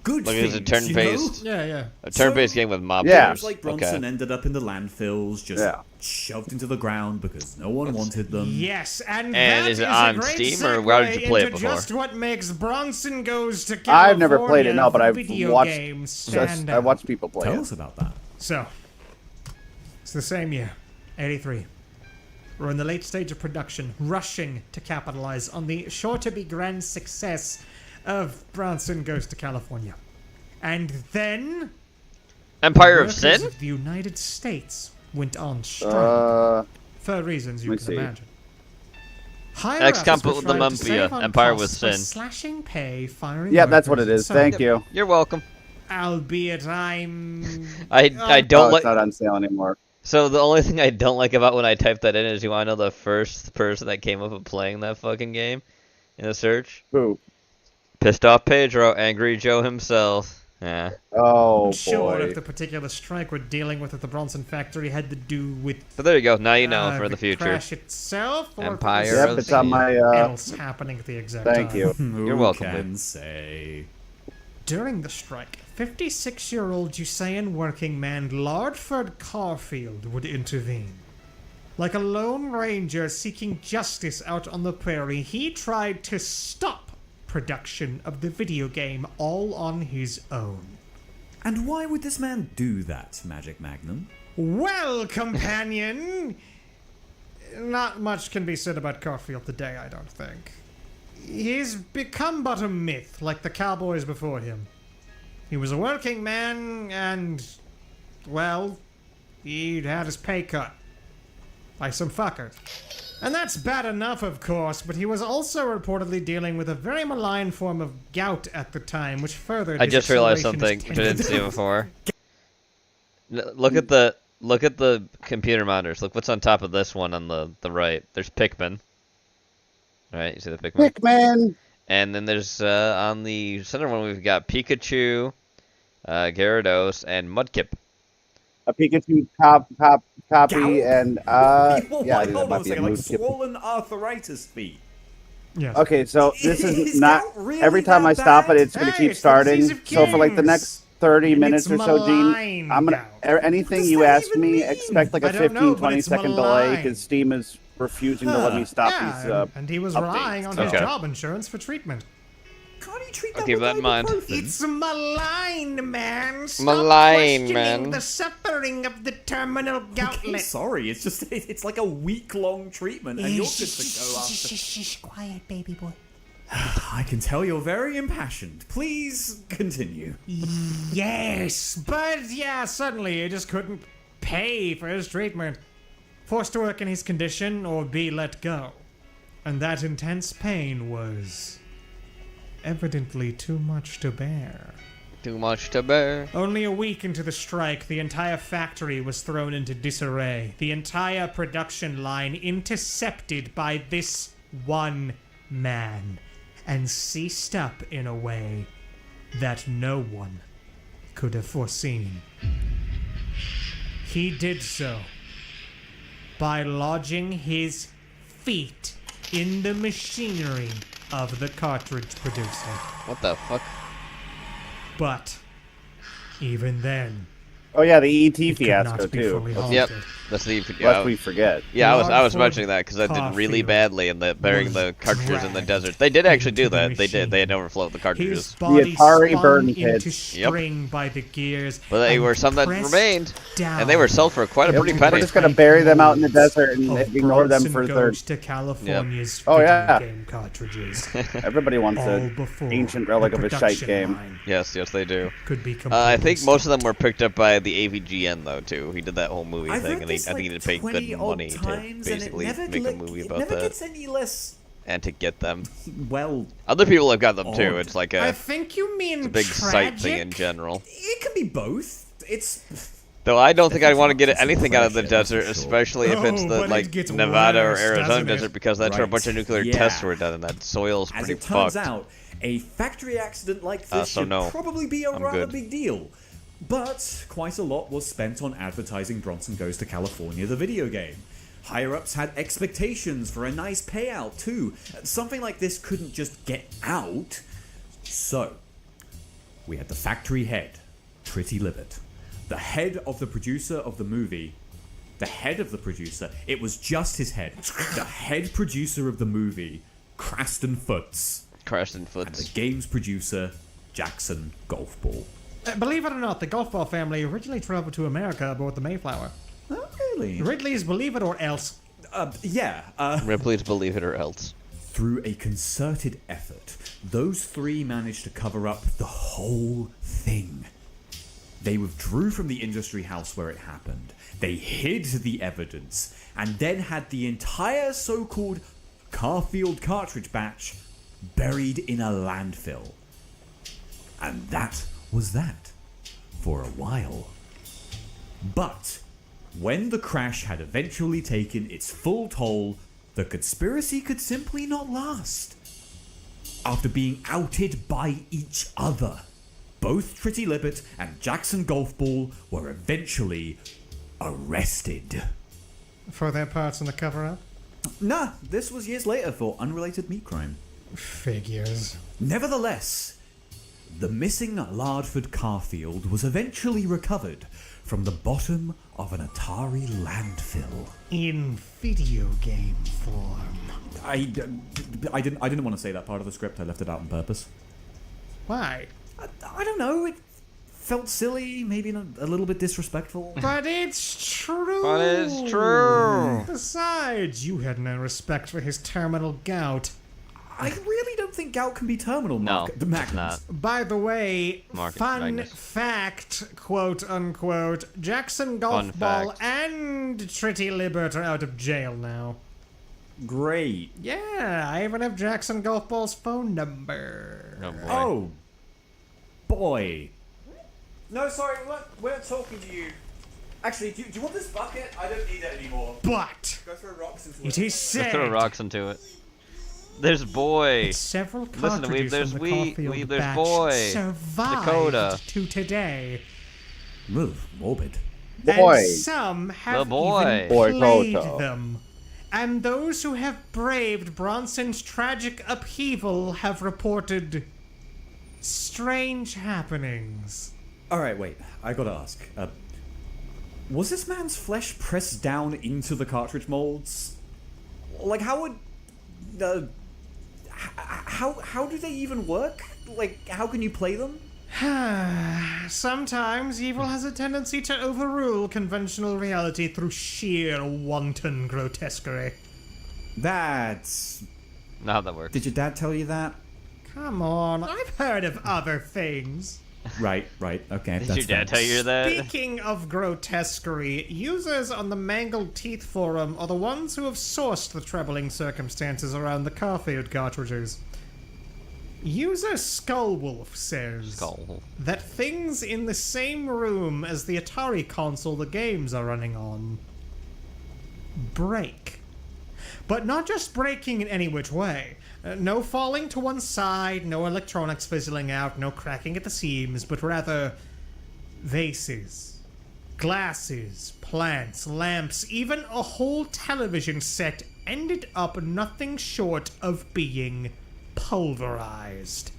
good Like it's a things, you know? turn-based. Yeah. A turn-based game with mobsters. Yeah. Games like Bronson ended up in the landfills, just shoved into the ground because no one wanted them. Yes, and And that is it a on great Steam, or how did you play it into before? Just what makes Bronson Goes to California. I've never played it, no, but I've video watched. games stand I watched people play Tell it. us about that. So, it's the same year, 83. We're in the late stage of production, rushing to capitalize on the sure-to-be grand success of Bronson Goes to California. And then... Empire of workers Sin? of the United States went on strike. For reasons you let me can see. imagine. XCOM put with the Mafia, Empire with Sin. Slashing pay, firing Yeah, that's what it workers, is. and so Thank you. You're welcome. albeit I'm... I don't it's not on sale anymore. So the only thing I don't like about when I type that in is, you want to know the first person that came up with playing that fucking game in the search? Who? Pissed off Pedro, Angry Joe himself. Yeah. Oh, I'm sure boy. if the particular strike we're dealing with at the Bronson factory had to do with... But there you go. Now you know for the future. crash itself, or Empire. if Yep, it's on my. else happening at the exact Thank time. you. You're welcome. Who can say? During the strike, 56-year-old Usain working man Lardford Carfield would intervene. Like a lone ranger seeking justice out on the prairie, he tried to stop production of the video game all on his own. And why would this man do that, Magic Magnum? Well, companion, not much can be said about Carfield today, I don't think. He's become but a myth, like the cowboys before him. He was a working man, and, well, he'd had his pay cut by some fucker. And that's bad enough, of course, but he was also reportedly dealing with a very malign form of gout at the time, which furthered I his just realized acceleration something which I didn't see tendencies. before. Look at the computer monitors. Look what's on top of this one on the right. There's Pikmin. Right, you see the Pikmin? Pikmin! And then there's on the center one we've got Pikachu, Gyarados, and Mudkip. A Pikachu copy, Gout? and Well, yeah, wait, that hold might on a be a second, like mood skip. swollen arthritis feet. Yes. Okay, so this is Is not. gout really Every time that I stop bad? it, it's gonna Hey, keep it's the disease starting. of So for like the kings. next 30 And minutes it's or so, Gene, malign I'm gonna. gout. Anything does you that ask even me, mean? expect like a I don't 15, know, but 20 it's second delay malign. because Steam is refusing to let me stop these. And he was relying on his Okay. job insurance for treatment. Can't you treat that I'll keep with that in mind. ibuprofen? It's malign, man. Stop Malign, questioning man. the suffering of the terminal Okay, goutlet. sorry, it's just it's like a week-long treatment, and you're good to go after. Shh, quiet, baby boy. I can tell you're very impassioned. Please continue. Yes, but yeah, suddenly he just couldn't pay for his treatment. Forced to work in his condition or be let go. And that intense pain was evidently too much to bear. Too much to bear. Only a week into the strike, the entire factory was thrown into disarray. The entire production line intercepted by this one man and ceased up in a way that no one could have foreseen. He did so by lodging his feet in the machinery of the cartridge producer. What the fuck? But even then, Oh yeah, the ET it could fiasco not be too. fully Yep. halted. That's the Lest we forget. Yeah, I was Lardford mentioning that because I did really Carfield badly in the burying the was cartridges in the dragged desert. They did actually do into the that. They did. They had overflowed the His cartridges. body Atari spun burn into pits. Yep. string by the gears. But they and were some that pressed remained, down. and they were sold for quite a pretty We're penny. just gonna bury them out in the desert and Of ignore them Bronson for Goes their. to California's Oh, video yeah. game cartridges. Everybody wants All an before ancient relic the of a shite production game. line Yes, they do. could be I completely think most of them stopped. were picked up by the AVGN though too. He did that whole movie I've thing, read and this, I think he like, did pay 20 good odd money to times, and basically it never, make like, a movie it about never that gets any less. and to get them. Well, Other people have got them too. odd. It's like I a, think you mean it's a big tragic? sight thing in general. it can be both. It's Though I don't think I'd want to get Definitely anything out of the pressure, that's for desert, sure. especially if it's Oh, the but it like gets Nevada or worse, Arizona doesn't it? desert, because that's where a Right. bunch of nuclear Yeah. tests were done, and that soil's as pretty it turns fucked. out, a factory accident like this so should no. probably be a I'm rather good. big deal. But quite a lot was spent on advertising Bronson Goes to California, the video game. Higher ups had expectations for a nice payout too. Something like this couldn't just get out. So, we had the factory head, Tritty Libbet, the head of the producer of the movie. The head of the producer, it was just his head. The head producer of the movie, Craston Foots. Craston And the Foots. game's producer, Jackson Golf Ball. Believe it or not, the Golf Ball family originally traveled to America aboard the Mayflower. Oh, really? Ridley's Believe It or Else. Yeah. Ripley's Believe It or Else. Through a concerted effort, those three managed to cover up the whole thing. They withdrew from the industry house where it happened. They hid the evidence, and then had the entire so-called Carfield cartridge batch buried in a landfill. And that was that. for a while. But when the crash had eventually taken its full toll, the conspiracy could simply not last. After being outed by each other, both Tritty Libbet and Jackson Golfball were eventually arrested. For their parts in the cover-up? Nah, this was years later for unrelated meat crime. Figures. Nevertheless, the missing Lardford Carfield was eventually recovered from the bottom of an Atari landfill. In video game form. I didn't want to say that part of the script. I left it out on purpose. Why? I don't know. It felt silly, maybe a little bit disrespectful. But it's true. But it's true. Besides, you had no respect for his terminal gout. I really don't think gout can be terminal, Mark. No, it's not. By the way, fun Magnus. fact, quote unquote, Jackson Golf Ball and Tritty Libbert are out of jail now. Great. Yeah, I even have Jackson Golf Ball's phone number. Oh boy. Oh, boy. No, sorry, we're talking to you. Actually, do you want this bucket? I don't need it anymore. But Go throw rocks into it is Let's said throw rocks into it. There's boy. several Listen, cartridges there's from the Caulfield there's batch boy. survived Dakota. to today. Morbid. And some have even Boy played Toto. them. And those who have braved Bronson's tragic upheaval have reported strange happenings. Alright, wait. I gotta ask. Was this man's flesh pressed down into the cartridge molds? Like, how would... how do they even work? Like, how can you play them? Sometimes evil has a tendency to overrule conventional reality through sheer wanton grotesquerie. That's... Not how that works. Did your dad tell you that? Come on, I've heard of other things. Right, okay. Did your dad tell you that? Speaking of grotesquerie, users on the Mangled Teeth forum are the ones who have sourced the troubling circumstances around the Carfield cartridges. User Skullwolf says that things in the same room as the Atari console the games are running on break. But not just breaking in any which way. No falling to one side, no electronics fizzling out, no cracking at the seams, but rather vases, glasses, plants, lamps, even a whole television set ended up nothing short of being pulverized.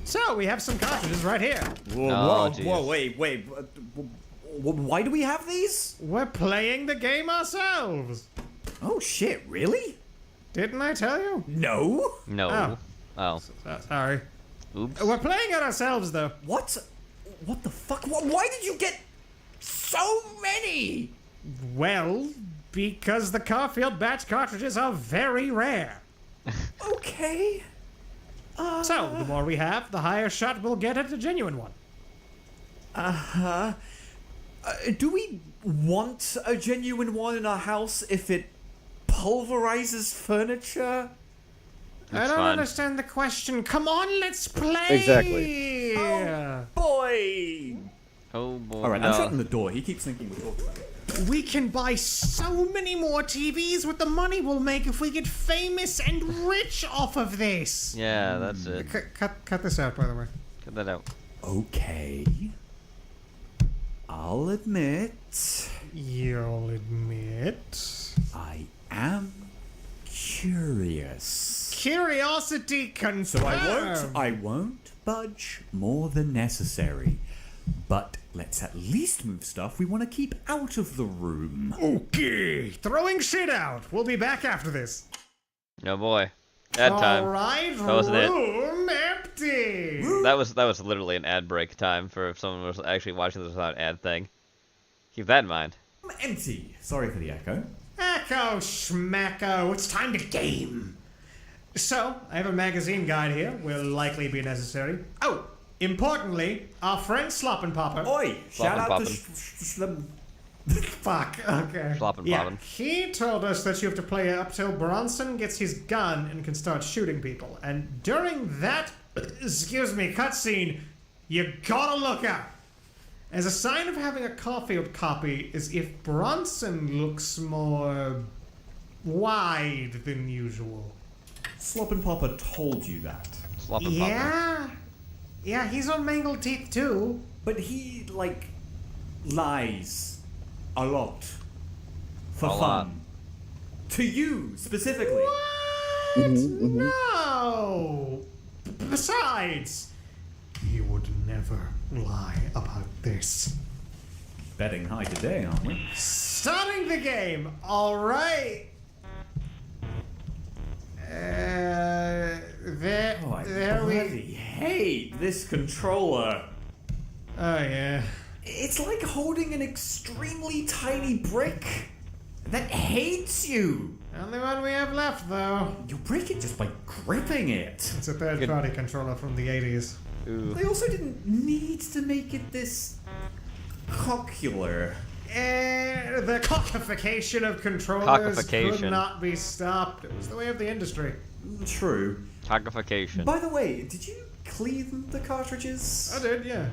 So, we have some cartridges right here. Whoa, wait. Why do we have these? We're playing the game ourselves. Oh shit, really? Didn't I tell you? No. No. Oh. Sorry. Oops. We're playing it ourselves, though. What the fuck? Why did you get so many? Well, because the Carfield batch cartridges are very rare. Okay. So, the more we have, the higher shot we'll get at a genuine one. Uh-huh. Do we want a genuine one in our house if it pulverizes furniture? I don't understand the question. Come on, let's play! Exactly. Oh, boy! Oh, boy. Alright, no. I'm shutting the door. He keeps thinking we're talking about it. We can buy so many more TVs with the money we'll make if we get famous and rich off of this. Yeah, that's it. Cut this out, by the way. Cut that out. Okay. I'll admit. You'll admit. I am curious. Curiosity confirmed. So I won't budge more than necessary. But let's at least move stuff we want to keep out of the room. Okay, throwing shit out. We'll be back after this. Oh boy. Ad time. All right, That wasn't it. room empty. That was literally an ad break time for if someone was actually watching this without an ad thing. Keep that in mind. Empty. Sorry for the echo. Echo schmacko, it's time to game. So, I have a magazine guide here. Will likely be necessary. Oh, importantly, our friend Sloppin' Popper. Oi! Shout out to Fuck, okay. Sloppin' Yeah, Poppin'. he told us that you have to play up till Bronson gets his gun and can start shooting people. And during that, cutscene, you gotta look out. As a sign of having a Caulfield copy is if Bronson looks more wide than usual. Sloppin' Papa told you that. Sloppin' Papa. Yeah? Yeah, he's on mangled teeth too. But he, like, lies a lot. For fun. Lot. To you, specifically. What? No! Besides, he would never lie about this. Betting high today, aren't we? Starting the game, alright. There I bloody hate this controller. Oh, yeah. It's like holding an extremely tiny brick that hates you. Only one we have left, though. You break it just by gripping it. It's a third-party controller from the 80s. Ooh. They also didn't need to make it this cockular. The cockification of controllers could not be stopped. It was the way of the industry. True. Cockification. By the way, did you clean the cartridges? I did, yeah.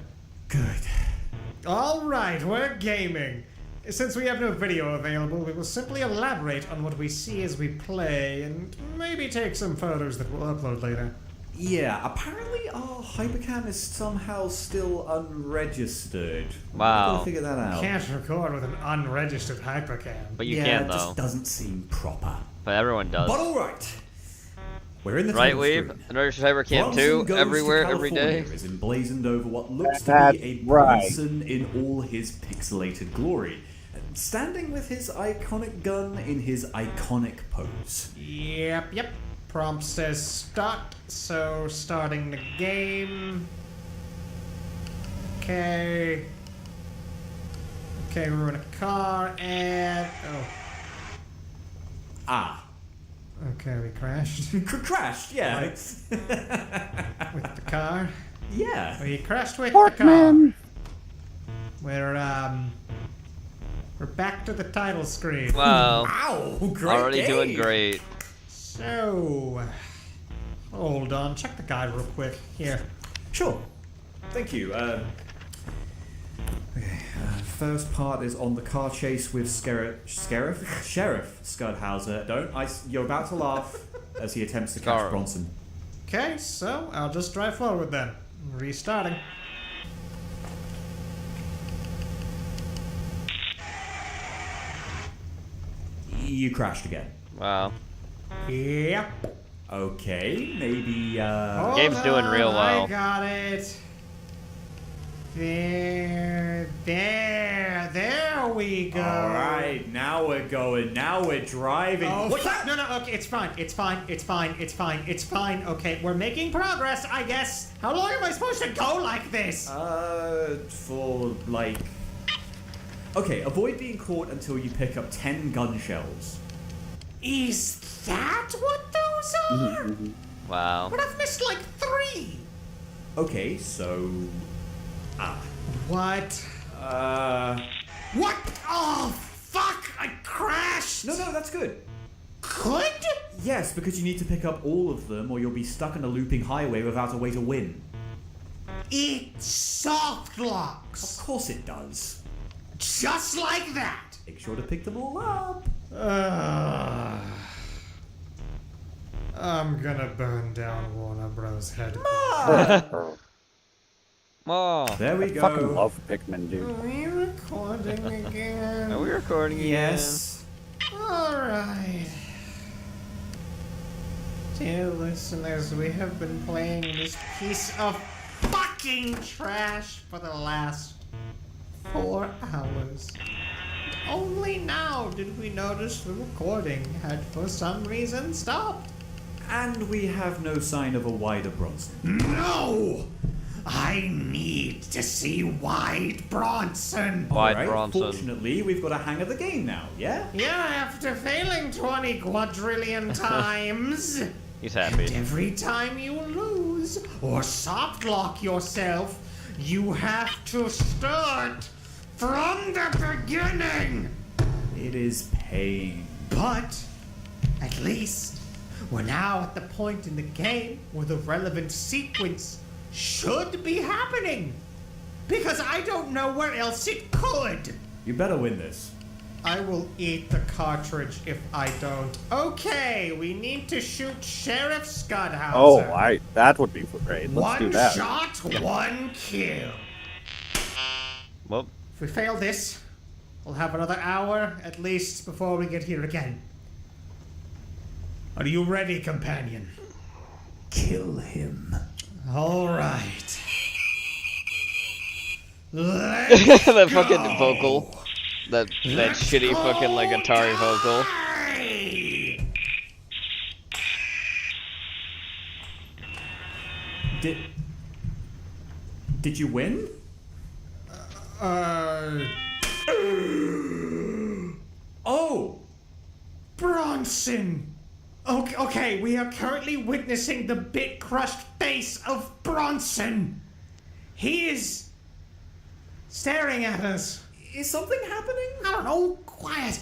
Good. Alright, we're gaming. Since we have no video available, we will simply elaborate on what we see as we play, and maybe take some photos that we'll upload later. Yeah, apparently our Hypercam is somehow still unregistered. Wow. We've got to figure that out. Can't record with an unregistered Hypercam. But you can, though. It just doesn't seem proper. But everyone does. But alright. We're in the right, title Weeb. screen. Unregistered Hypercam 2, everywhere, every day. Is emblazoned over what looks to be a Bronson in all his pixelated glory. Standing with his iconic gun in his iconic pose. Yep. Prompt says start, so starting the game. Okay, we're in a car and okay, we crashed. Crashed, yeah. With the car. Yeah. We crashed with the car. We're back to the title screen. Wow. Wow, great Already game. doing great. So, hold on, check the guide real quick. Here. Sure. Thank you. First part is on the car chase with Sheriff Skudhauser. You're about to laugh as he attempts to catch Bronson. Okay, so I'll just drive forward then. Restarting. You crashed again. Wow. Yep. Okay, maybe, Game's doing real well. I got it. There we go. Alright, now we're going. Now we're driving. Oh, What's that? No, okay, it's fine. Okay, we're making progress, I guess. How long am I supposed to go like this? For, like... Okay, avoid being caught until you pick up 10 gun shells. Is that what those are? Wow. But I've missed like 3. Okay, so... What? What? Oh, fuck! I crashed! No, that's good. Good? Yes, because you need to pick up all of them or you'll be stuck on a looping highway without a way to win. It soft locks. Of course it does. Just like that. Make sure to pick them all up. I'm gonna burn down Warner Bros. Oh. There we go. I fucking love Pikmin, dude. Are we recording again? Are we recording again? Yes. Alright. Dear listeners, we have been playing this piece of fucking trash for the last 4 hours. Only now did we notice the recording had for some reason stopped. And we have no sign of a wider Bronson. No! I need to see Wide Bronson. Wide Bronson. Fortunately, we've got a hang of the game now, yeah? Yeah, after failing 20 quadrillion times. He's happy. And every time you lose or soft lock yourself, you have to start from the beginning. It is pain. But at least we're now at the point in the game where the relevant sequence should be happening. Because I don't know where else it could. You better win this. I will eat the cartridge if I don't. Okay, we need to shoot Sheriff Scudhauser. Oh, that would be great. Let's do One that. shot, one kill. Well, if we fail this, we'll have another hour at least before we get here again. Are you ready, companion? Kill him. All right. That fucking vocal. That shitty fucking like Atari vocal. Did you win? Oh! Bronson! Okay, we are currently witnessing the bit-crushed face of Bronson. He is staring at us. Is something happening? I don't know. Quiet.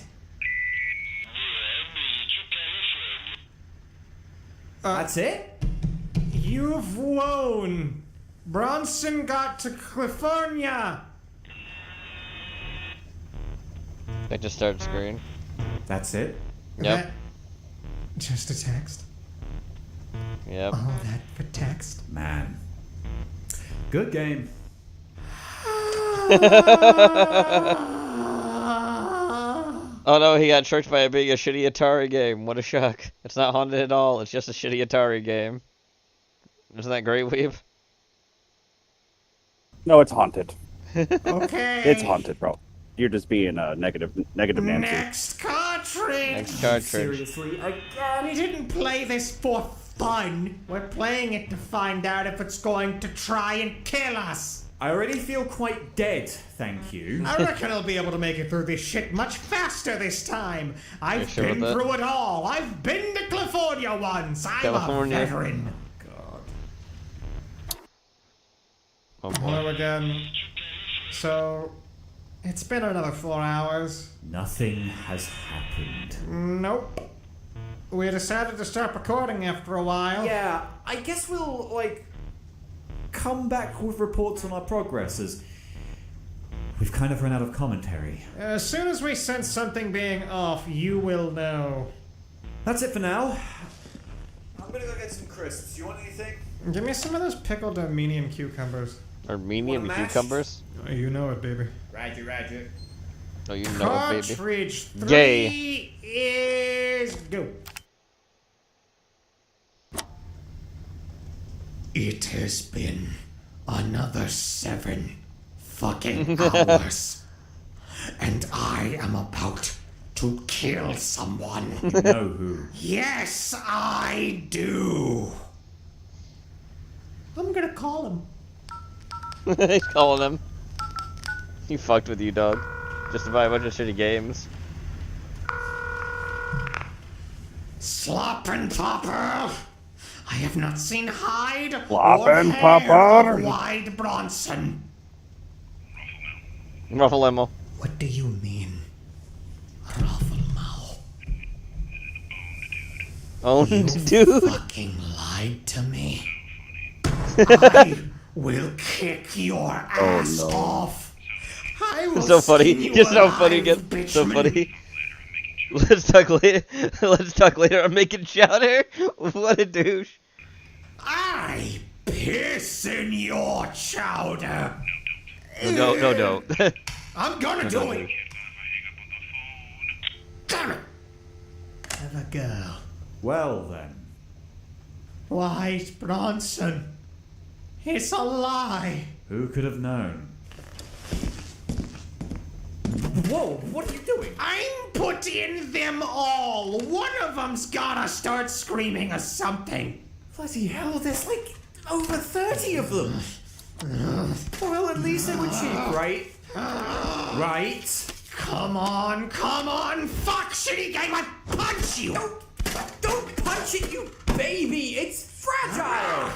That's it? You've won. Bronson got to California. They just started screen. That's it? Yep. Just a text. Yep. All that for text. Man. Good game. Oh no, he got tricked by it being a shitty Atari game. What a shock. It's not haunted at all, it's just a shitty Atari game. Isn't that great, Weeb? No, it's haunted. Okay. It's haunted, bro. You're just being a negative Nancy. Next cartridge. Next cartridge. Seriously, again? We didn't play this for fun. We're playing it to find out if it's going to try and kill us. I already feel quite dead, thank you. I reckon I'll be able to make it through this shit much faster this time. I've sure been with that? through it all. I've been to California once. I'm a veteran. Oh boy. Hello again. So, it's been another 4 hours. Nothing has happened. Nope. We decided to stop recording after a while. Yeah, I guess we'll, come back with reports on our progress, as we've kind of run out of commentary. As soon as we sense something being off, you will know. That's it for now. I'm gonna go get some crisps. You want anything? Give me some of those pickled Armenian cucumbers. Armenian cucumbers? Oh, you know it, baby. Roger. Oh, you know it, baby. Cartridge 3 Gay. is go. It has been another 7 fucking hours. And I am about to kill someone. You know who? Yes, I do. I'm gonna call him. He's calling him. He fucked with you, dog. Just to buy a bunch of shitty games. Slop and Popper! I have not seen hide Slop or and hair Popper. of Wide Bronson. Ruffle Limo. What do you mean, Ruffle Mouth? Oh, You dude. fucking lied to me. I will kick your ass off. I will So funny. skin you You're so funny alive, again. So bitchman. funny. Let's talk later. Let's talk later. I'm making chowder. What a douche. I piss in your chowder. No, don't. I'm gonna do it. Damn it. Have a go. Well then. White Bronson. It's a lie. Who could have known? Whoa, what are you doing? I'm putting them all. One of them's gotta start screaming or something. Bloody hell, there's over 30 of them. Well, at least they were cheap, right? Right? Come on. Fuck, shitty game, I punch you. Don't punch it, you baby! It's fragile!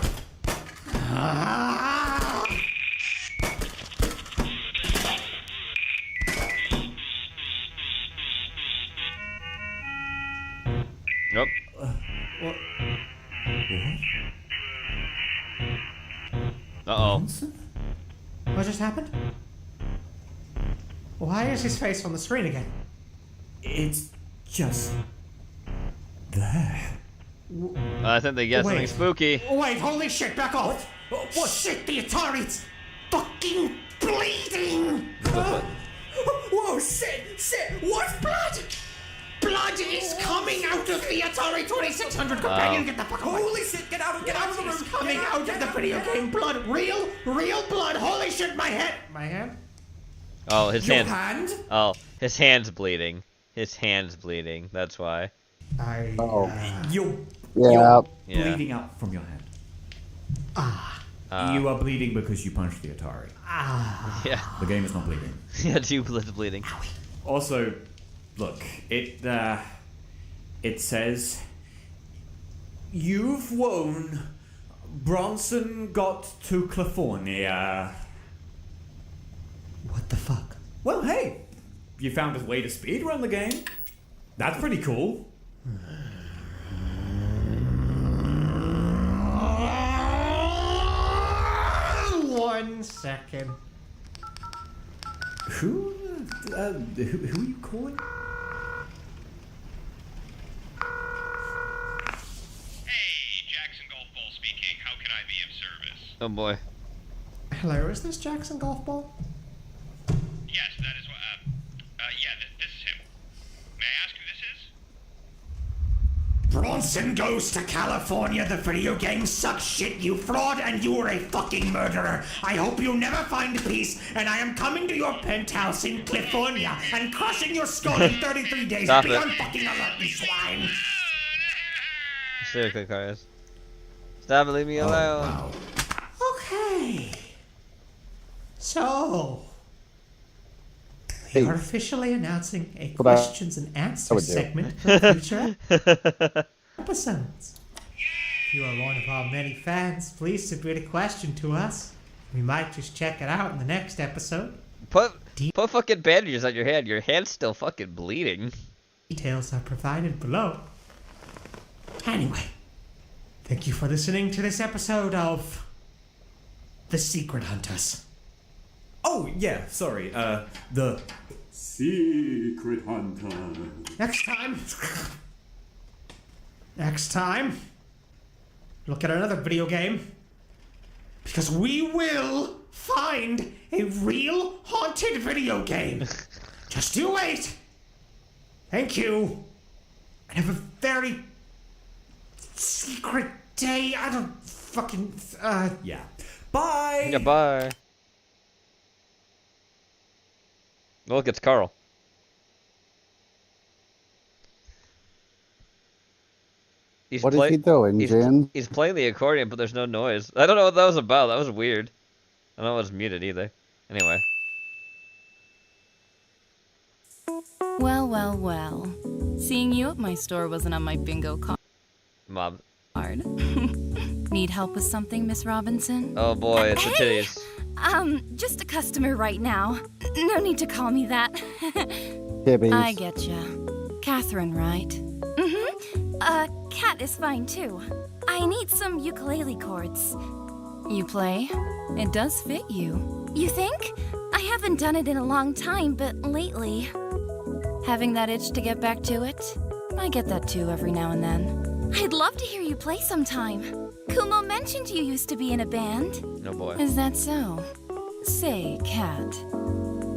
Nope. What? Uh-oh. What just happened? Why is his face on the screen again? It's just there. I think they got something Wait. spooky. Wait, holy shit, back off! What? Shit, the Atari's fucking bleeding! Whoa, shit, what's blood? Blood is coming out of the Atari 2600 companion. Get the fuck away. Holy shit, get out of the room. It's coming out of the video game. Blood, real blood. Holy shit, my head. My hand? Oh, his Your hand. hand? Oh, his hand's bleeding. His hand's bleeding. That's why. You're Yeah. bleeding out from your hand. You are bleeding because you punched the Atari. Yeah. The game is not bleeding. Yeah, two blood's bleeding. Also, look, it says you've won. Bronson got to California. What the fuck? Well, hey, you found a way to speedrun the game. That's pretty cool. One second. Who are you calling? Oh boy. Hello, is this Jackson Golf Ball? Yes, that is what, this is him. May I ask who this is? Bronson Goes to California. The video game sucks shit, you fraud, and you are a fucking murderer. I hope you never find peace, and I am coming to your penthouse in California and crushing your skull in 33 days. Stop Be it. on fucking alert, you swine. Seriously, Cars. Stop it, leave me alone. Okay. So, we are officially announcing a Goodbye. questions and I answers would do. segment for future episodes. If you are one of our many fans, please submit a question to us. We might just check it out in the next episode. Put fucking bandages on your hand. Your hand's still fucking bleeding. Details are provided below. Anyway, thank you for listening to this episode of The Secret Hunters. Oh, yeah, sorry, the Secret Hunter. Next time, look at another video game. Because we will find a real haunted video game. Just you wait. Thank you. And have a very secret day. I don't fucking, Yeah. Bye! Yeah, bye. Look, it's Carl. What is he doing, Jen? He's playing the accordion, but there's no noise. I don't know what that was about. That was weird. I don't know it was muted either. Anyway. Well, well, well. Seeing you at my store wasn't on my bingo Mob. card. Need help with something, Miss Robinson? Oh boy, it's the titties. Just a customer right now. No need to call me that. Tibbies. I get ya. Catherine, right? Cat is fine too. I need some ukulele chords. You play? It does fit you. You think? I haven't done it in a long time, but lately. Having that itch to get back to it? I get that too every now and then. I'd love to hear you play sometime. Kumo mentioned you used to be in a band. No boy. Is that so? Say, Cat.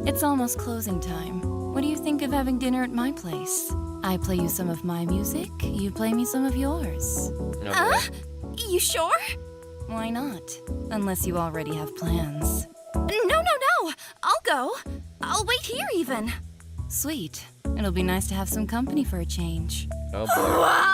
It's almost closing time. What do you think of having dinner at my place? I play you some of my music, you play me some of yours. No boy. You sure? Why not? Unless you already have plans. No. I'll go. I'll wait here even. Sweet. It'll be nice to have some company for a change. Oh boy.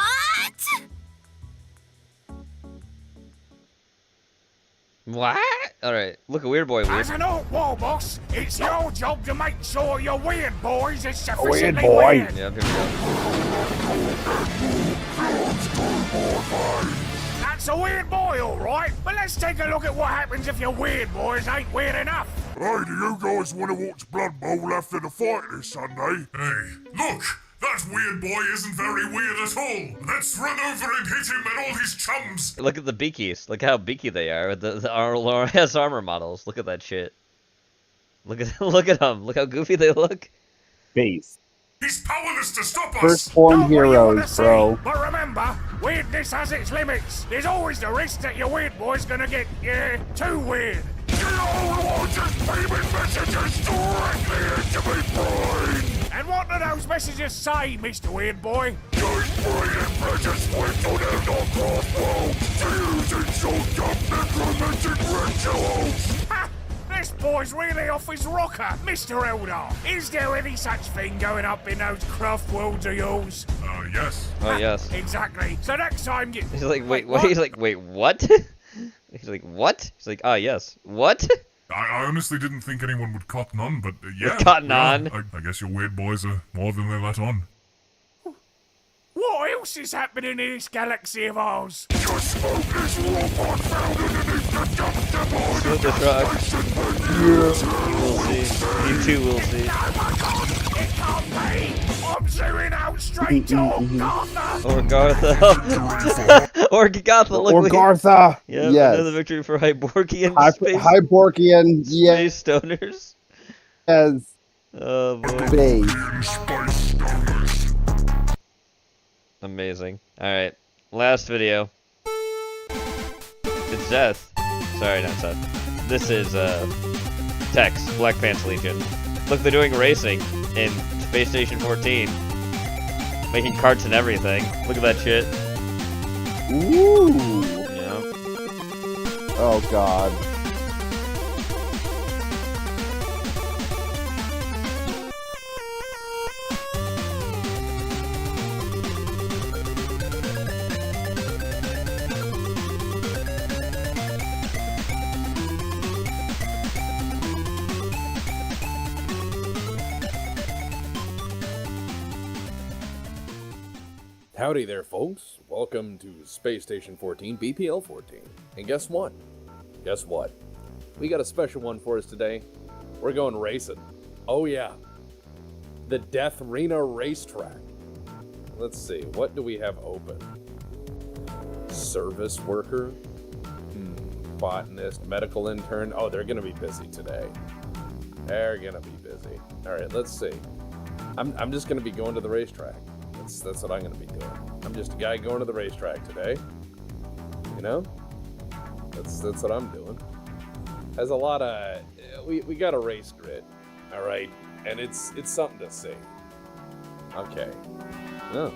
What? Alright. Look, a weird boy. As an old war boss, it's your job to make sure your weird boys is Weird sufficiently boy. weird. Yeah, here we go. That's a weird boy, all right. But let's take a look at what happens if your weird boys ain't weird enough. Hey, do you guys want to watch Blood Bowl after the fight this Sunday? Hey, look! That weird boy isn't very weird at all. Let's run over and hit him and all his chums. Look at the beakies. Look how beaky they are with the RS armor models. Look at that shit. Look at them. Look how goofy they look. Base. He's powerless to stop us. Firstborn heroes, bro. But remember, weirdness has its limits. There's always the risk that your weird boy's gonna get, too weird. You all just beaming messages directly into my brain. And what do those messages say, Mr. Weird Boy? Just brain precious swift on end on crossbow to use in so dumb necromantic rituals. Ha! This boy's really off his rocker, Mr. Eldar. Is there any such thing going up in those craft worlds of yours? Yes. Oh, yes. Exactly. So next time you... He's like, wait, what? He's like, wait, what? He's like, what? He's like, ah, yes. What? I honestly didn't think anyone would cotton on, but yeah. Cotton on? I guess your weird boys are more than they let on. What else is happening in this galaxy of ours? Your smokeless robot found underneath the dump depot. Smoke the truck. We'll see. You too will see. Oh my god! It can't be! I'm zooming out straight to Orgartha! Orgartha, look. Orgartha! Yep, yes. another victory for Hyborgian space. Hyborgian, yes. Space stoners. Yes. Oh boy. Space. Amazing. Alright. Last video. It's Seth. Sorry, not Seth. This is, Tex, Black Pants Legion. Look, they're doing racing in Space Station 14. Making carts and everything. Look at that shit. Ooh. Yeah. Oh, God. Howdy there, folks. Welcome to Space Station 14, BPL 14. And guess what? Guess what? We got a special one for us today. We're going racing. Oh yeah. The Death Arena Racetrack. Let's see, what do we have open? Service worker? Botanist, medical intern. Oh, they're gonna be busy today. They're gonna be busy. Alright, let's see. I'm just gonna be going to the racetrack. That's what I'm gonna be doing. I'm just a guy going to the racetrack today. You know? That's what I'm doing. Has a lot of we got a race grid, alright? And it's something to see. Okay. Oh,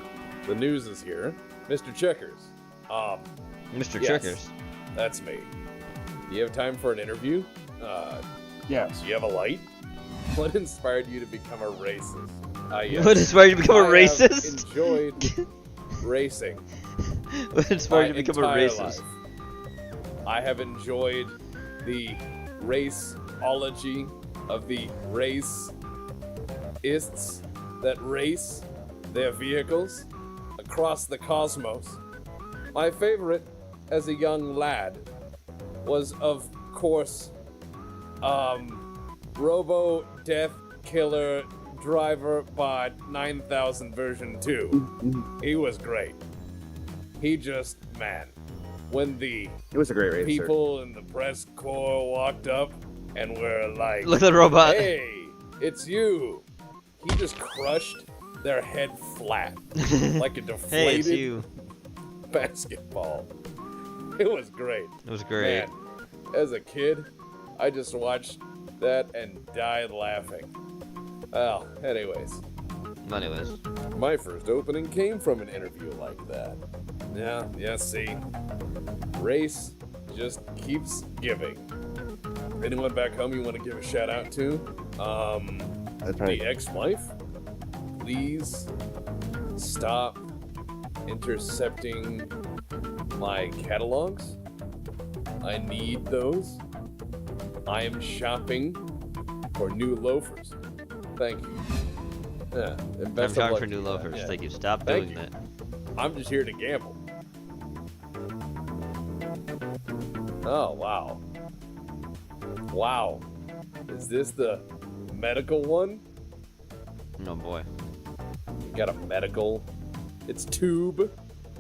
the news is here. Mr. Checkers. Mr. Yes, Checkers. That's me. Do you have time for an interview? Yes. Do you have a light? What inspired you to become a racist? Yes. What inspired you to become a racist? I enjoyed racing. What inspired you to become a racist? Life. I have enjoyed the raceology of the raceists that race their vehicles across the cosmos. My favorite as a young lad was, of course, Robo Death Killer Driver Bot 9000 version 2. He was great. He just, man, when the It was a great racer. people in the press corps walked up and were like, Look at the robot. Hey, it's you. He just crushed their head flat like a deflated Hey, it's you. basketball. It was great. It was great. Man, as a kid, I just watched that and died laughing. Well, anyways. My first opening came from an interview like that. Yeah, see. Race just keeps giving. Anyone back home you want to give a shout out to? The ex-wife? Please stop intercepting my catalogs. I need those. I am shopping for new loafers. Thank you. Yeah, and I'm best of shopping luck for to new you. loafers. Yeah. Thank you. Stop Thank doing you. that. I'm just here to gamble. Oh, wow. Wow. Is this the medical one? Oh boy. got a medical. It's tube,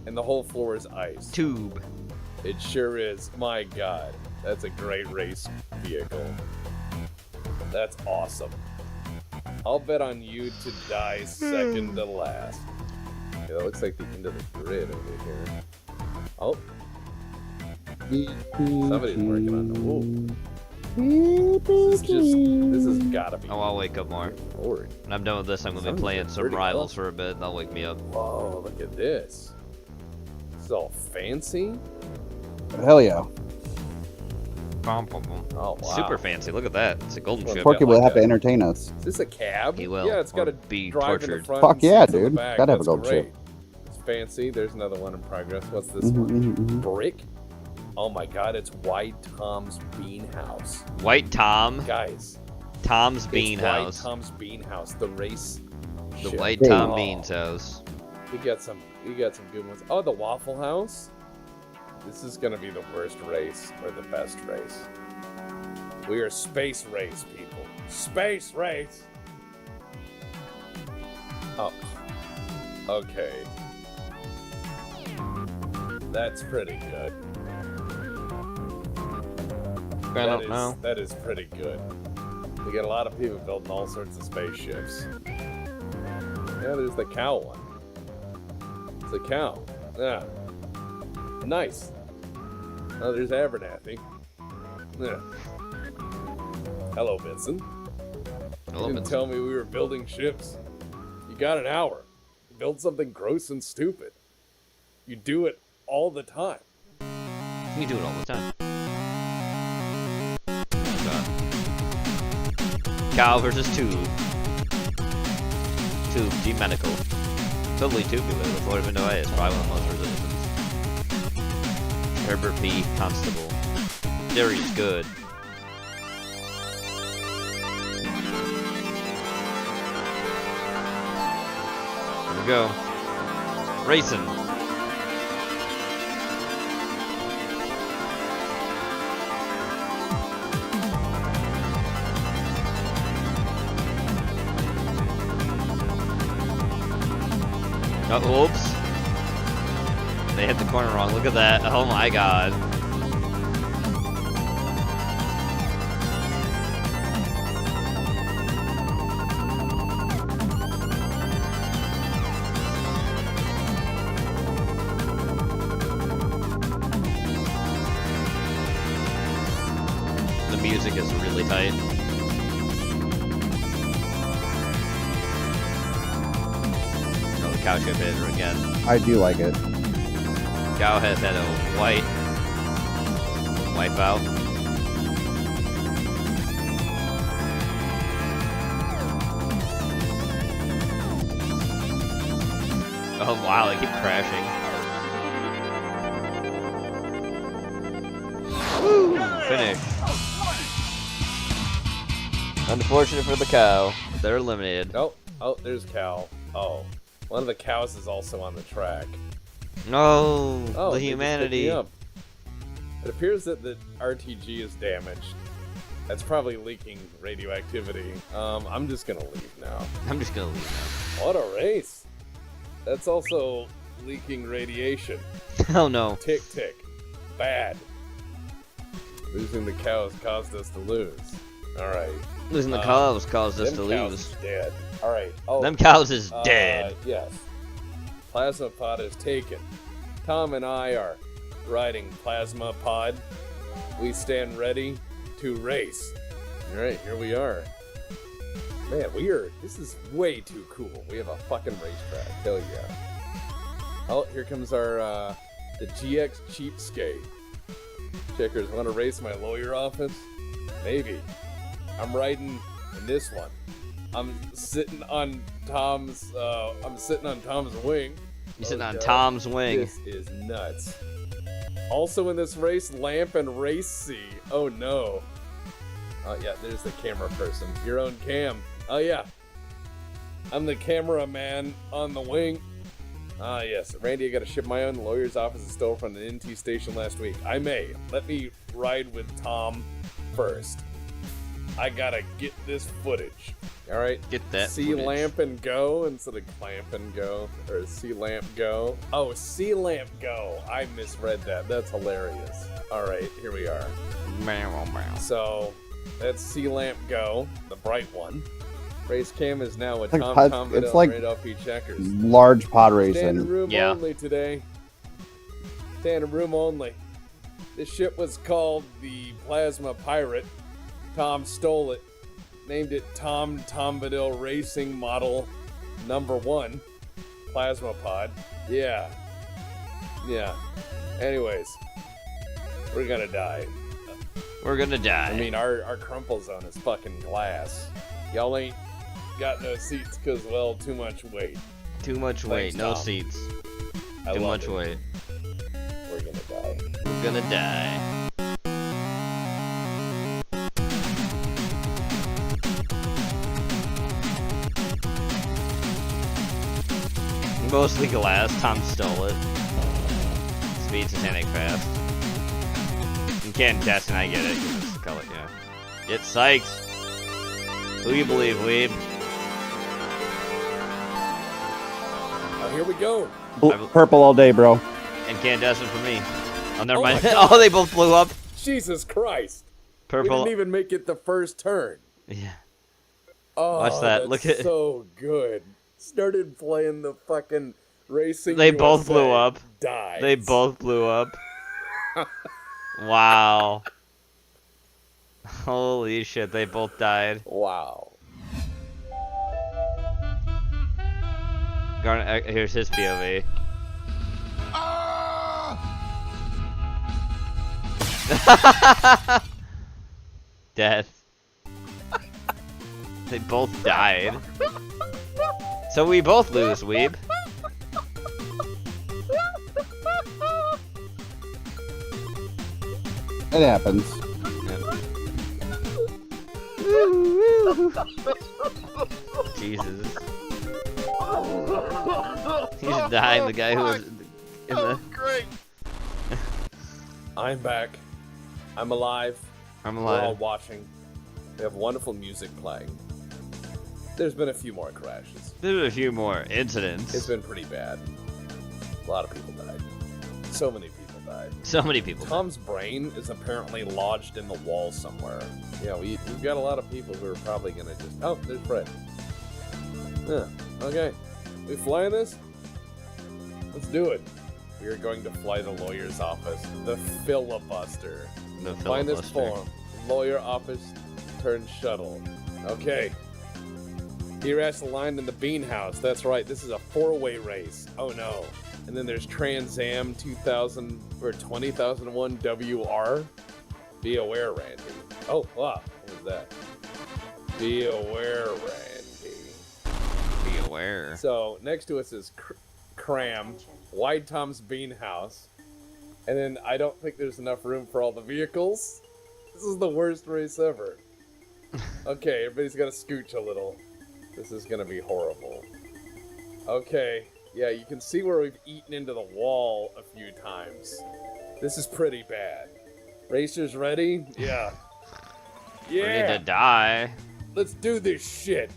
and the whole floor is ice. Tube. It sure is. My God, that's a great race vehicle. That's awesome. I'll bet on you to die second to last. Yeah, that looks like the end of the grid over here. Oh. Somebody's working on the wool. This has gotta be. Oh, I'll wake up more. Lord. When I'm done with this, I'm gonna be playing some Rivals for a bit. That'll wake me up. Whoa, look at this. This is all fancy. Hell yeah. Bum, bum, bum. Oh, wow. Super fancy. Look at that. It's a golden ship. Porky will have to entertain us. Is this a cab? He will. Yeah, it's got Or to be drive in tortured. the front. Fuck and yeah, seats in the dude. back. Gotta have a That's gold great. ship. It's fancy. There's another one in progress. What's this Mm-hmm, one? Brick. Oh my God! It's White Tom's Bean House. White Tom. Guys. Tom's Bean White House. Tom's Bean House. The race. The ship. White Tom Beans House. We got some good ones. Oh, the Waffle House. This is gonna be the worst race or the best race. We are space race, people. Space race. Oh. Okay. That's pretty good. That is pretty good. We got a lot of people building all sorts of spaceships. Yeah, there's the cow one. It's a cow. Yeah. Nice. Oh, there's Abernathy. Yeah. Hello, Vincent. Hello, You didn't tell me we were building ships. You got an hour. Build something gross and stupid. You do it all the time. We do it all the time. Cow versus Tube. Tube, Team Medical. Totally Tube, because the Weeb and I is probably one of the most resistance. Herbert P. Constable. Derry's good. Here we go. Racing. Oh, whoops. They hit the corner wrong. Look at that. Oh my God. The music is really tight. Cow ship hitter again. I do like it. Cow has had a wipe out. Oh wow, they keep crashing. Woo! Finish. Unfortunate for the cow. They're eliminated. Oh, there's cow. Oh. One of the cows is also on the track. No, Oh, the they just picked humanity. me up. It appears that the RTG is damaged. That's probably leaking radioactivity. I'm just gonna leave now. I'm just gonna leave What a race! That's also leaking radiation. now. Oh no. Tick tick. Bad. Losing the cows caused us to lose. Alright. Losing the cows caused us to them cows lose. is dead. Alright. Oh, Them cows is dead. Yes. Plasma pod is taken. Tom and I are riding Plasma pod. We stand ready to race. Alright, here we are. Man, this is way too cool. We have a fucking racetrack. Hell yeah. Oh, here comes our, the GX Cheapskate. Checkers, want to race my lawyer office? Maybe. I'm riding in this one. I'm sitting on Tom's wing. You're sitting on Tom's wing. This is nuts. Also in this race, Lamp and Race C. Oh no. Oh yeah, there's the camera person. Your own cam. Oh yeah. I'm the cameraman on the wing. Ah yes, Randy, I gotta ship my own. Lawyer's office is stole from an NT station last week. I may. Let me ride with Tom first. I gotta get this footage. All right. Get that. See footage. lamp and go instead of clamp and go, or see lamp go. Oh, see lamp go. I misread that. That's hilarious. All right, here we are. So that's see lamp go, the bright one. Race cam is now a Tom It's like right off each checkers. large pod racing. Standing room only today. Standing room only. This ship was called the Plasma Pirate. Tom stole it. Named it Tom Bombadil Racing Model Number 1. Plasma Pod. Yeah. Yeah. Anyways. We're gonna die. We're gonna die. I mean, our crumple zone is fucking glass. Y'all ain't got no seats because, well, too much weight. Too much weight, Thanks, no Tom. seats. I Too love much it. weight. We're gonna die. We're gonna die. Mostly glass. Tom stole it. Speed Titanic fast. Incandescent, I get it. 'Cause it's the color, yeah. Get psyched. Who you believe, Weeb? Oh, here we go. Purple all day, bro. Incandescent for me. Oh, never Oh mind. my God. Oh, they both blew up. Jesus Christ. Purple. We didn't even make it the first turn. Yeah. Oh, Watch that. that's Look at so good. Started playing the fucking racing. They both USA, blew up. Died. They both blew up. Wow. Holy shit, they both died. Wow. Garnet, here's his POV. Death. They both died. So we both lose, Weeb. It happens. Jesus. He's dying, the guy who was in the... Great. I'm back. I'm alive. I'm We're alive. all watching. We have wonderful music playing. There's been a few more crashes. There's a few more incidents. It's been pretty bad. A lot of people died. So many people died. So many people. Tom's brain is apparently lodged in the wall somewhere. Yeah, we've got a lot of people who are probably gonna just... Oh, there's Fred. Yeah, okay. We flying this? Let's do it. We are going to fly the lawyer's office. The filibuster. The Find this filibuster. form. Lawyer office turn shuttle. Okay. Here has the line in the bean house. That's right. This is a 4-way race. Oh no. And then there's Trans Am 2000 or 20001 WR. Be aware, Randy. Oh, wow. What was that? Be aware, Randy. Be aware. So next to us is Cram, Wide Tom's Bean House, and then I don't think there's enough room for all the vehicles. This is the worst race ever. Okay, everybody's got to scooch a little. This is gonna be horrible. Okay, yeah, you can see where we've eaten into the wall a few times. This is pretty bad. Racers ready? Yeah. Yeah. Ready to die. Let's do this shit.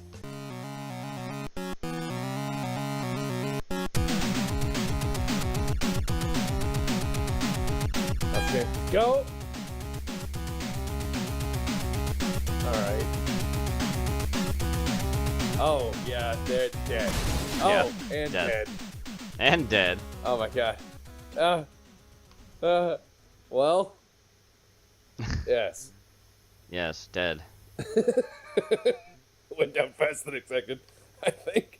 Okay, go. Alright. Oh, yeah, they're dead. Oh, Yeah, and dead. dead. And dead. Oh my god. Well? Yes. Yes, dead. Went down faster than expected. I think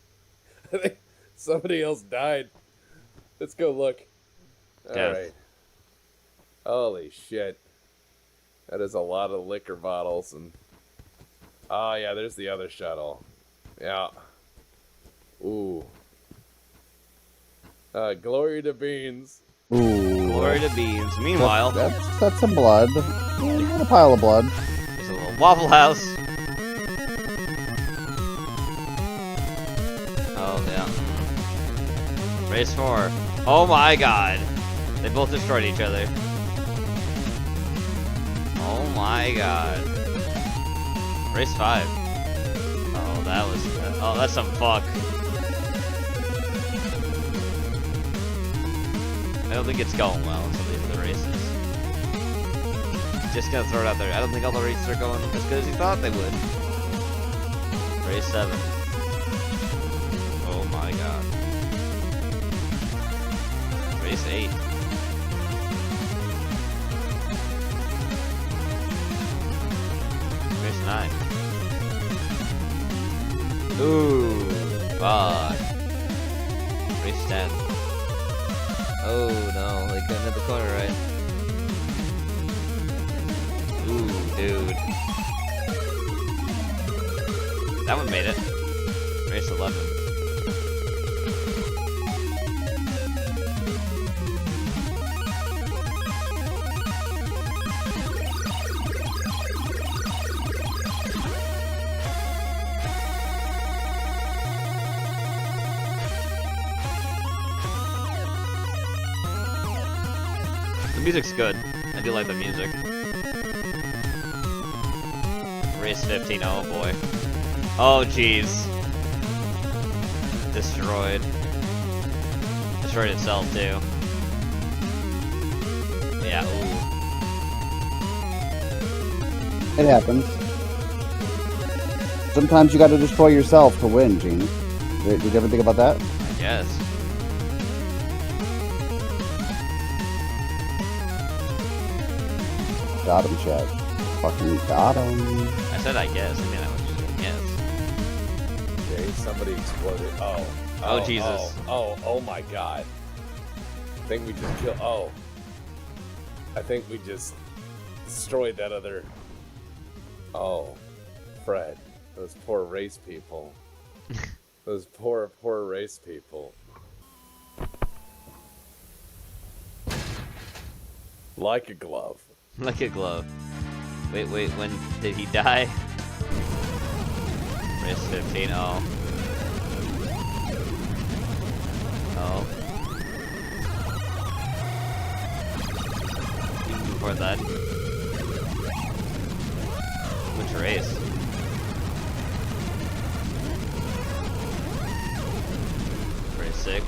somebody else died. Let's go look. Death. Alright. Holy shit. That is a lot of liquor bottles and... Oh yeah, there's the other shuttle. Yeah. Ooh. Glory to Beans. Ooh. Glory to beans. Meanwhile, That's some blood. A pile of blood. there's a little Waffle House. Oh, yeah. Race 4. Oh my god. They both destroyed each other. Oh my god. Race 5. Oh. Oh, that was. Oh, that's some fuck. I don't think it's going well until the races. Just gonna throw it out there. I don't think all the races are going as good as he thought they would. Race 7. Oh my god. Race 8. Race 9. Ooh, fuck. Race 10. Oh no, they couldn't hit the corner right. Ooh, dude. That one made it. Race 11. The music's good. I do like the music. Race 15, oh boy. Oh jeez. Destroyed. Destroyed itself too. Yeah, ooh. It happens. Sometimes you gotta destroy yourself to win, Gene. Did you ever think about that? I guess. Got him, Chad. Fucking got him. I said I guess. I mean, I was just saying yes. Okay, somebody exploded. Oh. Oh, Jesus. Oh my god. I think we just killed. Oh. I think we just destroyed that other. Oh. Fred. Those poor race people. Those poor race people. Like a glove. Like a glove. Wait, when did he die? Race 15, oh. Oh. Even before that. Which race? Race 6.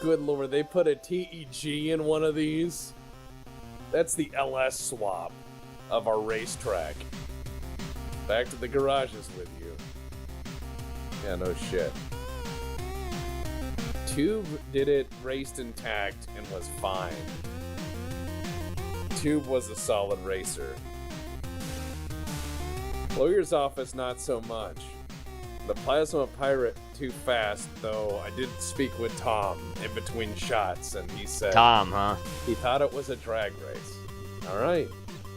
Good lord, they put a TEG in one of these? That's the LS swap of our racetrack. Back to the garages with you. Yeah, no shit. Tube did it, raced intact, and was fine. Tube was a solid racer. Lawyer's office, not so much. The Plasma Pirate, too fast, though I did speak with Tom in between shots, and he said... Tom, huh? He thought it was a drag race. Alright.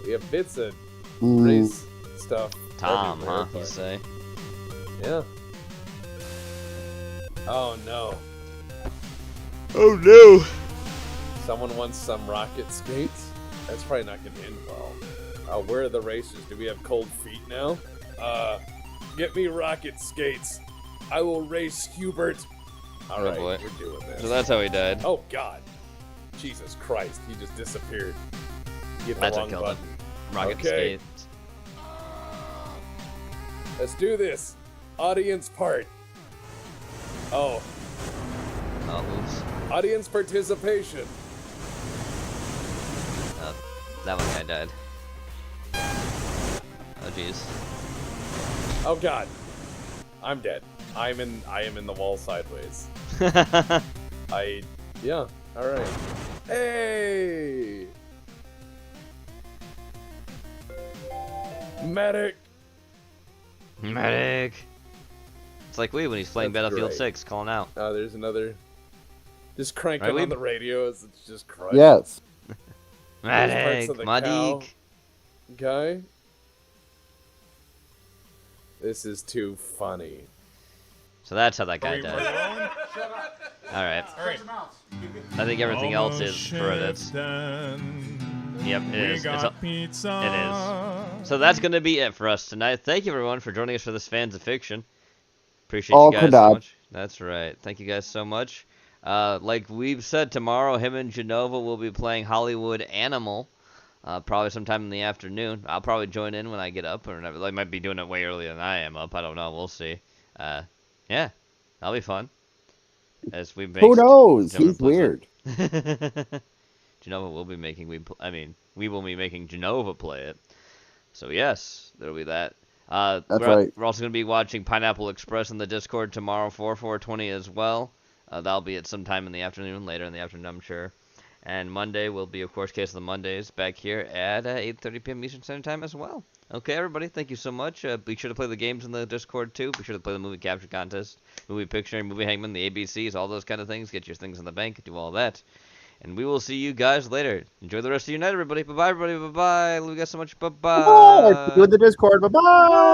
We have bits of race stuff. Tom, huh? But... You say? Yeah. Oh no. Oh no! Someone wants some rocket skates? That's probably not gonna end well. Where are the racers? Do we have cold feet now? Get me rocket skates. I will race Hubert. Alright, boy. we're doing this. So that's how he died. Oh god. Jesus Christ, he just disappeared. Get the That's wrong what killed button. him. Rocket Okay. skates. Let's do this. Audience part. Oh. Oh, oops. Audience participation. That one guy died. Oh jeez. Oh god. I'm dead. I am in the wall sideways. Yeah, alright. Hey! Medic! Medic! It's like Weeb when he's playing That's Battlefield great. 6, calling out. Oh, there's another. Just cranking Right, on Weeb? the radios. It's just crushing. Yes. Medic! Medic! Okay. This is too funny. So that's how that guy died. Alright. I think everything else is credits. Yep, it is. It is. So that's going to be it for us tonight. Thank you, everyone, for joining us for this Fans of Fiction. Appreciate All you guys Kodad. so much. That's right. Thank you guys so much. Like we've said, tomorrow, him and Genova will be playing Hollywood Animal. probably sometime in the afternoon. I'll probably join in when I get up, or I might be doing it way earlier than I am up. I don't know. We'll see. Yeah, that'll be fun. As we make Who knows? He's weird. Genova will be making we will be making Genova play it. So yes, there'll be that. That's right. We're also going to be watching Pineapple Express in the Discord tomorrow for 420 as well. That'll be at some time in the afternoon, later in the afternoon, I'm sure. And Monday will be, of course, Case of the Mondays back here at 8:30 p.m. Eastern Standard Time as well. Okay, everybody, thank you so much. Be sure to play the games in the Discord, too. Be sure to play the movie capture contest, movie picture, movie hangman, the ABCs, all those kind of things. Get your things in the bank, do all that. And we will see you guys later. Enjoy the rest of your night, everybody. Bye-bye, everybody. Bye-bye. Love you guys so much. Bye-bye. Bye. Do the Discord. Bye-bye.